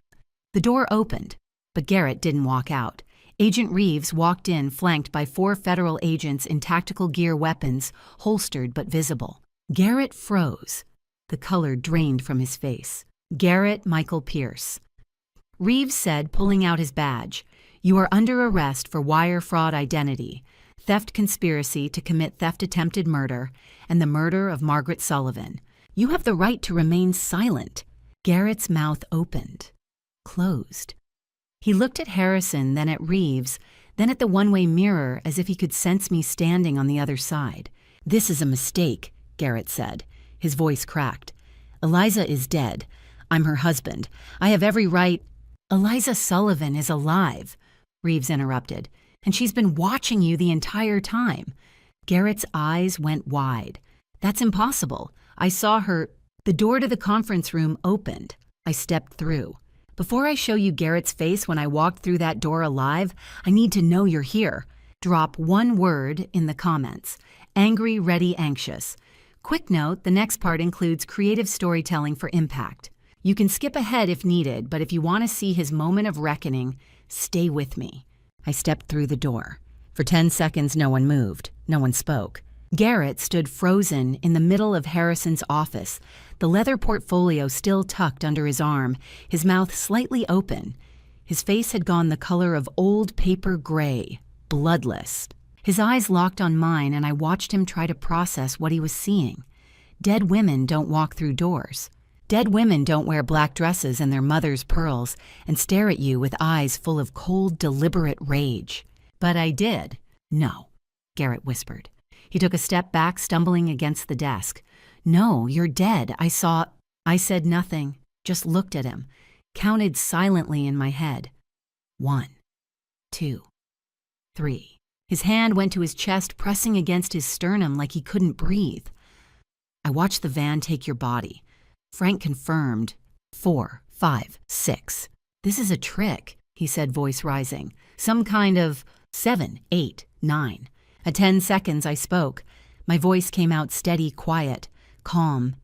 The door opened, but Garrett didn't walk out. Agent Reeves walked in, flanked by 4 federal agents in tactical gear weapons, holstered but visible. Garrett froze. The color drained from his face. "Garrett Michael Pierce." Reeves said, pulling out his badge, "You are under arrest for wire fraud identity, theft conspiracy to commit theft attempted murder, and the murder of Margaret Sullivan. You have the right to remain silent." Garrett's mouth opened, closed. He looked at Harrison, then at Reeves, then at the one-way mirror as if he could sense me standing on the other side. "This is a mistake," Garrett said. His voice cracked. "Eliza is dead. I'm her husband. I have every right—" "Eliza Sullivan is alive," Reeves interrupted, "and she's been watching you the entire time." Garrett's eyes went wide. "That's impossible. I saw her—" The door to the conference room opened. I stepped through. "Before I show you Garrett's face when I walked through that door alive, I need to know you're here. Drop one word in the comments. Angry, ready, anxious. Quick note, the next part includes creative storytelling for impact. You can skip ahead if needed, but if you want to see his moment of reckoning, stay with me." I stepped through the door. For 10 seconds, no one moved. No one spoke. Garrett stood frozen in the middle of Harrison's office, the leather portfolio still tucked under his arm, his mouth slightly open. His face had gone the color of old paper gray, bloodless. His eyes locked on mine, and I watched him try to process what he was seeing. Dead women don't walk through doors. Dead women don't wear black dresses and their mother's pearls and stare at you with eyes full of cold, deliberate rage. But I did. "No," Garrett whispered. He took a step back, stumbling against the desk. "No, you're dead. I saw—" I said nothing, just looked at him, counted silently in my head. 1, 2, 3. His hand went to his chest, pressing against his sternum like he couldn't breathe. "I watched the van take your body." Frank confirmed. 4, 5, 6. "This is a trick," he said, voice rising. "Some kind of 7, 8, 9. At 10 seconds, I spoke. My voice came out steady, quiet, calm.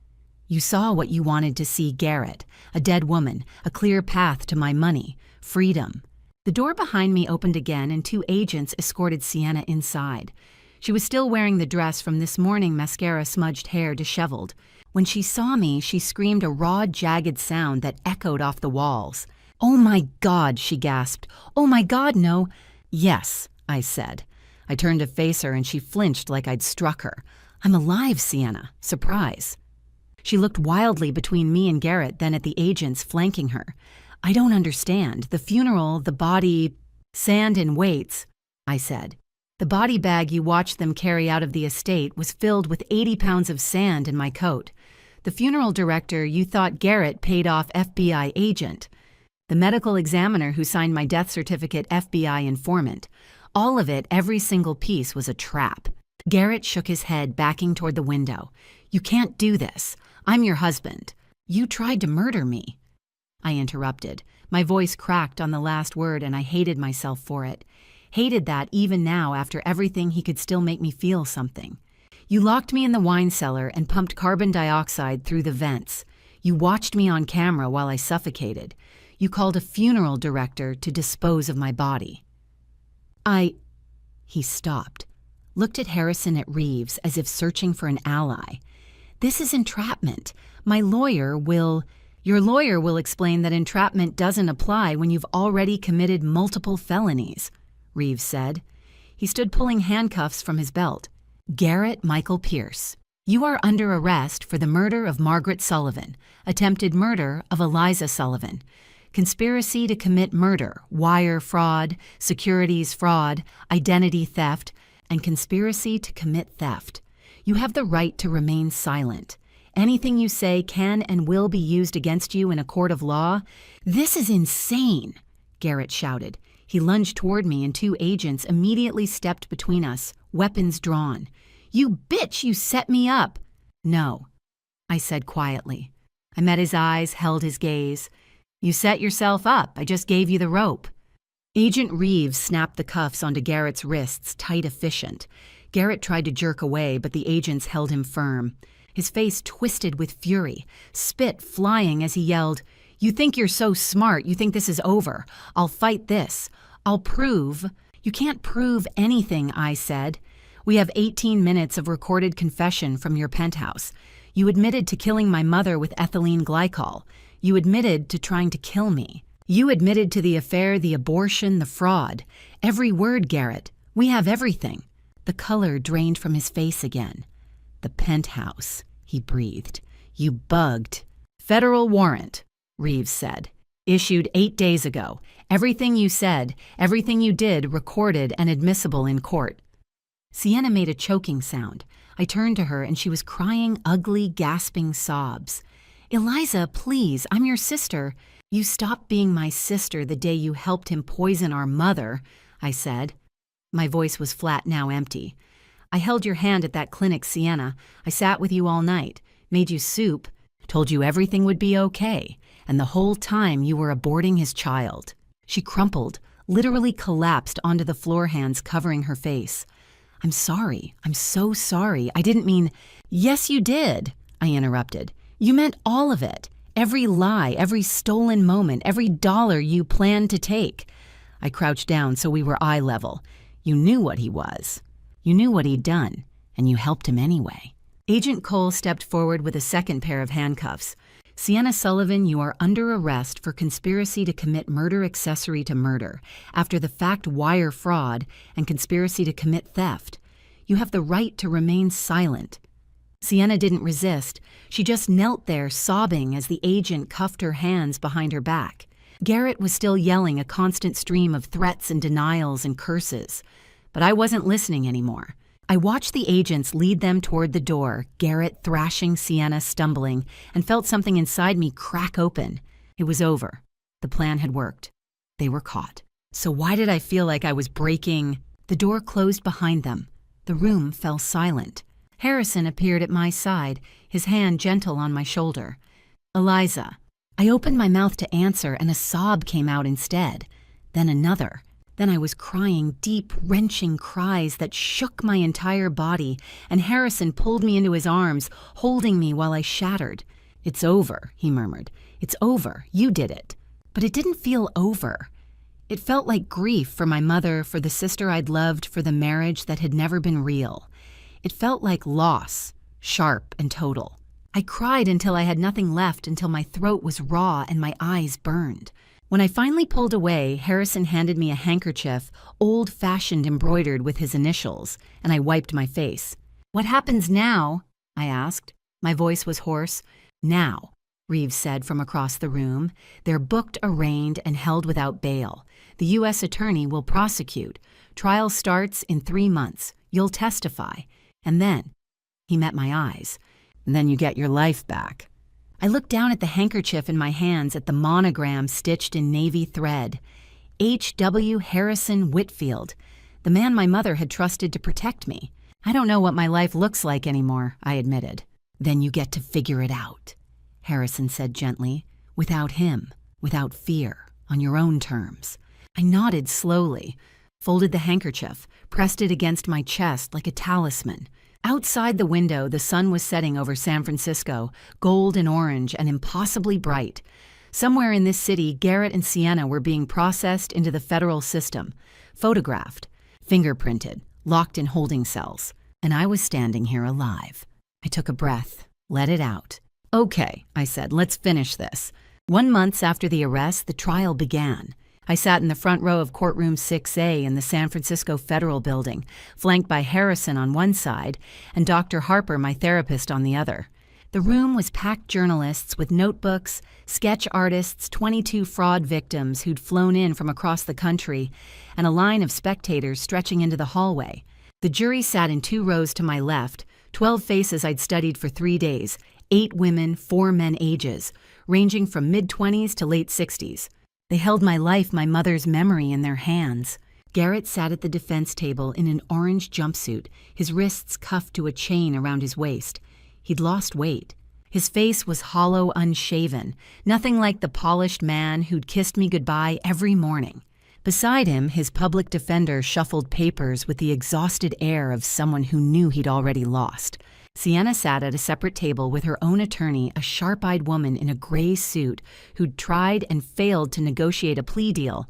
"You saw what you wanted to see, Garrett. A dead woman, a clear path to my money, freedom." The door behind me opened again, and 2 agents escorted Sienna inside. She was still wearing the dress from this morning, mascara-smudged hair disheveled. When she saw me, she screamed a raw, jagged sound that echoed off the walls. "Oh my God," she gasped. "Oh my God, no." "Yes," I said. I turned to face her, and she flinched like I'd struck her. "I'm alive, Sienna." Surprise. She looked wildly between me and Garrett, then at the agents flanking her. "I don't understand. The funeral, the body—" "Sand and weights," I said. "The body bag you watched them carry out of the estate was filled with 80 pounds of sand in my coat. The funeral director you thought Garrett paid off FBI agent. The medical examiner who signed my death certificate FBI informant. All of it, every single piece, was a trap." Garrett shook his head, backing toward the window. "You can't do this. I'm your husband. You tried to murder me." I interrupted. My voice cracked on the last word, and I hated myself for it. Hated that even now, after everything, he could still make me feel something. "You locked me in the wine cellar and pumped carbon dioxide through the vents. You watched me on camera while I suffocated. You called a funeral director to dispose of my body." He stopped, looked at Harrison, at Reeves, as if searching for an ally. "This is entrapment. My lawyer will—" "Your lawyer will explain that entrapment doesn't apply when you've already committed multiple felonies," Reeves said. He stood pulling handcuffs from his belt. "Garrett Michael Pierce, you are under arrest for the murder of Margaret Sullivan, attempted murder of Eliza Sullivan, conspiracy to commit murder, wire fraud, securities fraud, identity theft, and conspiracy to commit theft. You have the right to remain silent. Anything you say can and will be used against you in a court of law? This is insane, Garrett shouted. He lunged toward me and 2 agents immediately stepped between us, weapons drawn. You bitch, you set me up. No, I said quietly. I met his eyes, held his gaze. You set yourself up. I just gave you the rope. Agent Reeves snapped the cuffs onto Garrett's wrists, tight efficient. Garrett tried to jerk away, but the agents held him firm. His face twisted with fury, spit flying as he yelled, You think you're so smart, you think this is over. I'll fight this. I'll prove. You can't prove anything, I said. We have 18 minutes of recorded confession from your penthouse. You admitted to killing my mother with ethylene glycol. You admitted to trying to kill me. You admitted to the affair, the abortion, the fraud. Every word, Garrett. We have everything. The color drained from his face again. The penthouse, he breathed. You bugged. Federal warrant, Reeves said. Issued 8 days ago. Everything you said, everything you did, recorded and admissible in court. Sienna made a choking sound. I turned to her and she was crying ugly, gasping sobs. Eliza, please, I'm your sister. You stopped being my sister the day you helped him poison our mother, I said. My voice was flat, now empty. I held your hand at that clinic, Sienna. I sat with you all night, made you soup, told you everything would be okay, and the whole time you were aborting his child. She crumpled, literally collapsed onto the floor, hands covering her face. I'm sorry. I'm so sorry. I didn't mean— Yes, you did, I interrupted. You meant all of it. Every lie, every stolen moment, every dollar you planned to take. I crouched down so we were eye level. You knew what he was. You knew what he'd done, and you helped him anyway. Agent Cole stepped forward with a second pair of handcuffs. Sienna Sullivan, you are under arrest for conspiracy to commit murder accessory to murder, after the fact wire fraud, and conspiracy to commit theft. You have the right to remain silent. Sienna didn't resist. She just knelt there, sobbing as the agent cuffed her hands behind her back. Garrett was still yelling a constant stream of threats and denials and curses. But I wasn't listening anymore. I watched the agents lead them toward the door, Garrett thrashing, Sienna stumbling, and felt something inside me crack open. It was over. The plan had worked. They were caught. So why did I feel like I was breaking? The door closed behind them. The room fell silent. Harrison appeared at my side, his hand gentle on my shoulder. Eliza. I opened my mouth to answer, and a sob came out instead. Then another. Then I was crying deep, wrenching cries that shook my entire body, and Harrison pulled me into his arms, holding me while I shattered. It's over, he murmured. It's over. You did it. But it didn't feel over. It felt like grief for my mother, for the sister I'd loved, for the marriage that had never been real. It felt like loss, sharp and total. I cried until I had nothing left, until my throat was raw and my eyes burned. When I finally pulled away, Harrison handed me a handkerchief, old-fashioned, embroidered with his initials, and I wiped my face. What happens now? I asked. My voice was hoarse. Now, Reeves said from across the room. They're booked, arraigned, and held without bail. The U.S. attorney will prosecute. Trial starts in 3 months. You'll testify. And then, he met my eyes. And then you get your life back. I looked down at the handkerchief in my hands, at the monogram stitched in navy thread. H.W. Harrison Whitfield, the man my mother had trusted to protect me. I don't know what my life looks like anymore, I admitted. Then you get to figure it out, Harrison said gently. Without him, without fear, on your own terms. I nodded slowly, folded the handkerchief, pressed it against my chest like a talisman. Outside the window, the sun was setting over San Francisco, gold and orange and impossibly bright. Somewhere in this city, Garrett and Sienna were being processed into the federal system, photographed, fingerprinted, locked in holding cells. And I was standing here alive. I took a breath, let it out. Okay, I said, let's finish this. 1 month after the arrest, the trial began. I sat in the front row of courtroom 6A in the San Francisco Federal Building, flanked by Harrison on one side and Dr. Harper, my therapist, on the other. The room was packed journalists with notebooks, sketch artists, 22 fraud victims who'd flown in from across the country, and a line of spectators stretching into the hallway. The jury sat in 2 rows to my left, 12 faces I'd studied for 3 days, 8 women, 4 men ages, ranging from mid-20s to late 60s. They held my life, my mother's memory in their hands. Garrett sat at the defense table in an orange jumpsuit, his wrists cuffed to a chain around his waist. He'd lost weight. His face was hollow, unshaven, nothing like the polished man who'd kissed me goodbye every morning. Beside him, his public defender shuffled papers with the exhausted air of someone who knew he'd already lost. Sienna sat at a separate table with her own attorney, a sharp-eyed woman in a gray suit who'd tried and failed to negotiate a plea deal.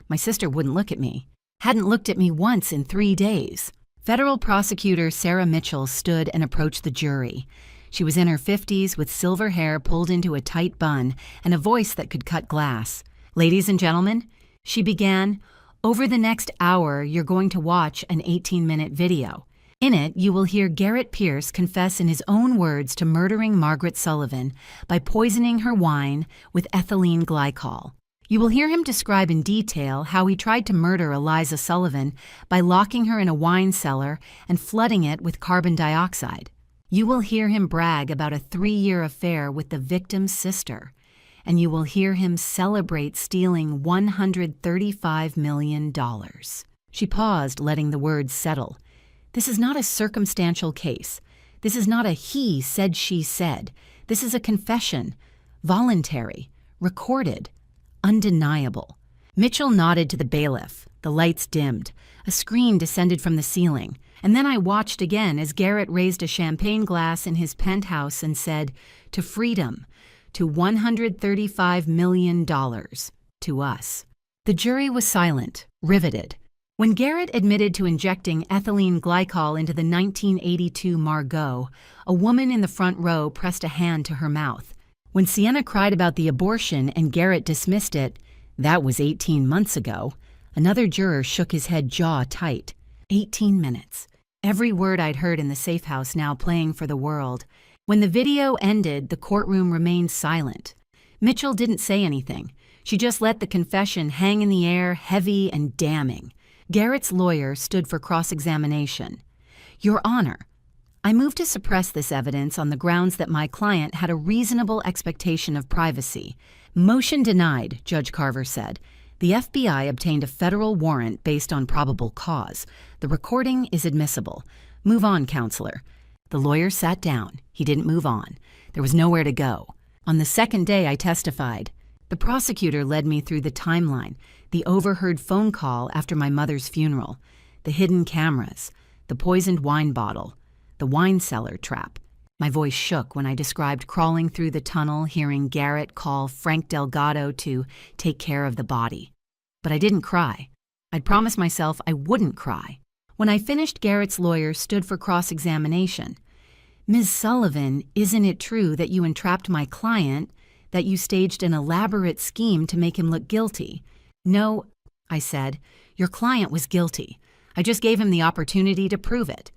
My sister wouldn't look at me. Hadn't looked at me once in 3 days. Federal prosecutor Sarah Mitchell stood and approached the jury. She was in her 50s with silver hair pulled into a tight bun and a voice that could cut glass. "Ladies and gentlemen," she began, "over the next hour you're going to watch an 18-minute video. In it, you will hear Garrett Pierce confess in his own words to murdering Margaret Sullivan by poisoning her wine with ethylene glycol. You will hear him describe in detail how he tried to murder Eliza Sullivan by locking her in a wine cellar and flooding it with carbon dioxide. You will hear him brag about a 3-year affair with the victim's sister. And you will hear him celebrate stealing $135 million. She paused, letting the words settle. This is not a circumstantial case. This is not a he said, she said. This is a confession. Voluntary. Recorded. Undeniable. Mitchell nodded to the bailiff. The lights dimmed. A screen descended from the ceiling. And then I watched again as Garrett raised a champagne glass in his penthouse and said, "To freedom. To $135 million. To us." The jury was silent, riveted. When Garrett admitted to injecting ethylene glycol into the 1982 Margot, a woman in the front row pressed a hand to her mouth. When Sienna cried about the abortion and Garrett dismissed it, "That was 18 months ago," another juror shook his head jaw tight. 18 minutes. Every word I'd heard in the safe house now playing for the world. When the video ended, the courtroom remained silent. Mitchell didn't say anything. She just let the confession hang in the air, heavy and damning. Garrett's lawyer stood for cross-examination. "Your Honor, I move to suppress this evidence on the grounds that my client had a reasonable expectation of privacy." "Motion denied," Judge Carver said. "The FBI obtained a federal warrant based on probable cause. The recording is admissible. Move on, counselor." The lawyer sat down. He didn't move on. There was nowhere to go. On the second day, I testified. The prosecutor led me through the timeline, the overheard phone call after my mother's funeral, the hidden cameras, the poisoned wine bottle, the wine cellar trap. My voice shook when I described crawling through the tunnel, hearing Garrett call Frank Delgado to take care of the body. But I didn't cry. I'd promised myself I wouldn't cry. When I finished, Garrett's lawyer stood for cross-examination. "Ms. Sullivan, isn't it true that you entrapped my client, that you staged an elaborate scheme to make him look guilty?" "No," I said. "Your client was guilty. I just gave him the opportunity to prove it."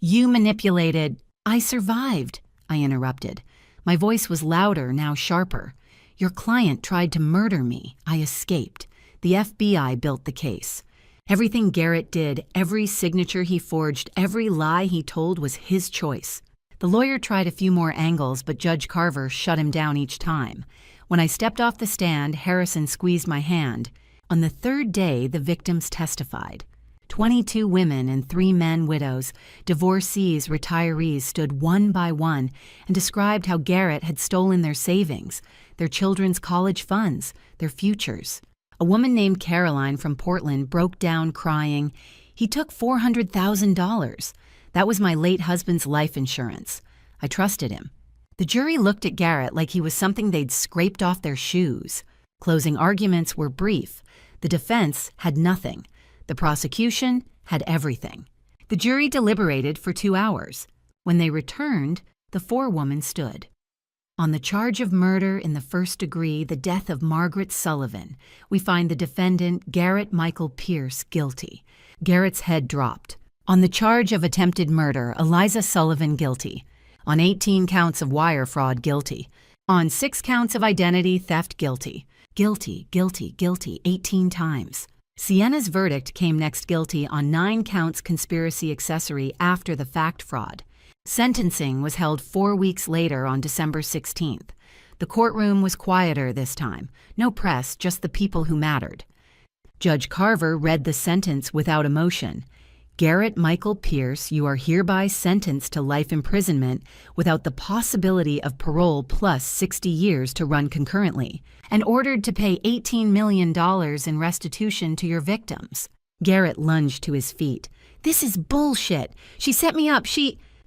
"You manipulated—" "I survived," I interrupted. My voice was louder, now sharper. "Your client tried to murder me. I escaped. The FBI built the case. Everything Garrett did, every signature he forged, every lie he told was his choice." The lawyer tried a few more angles, but Judge Carver shut him down each time. When I stepped off the stand, Harrison squeezed my hand. On the third day, the victims testified. 22 women and 3 men widows, divorcees, retirees stood one by one and described how Garrett had stolen their savings, their children's college funds, their futures. A woman named Caroline from Portland broke down crying, "He took $400,000. That was my late husband's life insurance. I trusted him." The jury looked at Garrett like he was something they'd scraped off their shoes. Closing arguments were brief. The defense had nothing. The prosecution had everything. The jury deliberated for 2 hours. When they returned, the forewoman stood. On the charge of murder in the first degree, the death of Margaret Sullivan, we find the defendant, Garrett Michael Pierce, guilty. Garrett's head dropped. On the charge of attempted murder, Eliza Sullivan, guilty. On 18 counts of wire fraud, guilty. On 6 counts of identity theft, guilty. Guilty, guilty, guilty, 18 times. Sienna's verdict came next, guilty on 9 counts conspiracy accessory after the fact fraud. Sentencing was held 4 weeks later on December 16th. The courtroom was quieter this time. No press, just the people who mattered. Judge Carver read the sentence without emotion. Garrett Michael Pierce, you are hereby sentenced to life imprisonment without the possibility of parole plus 60 years to run concurrently, and ordered to pay $18 million in restitution to your victims. Garrett lunged to his feet. This is bullshit. She set me up.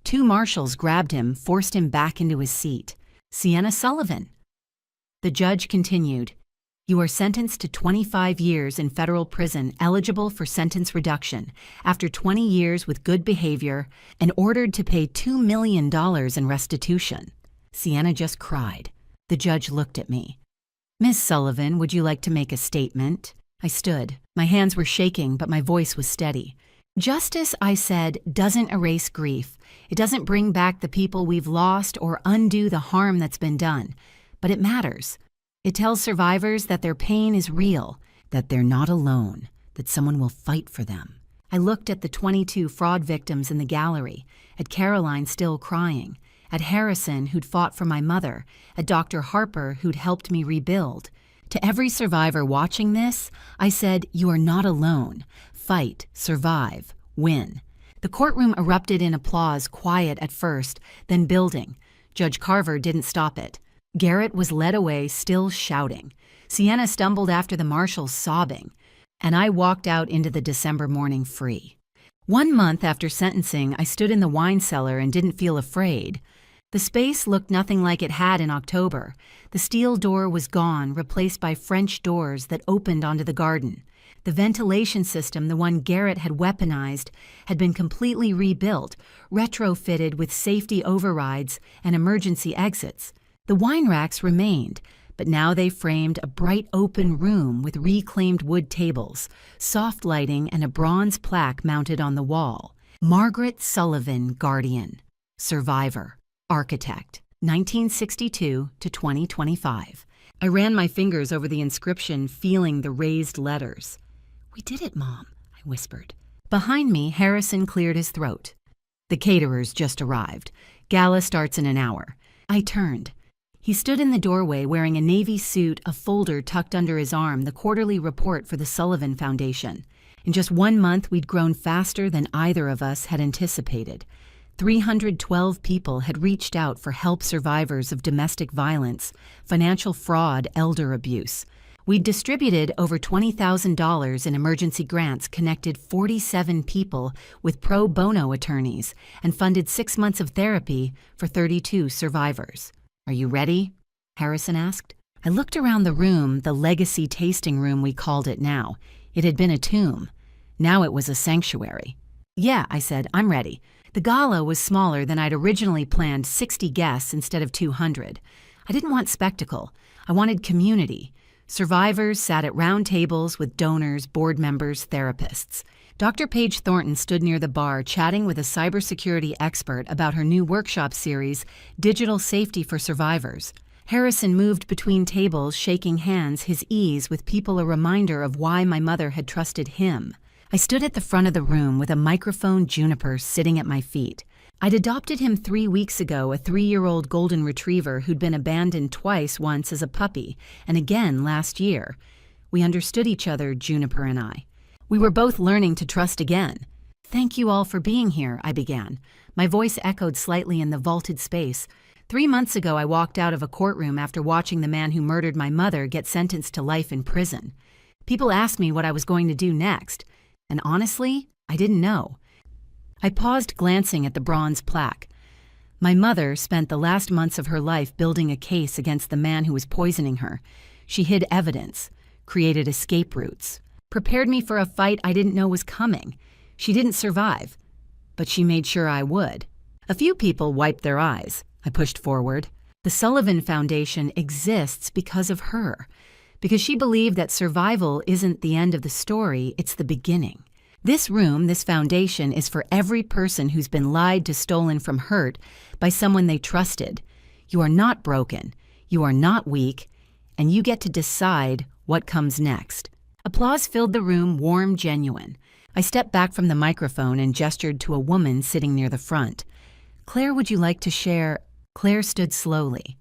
Two marshals grabbed him, forced him back into his seat. Sienna Sullivan. The judge continued. You are sentenced to 25 years in federal prison, eligible for sentence reduction, after 20 years with good behavior, and ordered to pay $2 million in restitution. Sienna just cried. The judge looked at me. Miss Sullivan, would you like to make a statement? I stood. My hands were shaking, but my voice was steady. Justice, I said, doesn't erase grief. It doesn't bring back the people we've lost or undo the harm that's been done. But it matters. It tells survivors that their pain is real, that they're not alone, that someone will fight for them. I looked at the 22 fraud victims in the gallery, at Caroline still crying, at Harrison who'd fought for my mother, at Dr. Harper who'd helped me rebuild. To every survivor watching this, I said, you are not alone. Fight, survive, win. The courtroom erupted in applause, quiet at first, then building. Judge Carver didn't stop it. Garrett was led away, still shouting. Sienna stumbled after the marshals, sobbing. And I walked out into the December morning free. 1 month after sentencing, I stood in the wine cellar and didn't feel afraid. The space looked nothing like it had in October. The steel door was gone, replaced by French doors that opened onto the garden. The ventilation system, the one Garrett had weaponized, had been completely rebuilt, retrofitted with safety overrides and emergency exits. The wine racks remained, but now they framed a bright open room with reclaimed wood tables, soft lighting, and a bronze plaque mounted on the wall. Margaret Sullivan, Guardian, Survivor, Architect, 1962 to 2025. I ran my fingers over the inscription, feeling the raised letters. We did it, Mom, I whispered. Behind me, Harrison cleared his throat. The caterers just arrived. Gala starts in an hour. I turned. He stood in the doorway wearing a navy suit, a folder tucked under his arm, the quarterly report for the Sullivan Foundation. In just 1 month, we'd grown faster than either of us had anticipated. 312 people had reached out for help survivors of domestic violence, financial fraud, elder abuse. We'd distributed over $20,000 in emergency grants, connected 47 people with pro bono attorneys, and funded 6 months of therapy for 32 survivors. Are you ready? Harrison asked. I looked around the room, the legacy tasting room we called it now. It had been a tomb. Now it was a sanctuary. Yeah, I said, I'm ready. The gala was smaller than I'd originally planned, 60 guests instead of 200. I didn't want spectacle. I wanted community. Survivors sat at round tables with donors, board members, therapists. Dr. Paige Thornton stood near the bar chatting with a cybersecurity expert about her new workshop series, Digital Safety for Survivors. Harrison moved between tables, shaking hands, his ease with people a reminder of why my mother had trusted him. I stood at the front of the room with a microphone Juniper sitting at my feet. I'd adopted him 3 weeks ago, a 3-year-old golden retriever who'd been abandoned twice, once as a puppy, and again last year. We understood each other, Juniper and I. We were both learning to trust again. Thank you all for being here, I began. My voice echoed slightly in the vaulted space. 3 months ago, I walked out of a courtroom after watching the man who murdered my mother get sentenced to life in prison. People asked me what I was going to do next, and honestly, I didn't know. I paused, glancing at the bronze plaque. My mother spent the last months of her life building a case against the man who was poisoning her. She hid evidence, created escape routes, prepared me for a fight I didn't know was coming. She didn't survive, but she made sure I would. A few people wiped their eyes. I pushed forward. The Sullivan Foundation exists because of her, because she believed that survival isn't the end of the story, it's the beginning. This room, this foundation, is for every person who's been lied to, stolen from, hurt by someone they trusted. You are not broken, you are not weak, and you get to decide what comes next. Applause filled the room, warm, genuine. I stepped back from the microphone and gestured to a woman sitting near the front. Claire, would you like to share? Claire stood slowly.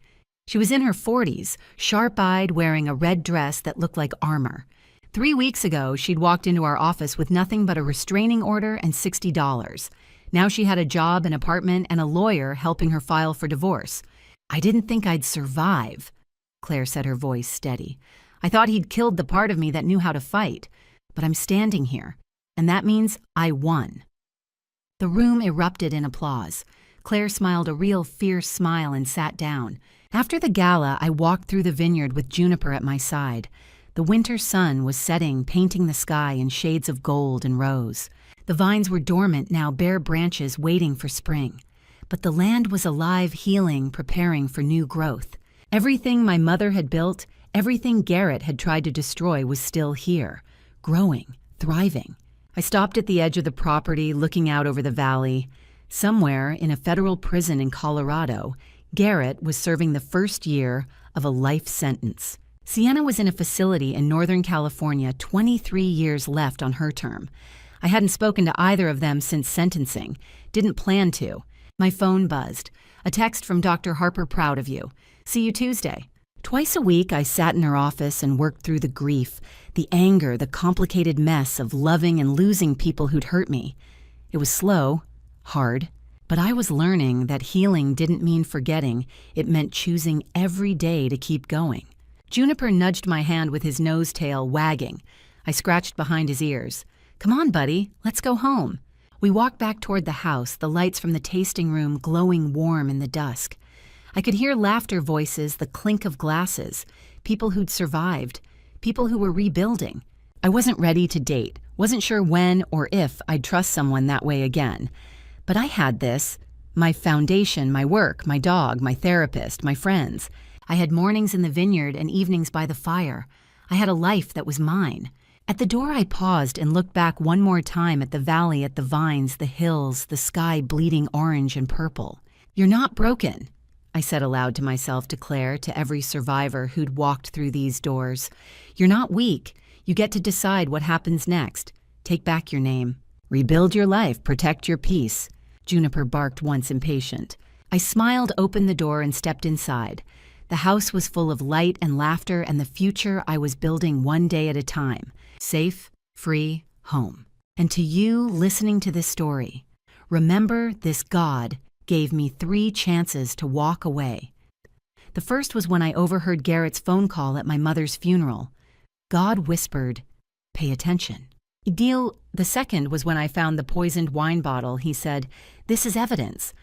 She was in her 40s, sharp-eyed, wearing a red dress that looked like armor. 3 weeks ago, she'd walked into our office with nothing but a restraining order and $60. Now she had a job, an apartment, and a lawyer helping her file for divorce. I didn't think I'd survive, Claire said, her voice steady. I thought he'd killed the part of me that knew how to fight. But I'm standing here, and that means I won. The room erupted in applause. Claire smiled a real fierce smile and sat down. After the gala, I walked through the vineyard with Juniper at my side. The winter sun was setting, painting the sky in shades of gold and rose. The vines were dormant, now bare branches waiting for spring. But the land was alive, healing, preparing for new growth. Everything my mother had built, everything Garrett had tried to destroy was still here, growing, thriving. I stopped at the edge of the property, looking out over the valley. Somewhere in a federal prison in Colorado, Garrett was serving the first year of a life sentence. Sienna was in a facility in Northern California, 23 years left on her term. I hadn't spoken to either of them since sentencing. Didn't plan to. My phone buzzed. A text from Dr. Harper, proud of you. See you Tuesday. Twice a week, I sat in her office and worked through the grief, the anger, the complicated mess of loving and losing people who'd hurt me. It was slow, hard, but I was learning that healing didn't mean forgetting. It meant choosing every day to keep going. Juniper nudged my hand with his nose tail wagging. I scratched behind his ears. Come on, buddy, let's go home. We walked back toward the house, the lights from the tasting room glowing warm in the dusk. I could hear laughter voices, the clink of glasses, people who'd survived, people who were rebuilding. I wasn't ready to date, wasn't sure when or if I'd trust someone that way again. But I had this, my foundation, my work, my dog, my therapist, my friends. I had mornings in the vineyard and evenings by the fire. I had a life that was mine. At the door, I paused and looked back one more time at the valley, at the vines, the hills, the sky bleeding orange and purple. You're not broken, I said aloud to myself, to Claire, to every survivor who'd walked through these doors. You're not weak. You get to decide what happens next. Take back your name. Rebuild your life. Protect your peace. Juniper barked once, impatient. I smiled, opened the door, and stepped inside. The house was full of light and laughter and the future I was building one day at a time. Safe, free, home. And to you listening to this story, remember this God gave me 3 chances to walk away. The first was when I overheard Garrett's phone call at my mother's funeral. God whispered, "Pay attention." The second was when I found the poisoned wine bottle. He said, "This is evidence."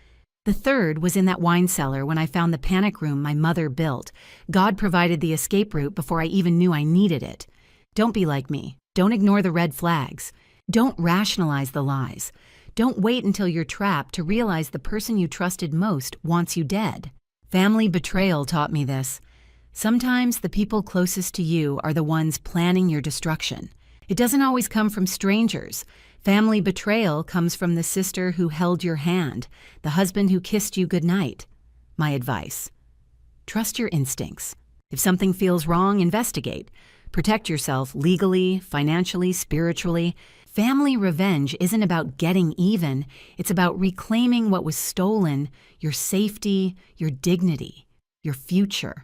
The third was in that wine cellar when I found the panic room my mother built. God provided the escape route before I even knew I needed it. Don't be like me. Don't ignore the red flags. Don't rationalize the lies. Don't wait until you're trapped to realize the person you trusted most wants you dead. Family betrayal taught me this. Sometimes the people closest to you are the ones planning your destruction. It doesn't always come from strangers. Family betrayal comes from the sister who held your hand, the husband who kissed you goodnight. My advice: trust your instincts. If something feels wrong, investigate. Protect yourself legally, financially, spiritually. Family revenge isn't about getting even. It's about reclaiming what was stolen, your safety, your dignity, your future.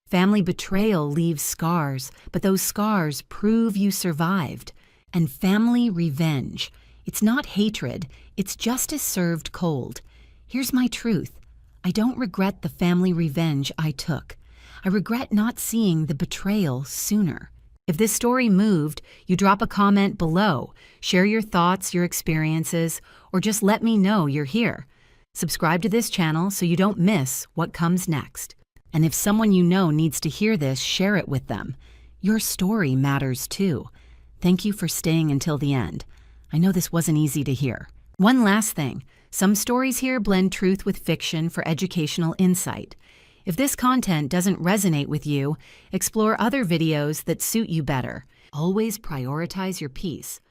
Family betrayal leaves scars, but those scars prove you survived. And family revenge, it's not hatred, it's justice served cold. Here's my truth. I don't regret the family revenge I took. I regret not seeing the betrayal sooner. If this story moved, you drop a comment below, share your thoughts, your experiences, or just let me know you're here. Subscribe to this channel so you don't miss what comes next. And if someone you know needs to hear this, share it with them. Your story matters too. Thank you for staying until the end. I know this wasn't easy to hear. One last thing. Some stories here blend truth with fiction for educational insight. If this content doesn't resonate with you, explore other videos that suit you better. Always prioritize your peace.